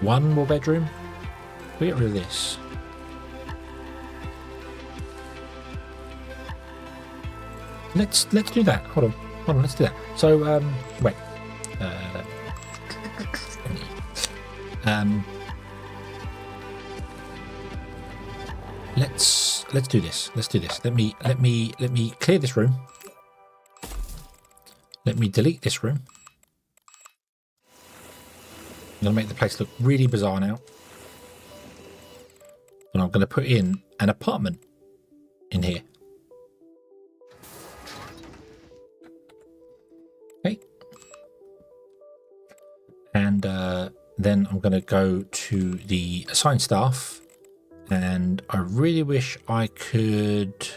1 more bedroom. We get rid of this. Let's do that. Hold on, let's do that. So wait. Let's do this. Let's do this. Let me clear this room. Let me delete this room. I'm gonna make the place look really bizarre now. And I'm gonna put in an apartment in here. Okay. And then I'm gonna go to the assign staff. And I really wish I could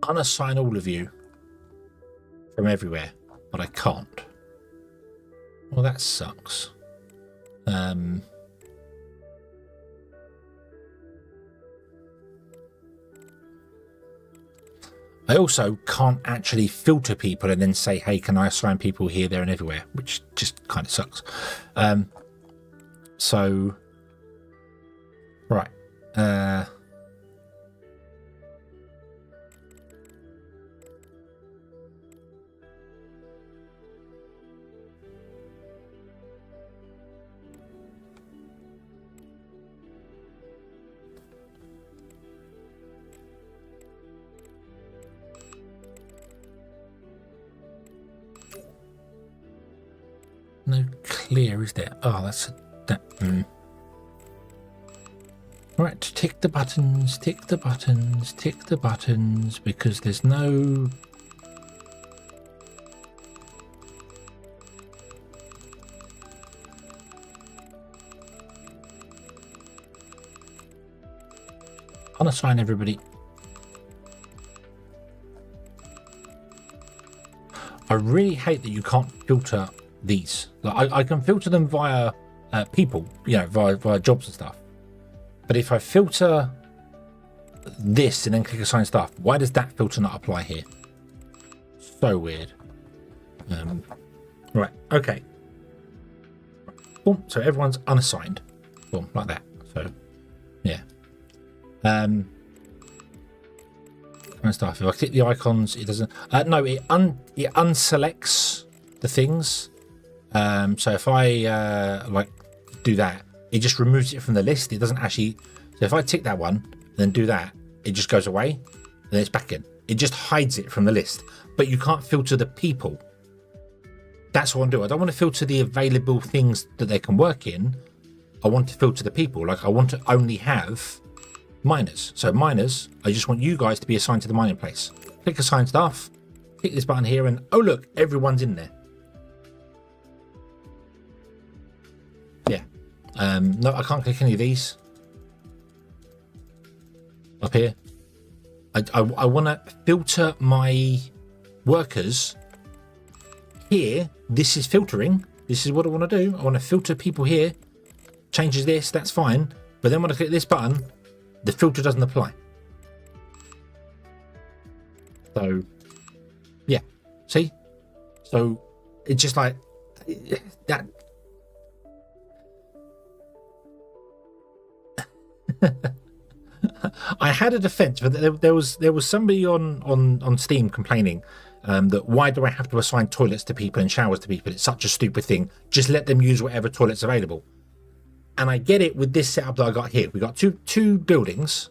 unassign all of you from everywhere, but I can't. Well, that sucks. I also can't actually filter people and then say, hey, can I assign people here, there, and everywhere, which just kind of sucks. So, right. No clear, is there? Oh, that's that. Right, tick the buttons, tick the buttons, tick the buttons, because there's no... Unassign everybody. I really hate that you can't filter these. Like, I can filter them via people, you know, via jobs and stuff. But if I filter this and then click assign staff, why does that filter not apply here? So weird. Right, okay. Boom, so everyone's unassigned. Boom, like that. So, yeah. Stuff. If I click the icons, it doesn't. No, it unselects the things. So if I like do that, it just removes it from the list. It doesn't actually. So if I tick that one and then do that, it just goes away, and then it's back in. It just hides it from the list. But you can't filter the people. That's what I'm doing. I don't want to filter the available things that they can work in. I want to filter the people. Like I want to only have miners. So miners, I just want you guys to be assigned to the mining place. Click assign staff, click this button here, and oh look, everyone's in there. Yeah. No, I can't click any of these. Up here. I want to filter my workers here. This is filtering. This is what I want to do. I want to filter people here. Changes this, that's fine. But then when I click this button, the filter doesn't apply. So, yeah. See? So, it's just like that. I had a defense, but there was somebody on Steam complaining that why do I have to assign toilets to people and showers to people? It's such a stupid thing. Just let them use whatever toilet's available. And I get it with this setup that I got here. We got two buildings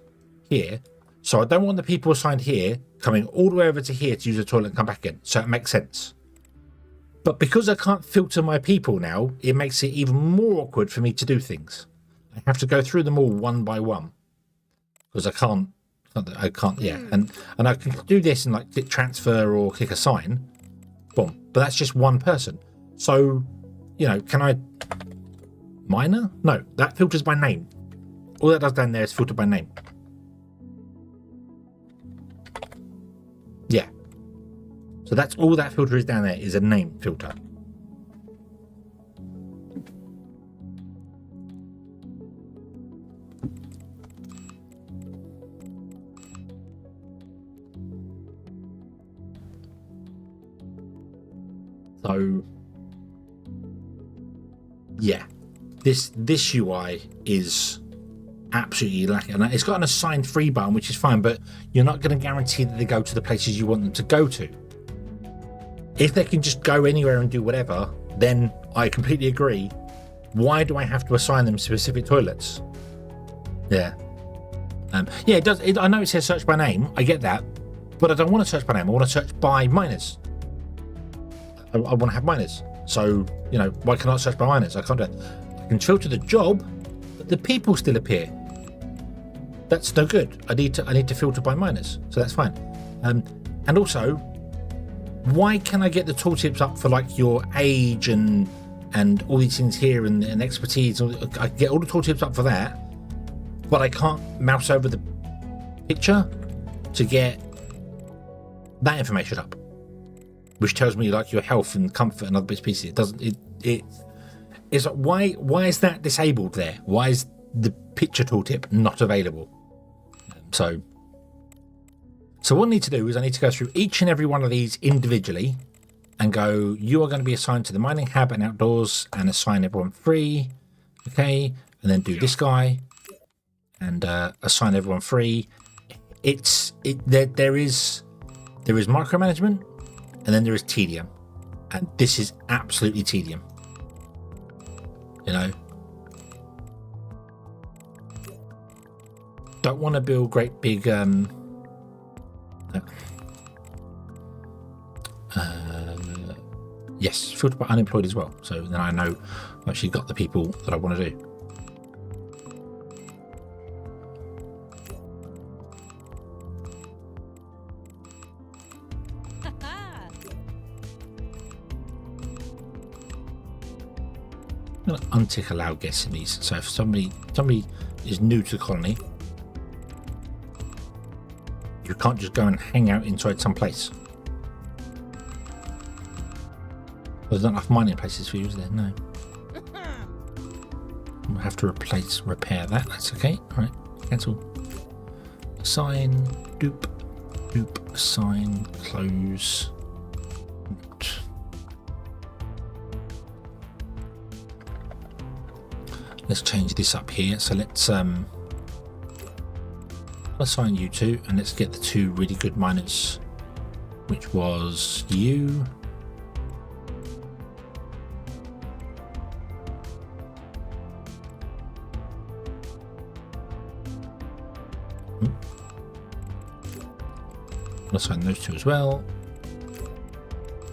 here. So I don't want the people assigned here coming all the way over to here to use the toilet and come back in. So it makes sense. But because I can't filter my people now, it makes it even more awkward for me to do things. I have to go through them all one by one. Because I can't, yeah. And I can do this and like click transfer or click assign. Boom. But that's just one person. So, you know, can I... Miner? No, that filters by name. All that does down there is filter by name. Yeah. So that's all that filter is down there, is a name filter. So yeah, this UI is absolutely lacking. And it's got an assigned free button, which is fine, but you're not going to guarantee that they go to the places you want them to go to. If they can just go anywhere and do whatever, then I completely agree. Why do I have to assign them specific toilets? Yeah. Yeah, it does. I know it says search by name. I get that. But I don't want to search by name. I want to search by minors. I want to have minors. So, you know, why can't I search by minors? I can't do it. I can filter the job, but the people still appear. That's no good. I need to filter by minors. So that's fine. And also, why can I get the tooltips up for like your age and all these things here and expertise? I get all the tooltips up for that, but I can't mouse over the picture to get that information up, which tells me like your health and comfort and other bits and pieces. It doesn't. It's like, why is that disabled there? Why is the picture tooltip not available? So what I need to do is I need to go through each and every one of these individually and go, you are going to be assigned to the mining hab and outdoors, and assign everyone free. Okay. And then do this guy and assign everyone free. There is micromanagement, and then there is tedium, and this is absolutely tedium. You know, don't want to build great big yes, filter by unemployed as well, so then I know I've actually got the people that I want to do. I'm going to untick allow guests in these. So if somebody is new to the colony, you can't just go and hang out inside some place. There's not enough mining places for you, is there? No. We'll have to repair that. That's okay. All right. Cancel. Assign. Doop. Assign. Close. Let's change this up here. So let's assign you two, and let's get the two really good miners, which was you. I'll assign those two as well.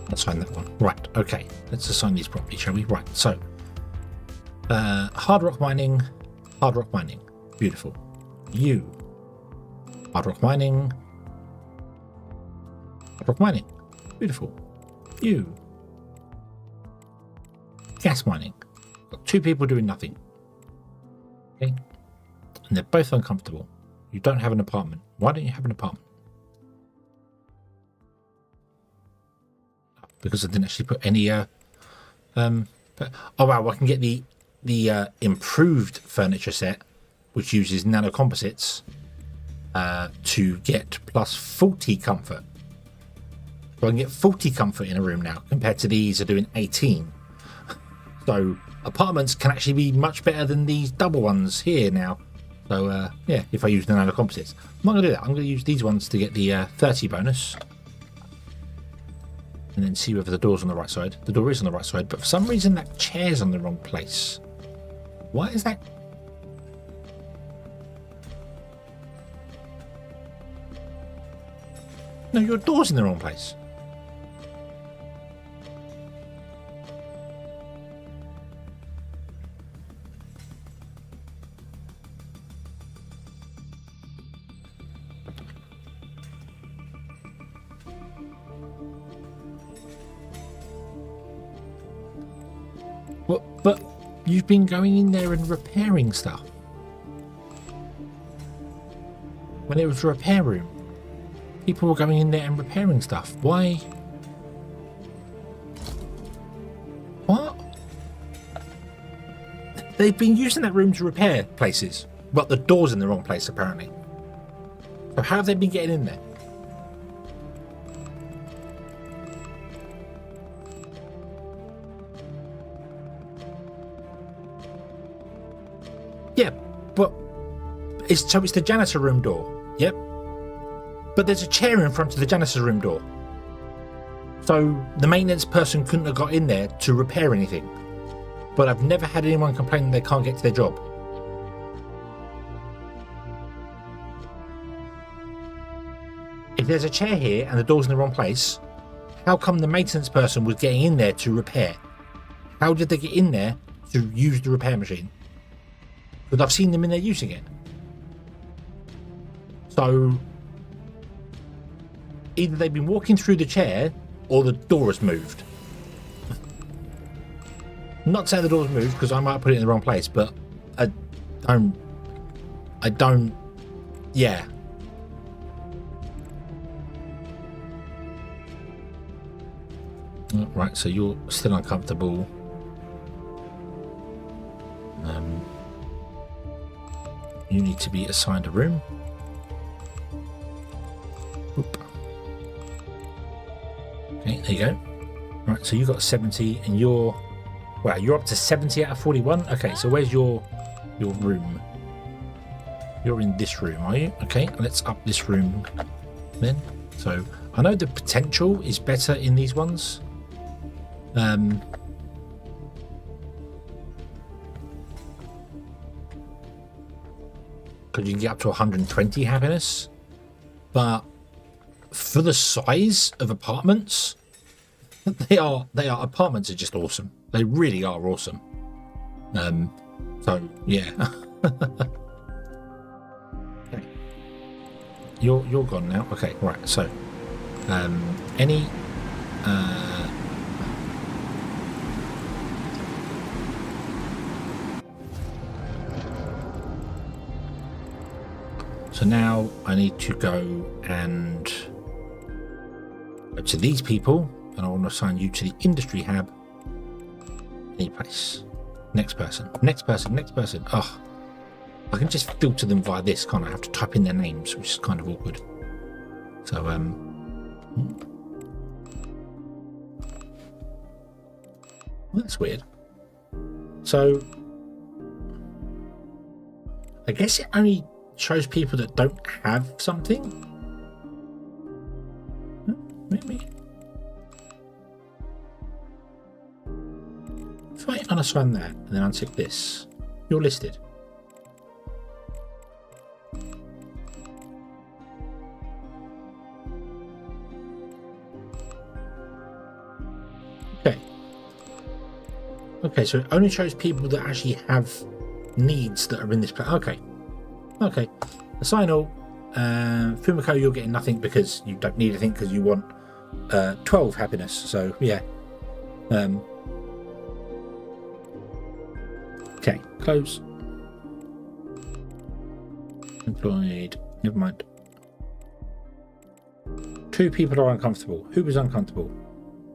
Let's assign that one. Right, okay. Let's assign these properly, shall we? Right, so hard rock mining. Beautiful. You. Hard rock mining. Beautiful. You. Gas mining. Got two people doing nothing. Okay. And they're both uncomfortable. You don't have an apartment. Why don't you have an apartment? Because I didn't actually put any oh wow, I can get the improved furniture set, which uses nano composites, to get plus 40 comfort. So I can get 40 comfort in a room now, compared to these are doing 18. So apartments can actually be much better than these double ones here now. So yeah, if I use the nano composites, I'm not going to do that. I'm going to use these ones to get the 30 bonus, and then see whether the door's on the right side. The door is on the right side, but for some reason that chair's on the wrong place. Why is that? No, your door's in the wrong place. But you've been going in there and repairing stuff. When it was a repair room, people were going in there and repairing stuff. Why? What? They've been using that room to repair places, but the door's in the wrong place apparently. So how have they been getting in there? Yeah, but it's the janitor room door. Yep. But there's a chair in front of the janitor's room door. So the maintenance person couldn't have got in there to repair anything. But I've never had anyone complain that they can't get to their job. If there's a chair here and the door's in the wrong place, how come the maintenance person was getting in there to repair? How did they get in there to use the repair machine? Because I've seen them in there using it. So either they've been walking through the chair or the door has moved. Not saying the door's moved because I might put it in the wrong place, but I don't, yeah. Right, so you're still uncomfortable. You need to be assigned a room. Oop. Okay, there you go. Right, so you got 70 and you're up to 70 out of 41. Okay, so where's your room? You're in this room, are you? Okay, let's up this room then. So I know the potential is better in these ones. Because you can get up to 120 happiness, but for the size of apartments, apartments are just awesome. They really are awesome. So yeah. Okay. You're gone now. Okay, right. So any so now I need to go and go to these people, and I want to assign you to the industry hub. Any place. Next person. Next person. Next person. Oh, I can just filter them via this, can't I? Have to type in their names, which is kind of awkward. So that's weird. So I guess it only shows people that don't have something. Maybe. If I unassign that and then untick this, you're listed. Okay. Okay, so it only shows people that actually have needs that are in this place. Okay. Okay. Assign all. Fumiko, you're getting nothing because you don't need anything because you want 12 happiness. So, yeah. Okay, close. Employed. Never mind. 2 people are uncomfortable. Who was uncomfortable?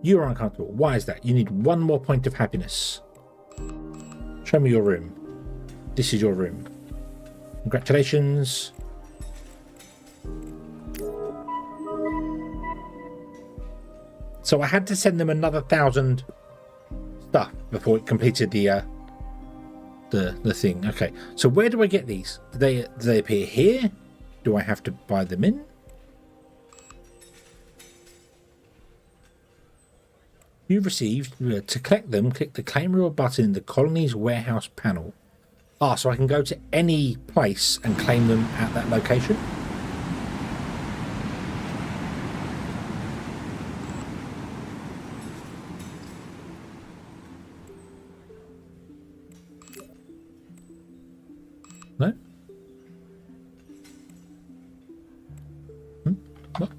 You are uncomfortable. Why is that? You need 1 more point of happiness. Show me your room. This is your room. Congratulations. So I had to send them another 1,000 stuff before it completed the thing. Okay, so where do I get these? Do they appear here? Do I have to buy them in? You've received. To collect them, click the claim reward button in the colonies warehouse panel. Ah, so I can go to any place and claim them at that location? No? What?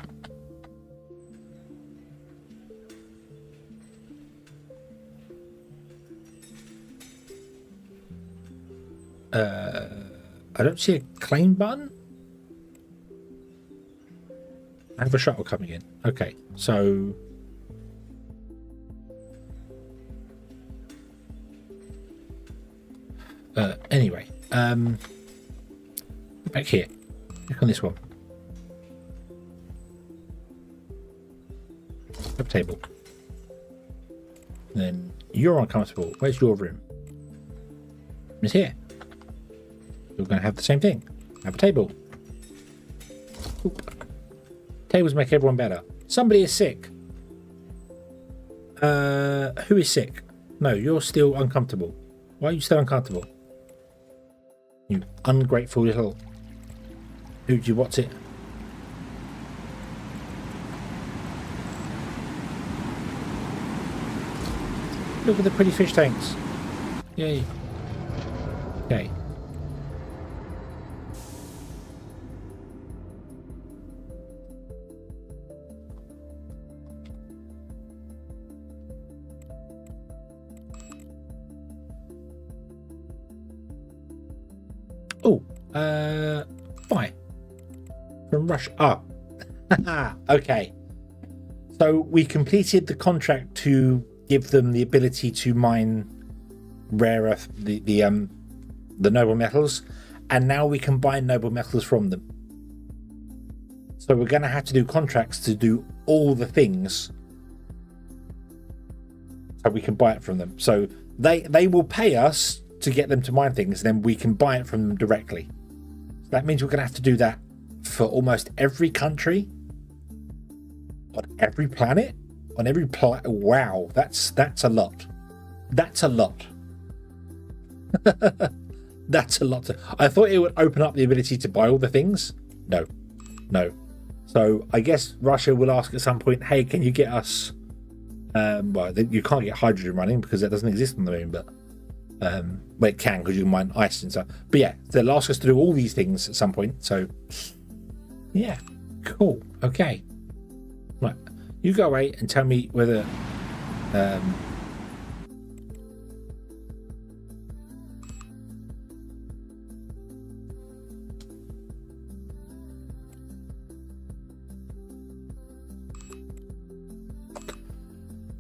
I don't see a claim button. I have a shuttle coming in. Okay, so anyway, back here. Click on this one. Web table. Then you're uncomfortable. Where's your room? It's here. We're going to have the same thing. Have a table. Oop. Tables make everyone better. Somebody is sick. Who is sick? No, you're still uncomfortable. Why are you still uncomfortable? You ungrateful little... Who'd you what's it? Look at the pretty fish tanks. Yay. Okay. Oh, buy from Russia. Oh, okay. So we completed the contract to give them the ability to mine rare earth, the noble metals, and now we can buy noble metals from them. So we're going to have to do contracts to do all the things, so we can buy it from them. So they will pay us to get them to mine things, then we can buy it from them directly. So that means we're going to have to do that for almost every country, on every planet, on every planet. Wow, that's a lot. That's a lot. That's a lot. I thought it would open up the ability to buy all the things. No. So I guess Russia will ask at some point, hey, can you get us well, you can't get hydrogen running because that doesn't exist on the moon, but well, it can because you can mine ice and stuff. But yeah, they'll ask us to do all these things at some point. So yeah, cool. Okay, right. You go away and tell me whether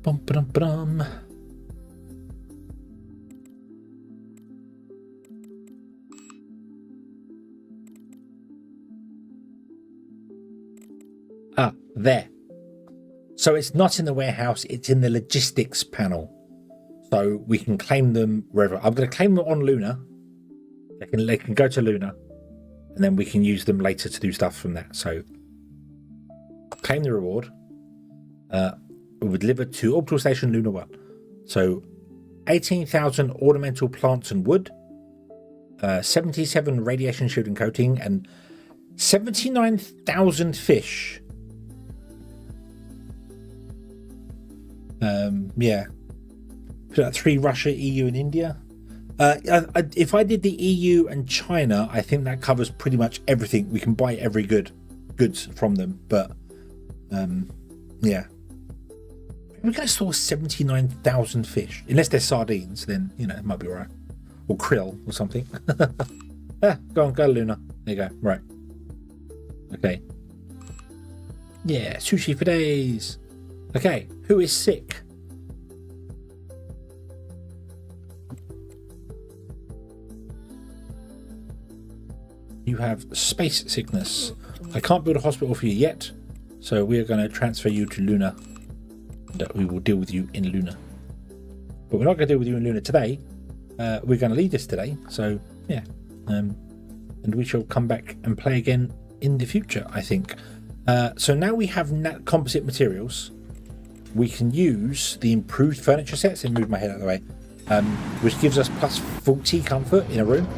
bum, ba-dum, ba-dum. Ah, there. So it's not in the warehouse, it's in the logistics panel. So we can claim them wherever. I'm going to claim them on Luna. They can go to Luna, and then we can use them later to do stuff from that. So claim the reward. We would deliver to Orbital Station Luna 1. So 18,000 ornamental plants and wood, 77 radiation shield and coating, and 79,000 fish. Yeah. Put out 3 Russia, EU, and India. If I did the EU and China, I think that covers pretty much everything. We can buy every goods from them, but yeah. We're going to store 79,000 fish. Unless they're sardines, then, you know, it might be alright. Or krill or something. Go to Luna. There you go. Right. Okay. Yeah, sushi for days. Okay, who is sick? You have space sickness. I can't build a hospital for you yet, so we are going to transfer you to Luna. That we will deal with you in Luna. But we're not going to deal with you in Luna today. We're going to leave this today, so yeah. And we shall come back and play again in the future, I think. So now we have composite materials. We can use the improved furniture sets and move my head out of the way, which gives us plus 40 comfort in a room.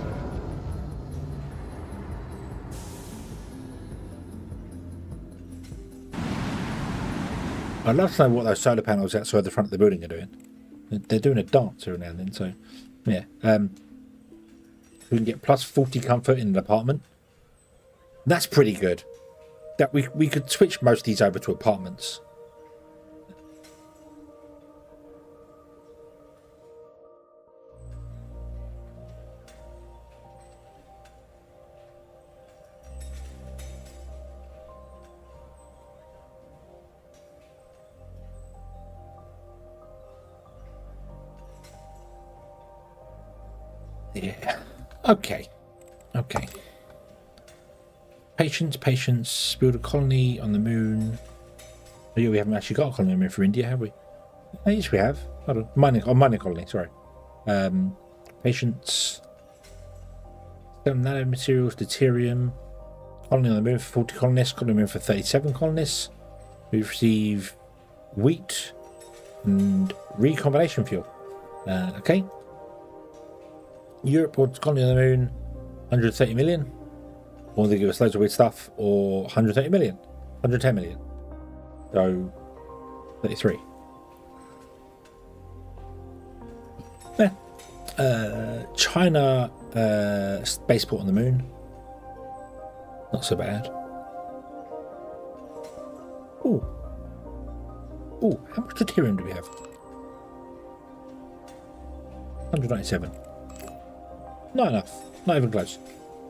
I'd love to know what those solar panels outside the front of the building are doing. They're doing a dance every now and then, so yeah. We can get plus 40 comfort in an apartment. That's pretty good. That we could switch most of these over to apartments. Yeah. Okay. Patience. Build a colony on the moon. Oh, yeah, we haven't actually got a colony on the moon for India, have we? Oh, yes, we have. Hold on. Mining colony, sorry. Patience. Some nanomaterials, deuterium. Colony on the moon for 40 colonists. Colony on the moon for 37 colonists. We've received wheat and recombination fuel. Okay. Europe wants colony on the moon, 130 million. Or they give us loads of weird stuff, or 130 million, 110 million. So, 33. Yeah. China spaceport on the moon. Not so bad. Ooh. Ooh, how much deuterium do we have? 197. Not enough. Not even close.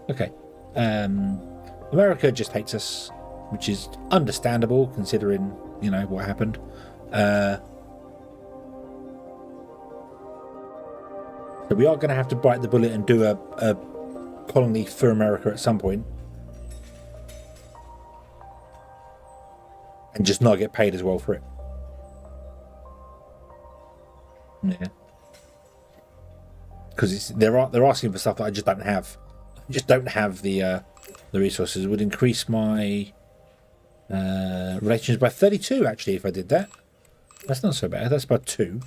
Okay. America just hates us, which is understandable considering, you know, what happened. So we are going to have to bite the bullet and do a colony for America at some point. And just not get paid as well for it. Yeah. Because they're asking for stuff that I just don't have. I just don't have the resources. It would increase my relations by 32 actually if I did that. That's not so bad. That's about 2.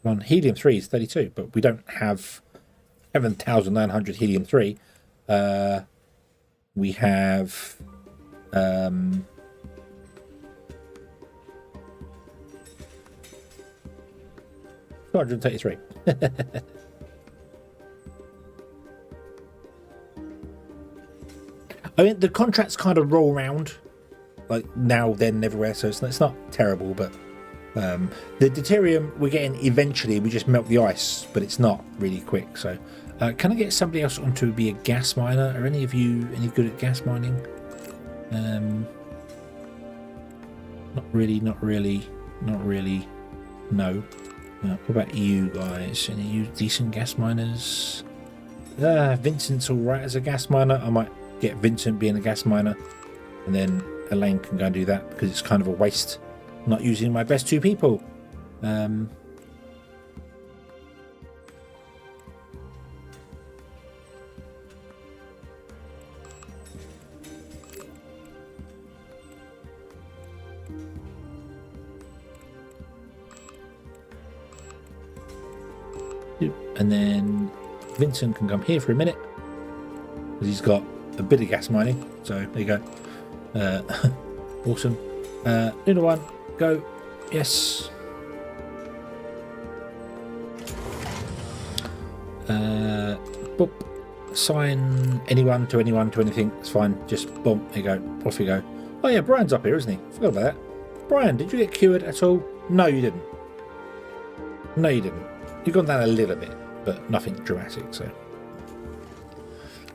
On helium-3 is 32, but we don't have 7,900 helium-3. We have 233. I mean, the contracts kind of roll around, like now, then, everywhere, so it's not terrible, but the deuterium we're getting eventually, we just melt the ice, but it's not really quick, so can I get somebody else on to be a gas miner? Are any of you any good at gas mining? Not really, no. What about you guys? Any of you decent gas miners? Vincent's alright as a gas miner. I might get Vincent being a gas miner, and then Elaine can go and do that because it's kind of a waste not using my best 2 people. And then Vincent can come here for a minute because he's got a bit of gas mining. So there you go. Awesome. Lunar 1, go. Yes. Boop. Assign anyone to anything. It's fine. Just boom. There you go. Off you go. Oh yeah, Brian's up here, isn't he? Forgot about that. Brian, did you get cured at all? No, you didn't. No, you didn't. You've gone down a little bit, but nothing dramatic. So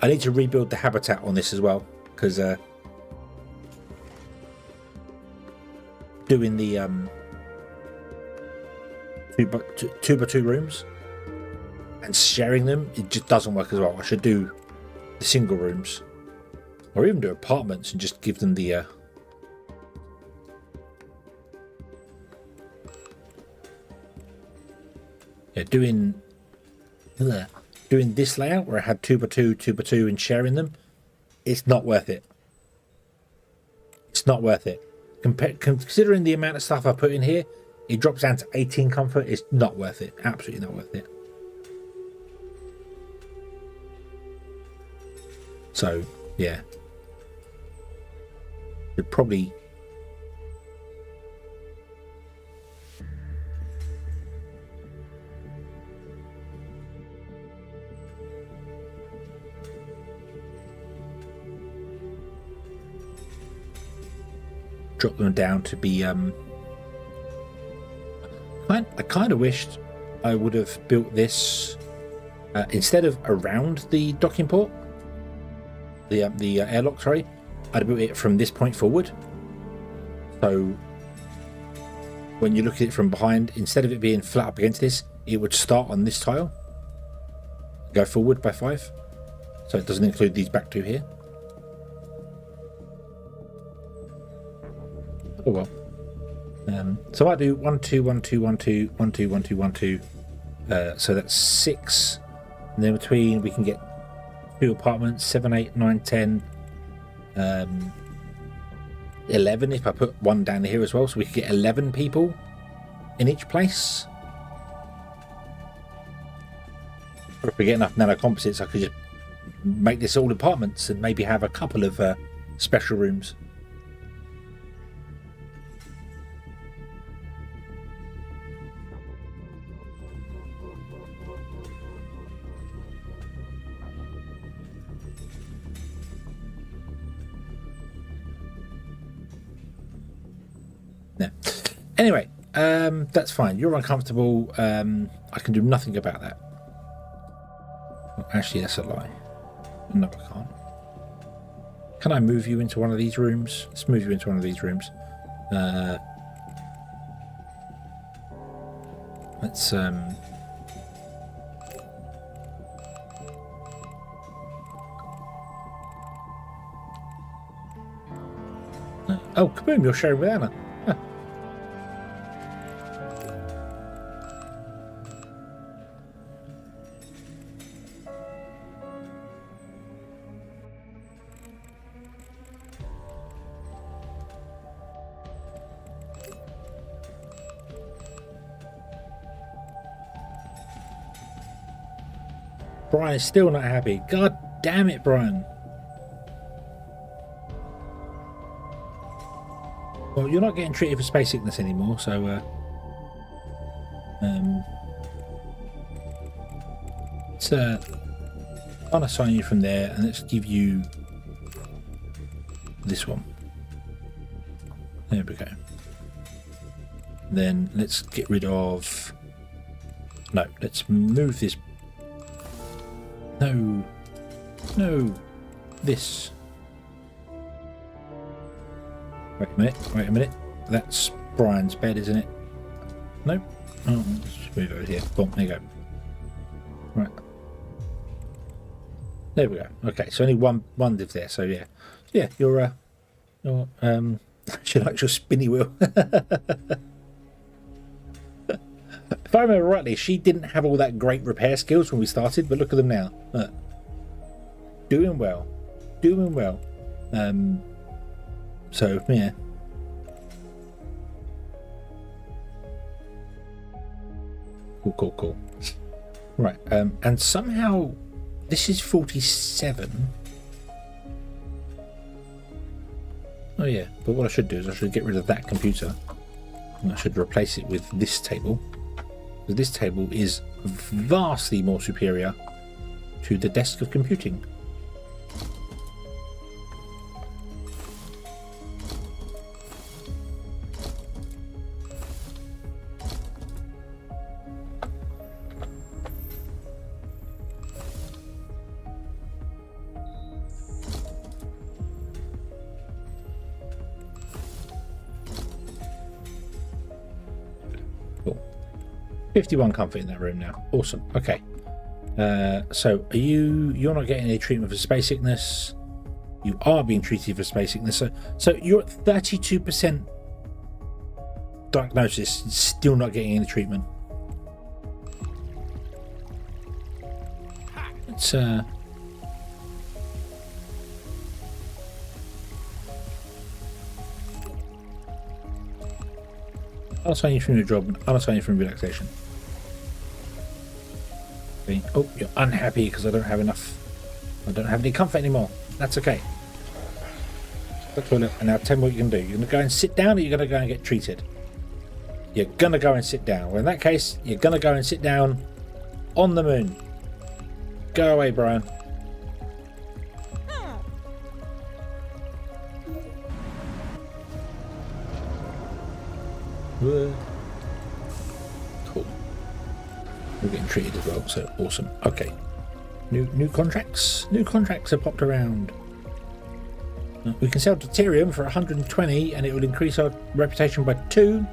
I need to rebuild the habitat on this as well, because doing the 2x2 rooms and sharing them, it just doesn't work as well. I should do the single rooms, or even do apartments and just give them the doing this layout where I had 2x2, 2x2 and sharing them, it's not worth it. It's not worth it. Considering the amount of stuff I put in here, it drops down to 18 comfort. It's not worth it. Absolutely not worth it. So, yeah. Should probably drop them down to be I kind of wished I would have built this instead of around the docking port, the airlock, sorry, I'd built it from this point forward, so when you look at it from behind, instead of it being flat up against this, it would start on this tile, go forward by 5, so it doesn't include these back 2 here. Oh well. So I do 1 2 1 2 1 2 1 2 1 2 1 2. So that's 6, and then between we can get 2 apartments, 7, 8, 9, 10, 11 if I put one down here as well, so we could get 11 people in each place. Or if we get enough nano composites, I could just make this all apartments and maybe have a couple of special rooms. Anyway, that's fine. You're uncomfortable. I can do nothing about that. Well, actually, that's a lie. No, I can't. Can I move you into one of these rooms? Let's move you into one of these rooms. Let's oh, kaboom! You're sharing with Anna. Huh. Brian is still not happy. God damn it, Brian. Well, you're not getting treated for space sickness anymore, so let's unassign you from there, and let's give you this one. There we go. Then let's get rid of. No, let's move this. No, no, this. Wait a minute. That's Brian's bed, isn't it? Nope. Oh, let's just move over here. Boom, there you go. Right. There we go. Okay, so only one lives there, so yeah. Yeah, you're she likes your spinny wheel. If I remember rightly, she didn't have all that great repair skills when we started, but look at them now. Look. Doing well. Doing well. So, yeah. Cool. Right, and somehow this is 47. Oh yeah, but what I should do is I should get rid of that computer. And I should replace it with this table. Because this table is vastly more superior to the desk of computing. Cool. 51 comfort in that room now. Awesome. Okay. So are you're not getting any treatment for space sickness. You are being treated for space sickness. So you're at 32% diagnosis, still not getting any treatment. It's I'll assign you from your job and I'll assign you from relaxation. Okay. Oh, you're unhappy because I don't have enough. I don't have any comfort anymore. That's okay. And now tell me what you can do. You're going to go and sit down, or you're going to go and get treated? You're going to go and sit down. Well, in that case, you're going to go and sit down on the moon. Go away, Brian. Cool. We're getting treated as well, so awesome. Okay. New contracts? New contracts have popped around. We can sell deuterium for 120 and it will increase our reputation by 2.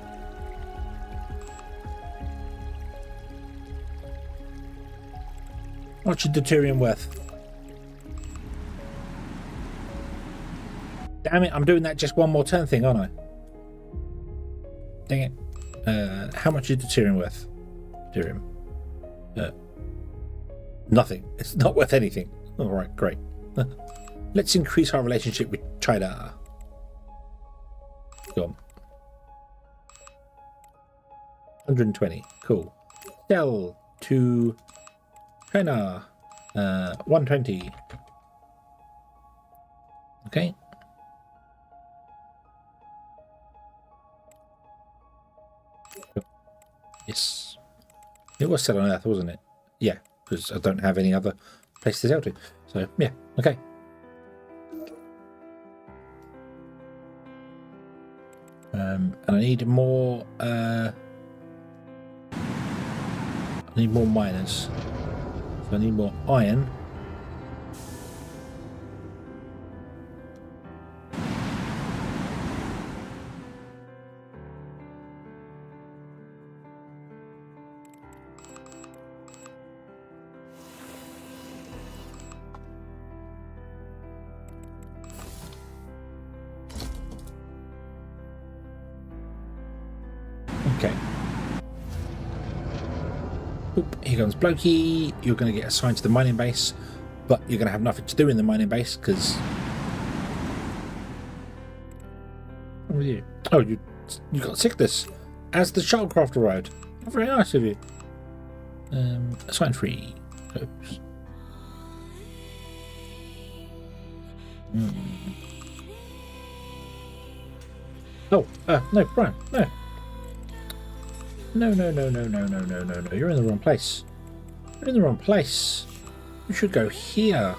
What's your deuterium worth? Damn it, I'm doing that just one more turn thing, aren't I? Dang it. How much is deuterium worth? Deuterium. Nothing. It's not worth anything. All right, great. Let's increase our relationship with China. Go on. 120. Cool. Sell to China. 120. Okay. Yes. It was set on Earth, wasn't it? Yeah, because I don't have any other place to sell to. So, yeah, okay. And I need more, I need more miners. So I need more iron. Okay. Oop, here comes Blokey. You're going to get assigned to the mining base, but you're going to have nothing to do in the mining base because. What are you? Oh, you got sickness as the shuttlecraft arrived. Very nice of you. Assign free. Oops. Oh, no, Brian, no. No. You're in the wrong place. You're in the wrong place. You should go here.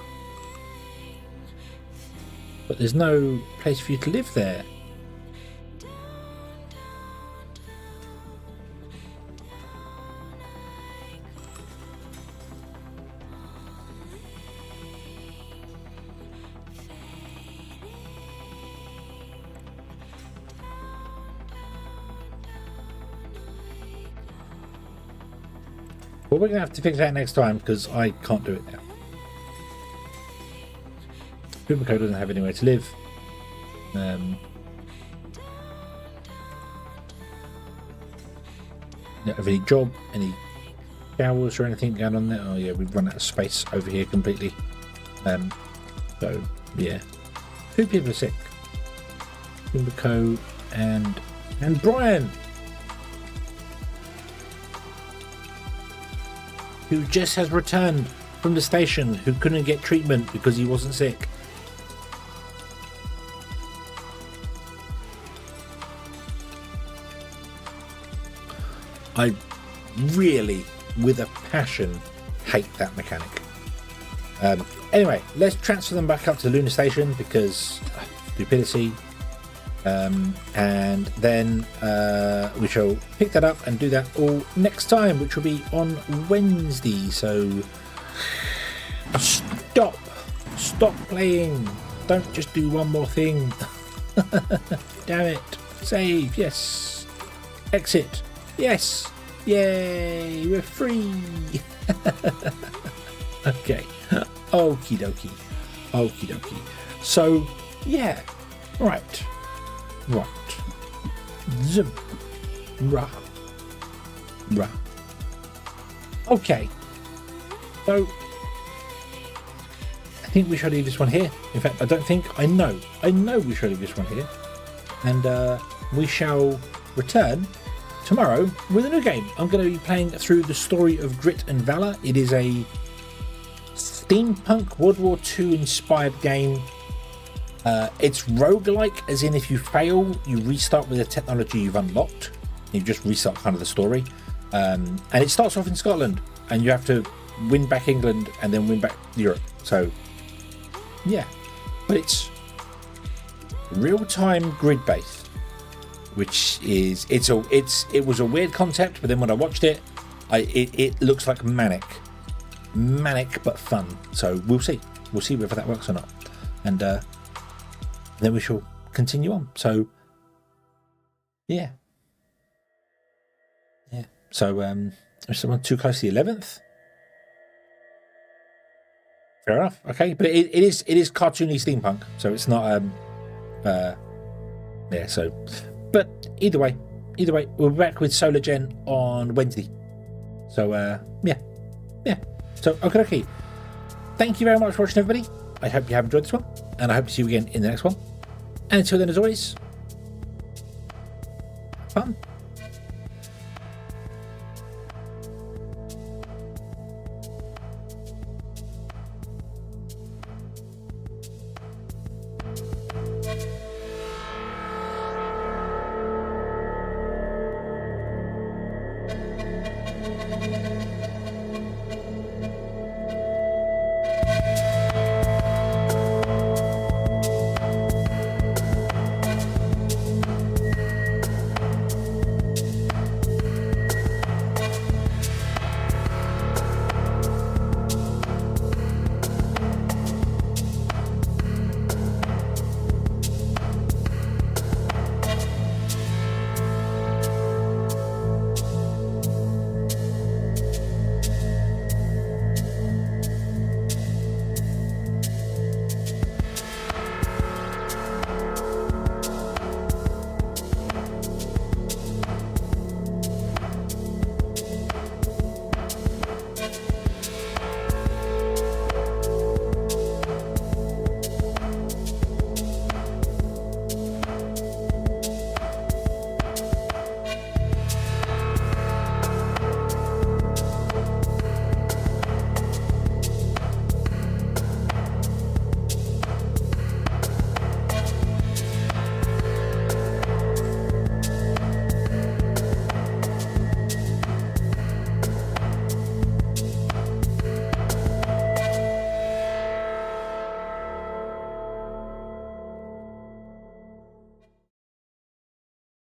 But there's no place for you to live there. Well, we're going to have to fix that next time because I can't do it now. Pumiko doesn't have anywhere to live. Don't have any job, any showers or anything going on there. Oh yeah, we've run out of space over here completely. So yeah, 2 people are sick. Pumiko and Brian, who just has returned from the station, who couldn't get treatment because he wasn't sick. I really, with a passion, hate that mechanic. Anyway, let's transfer them back up to the lunar station because stupidity. And then we shall pick that up and do that all next time, which will be on Wednesday. So stop playing. Don't just do one more thing. Damn it. Save, yes. Exit, yes. Yay, we're free. Okay, okie dokie. So yeah, right. Zoom. Rah. Okay. So I think we shall leave this one here. In fact, I know we shall leave this one here. And we shall return tomorrow with a new game. I'm going to be playing through the story of Grit and Valor. It is a steampunk World War II inspired game. It's roguelike, as in if you fail, you restart with the technology you've unlocked. You just restart kind of the story. And it starts off in Scotland, and you have to win back England and then win back Europe. So, yeah. But it's real-time grid-based, which is... It was a weird concept, but then when I watched it, it looks like manic. Manic, but fun. So, we'll see. We'll see whether that works or not. And, then we shall continue on. So, yeah. So, is someone too close to the 11th? Fair enough. Okay, but it is cartoony steampunk, so it's not yeah. So, but either way, we'll be back with Solargene on Wednesday. So, yeah. So, okay. thank you very much for watching, everybody. I hope you have enjoyed this one, and I hope to see you again in the next one. And until then, as always, fun.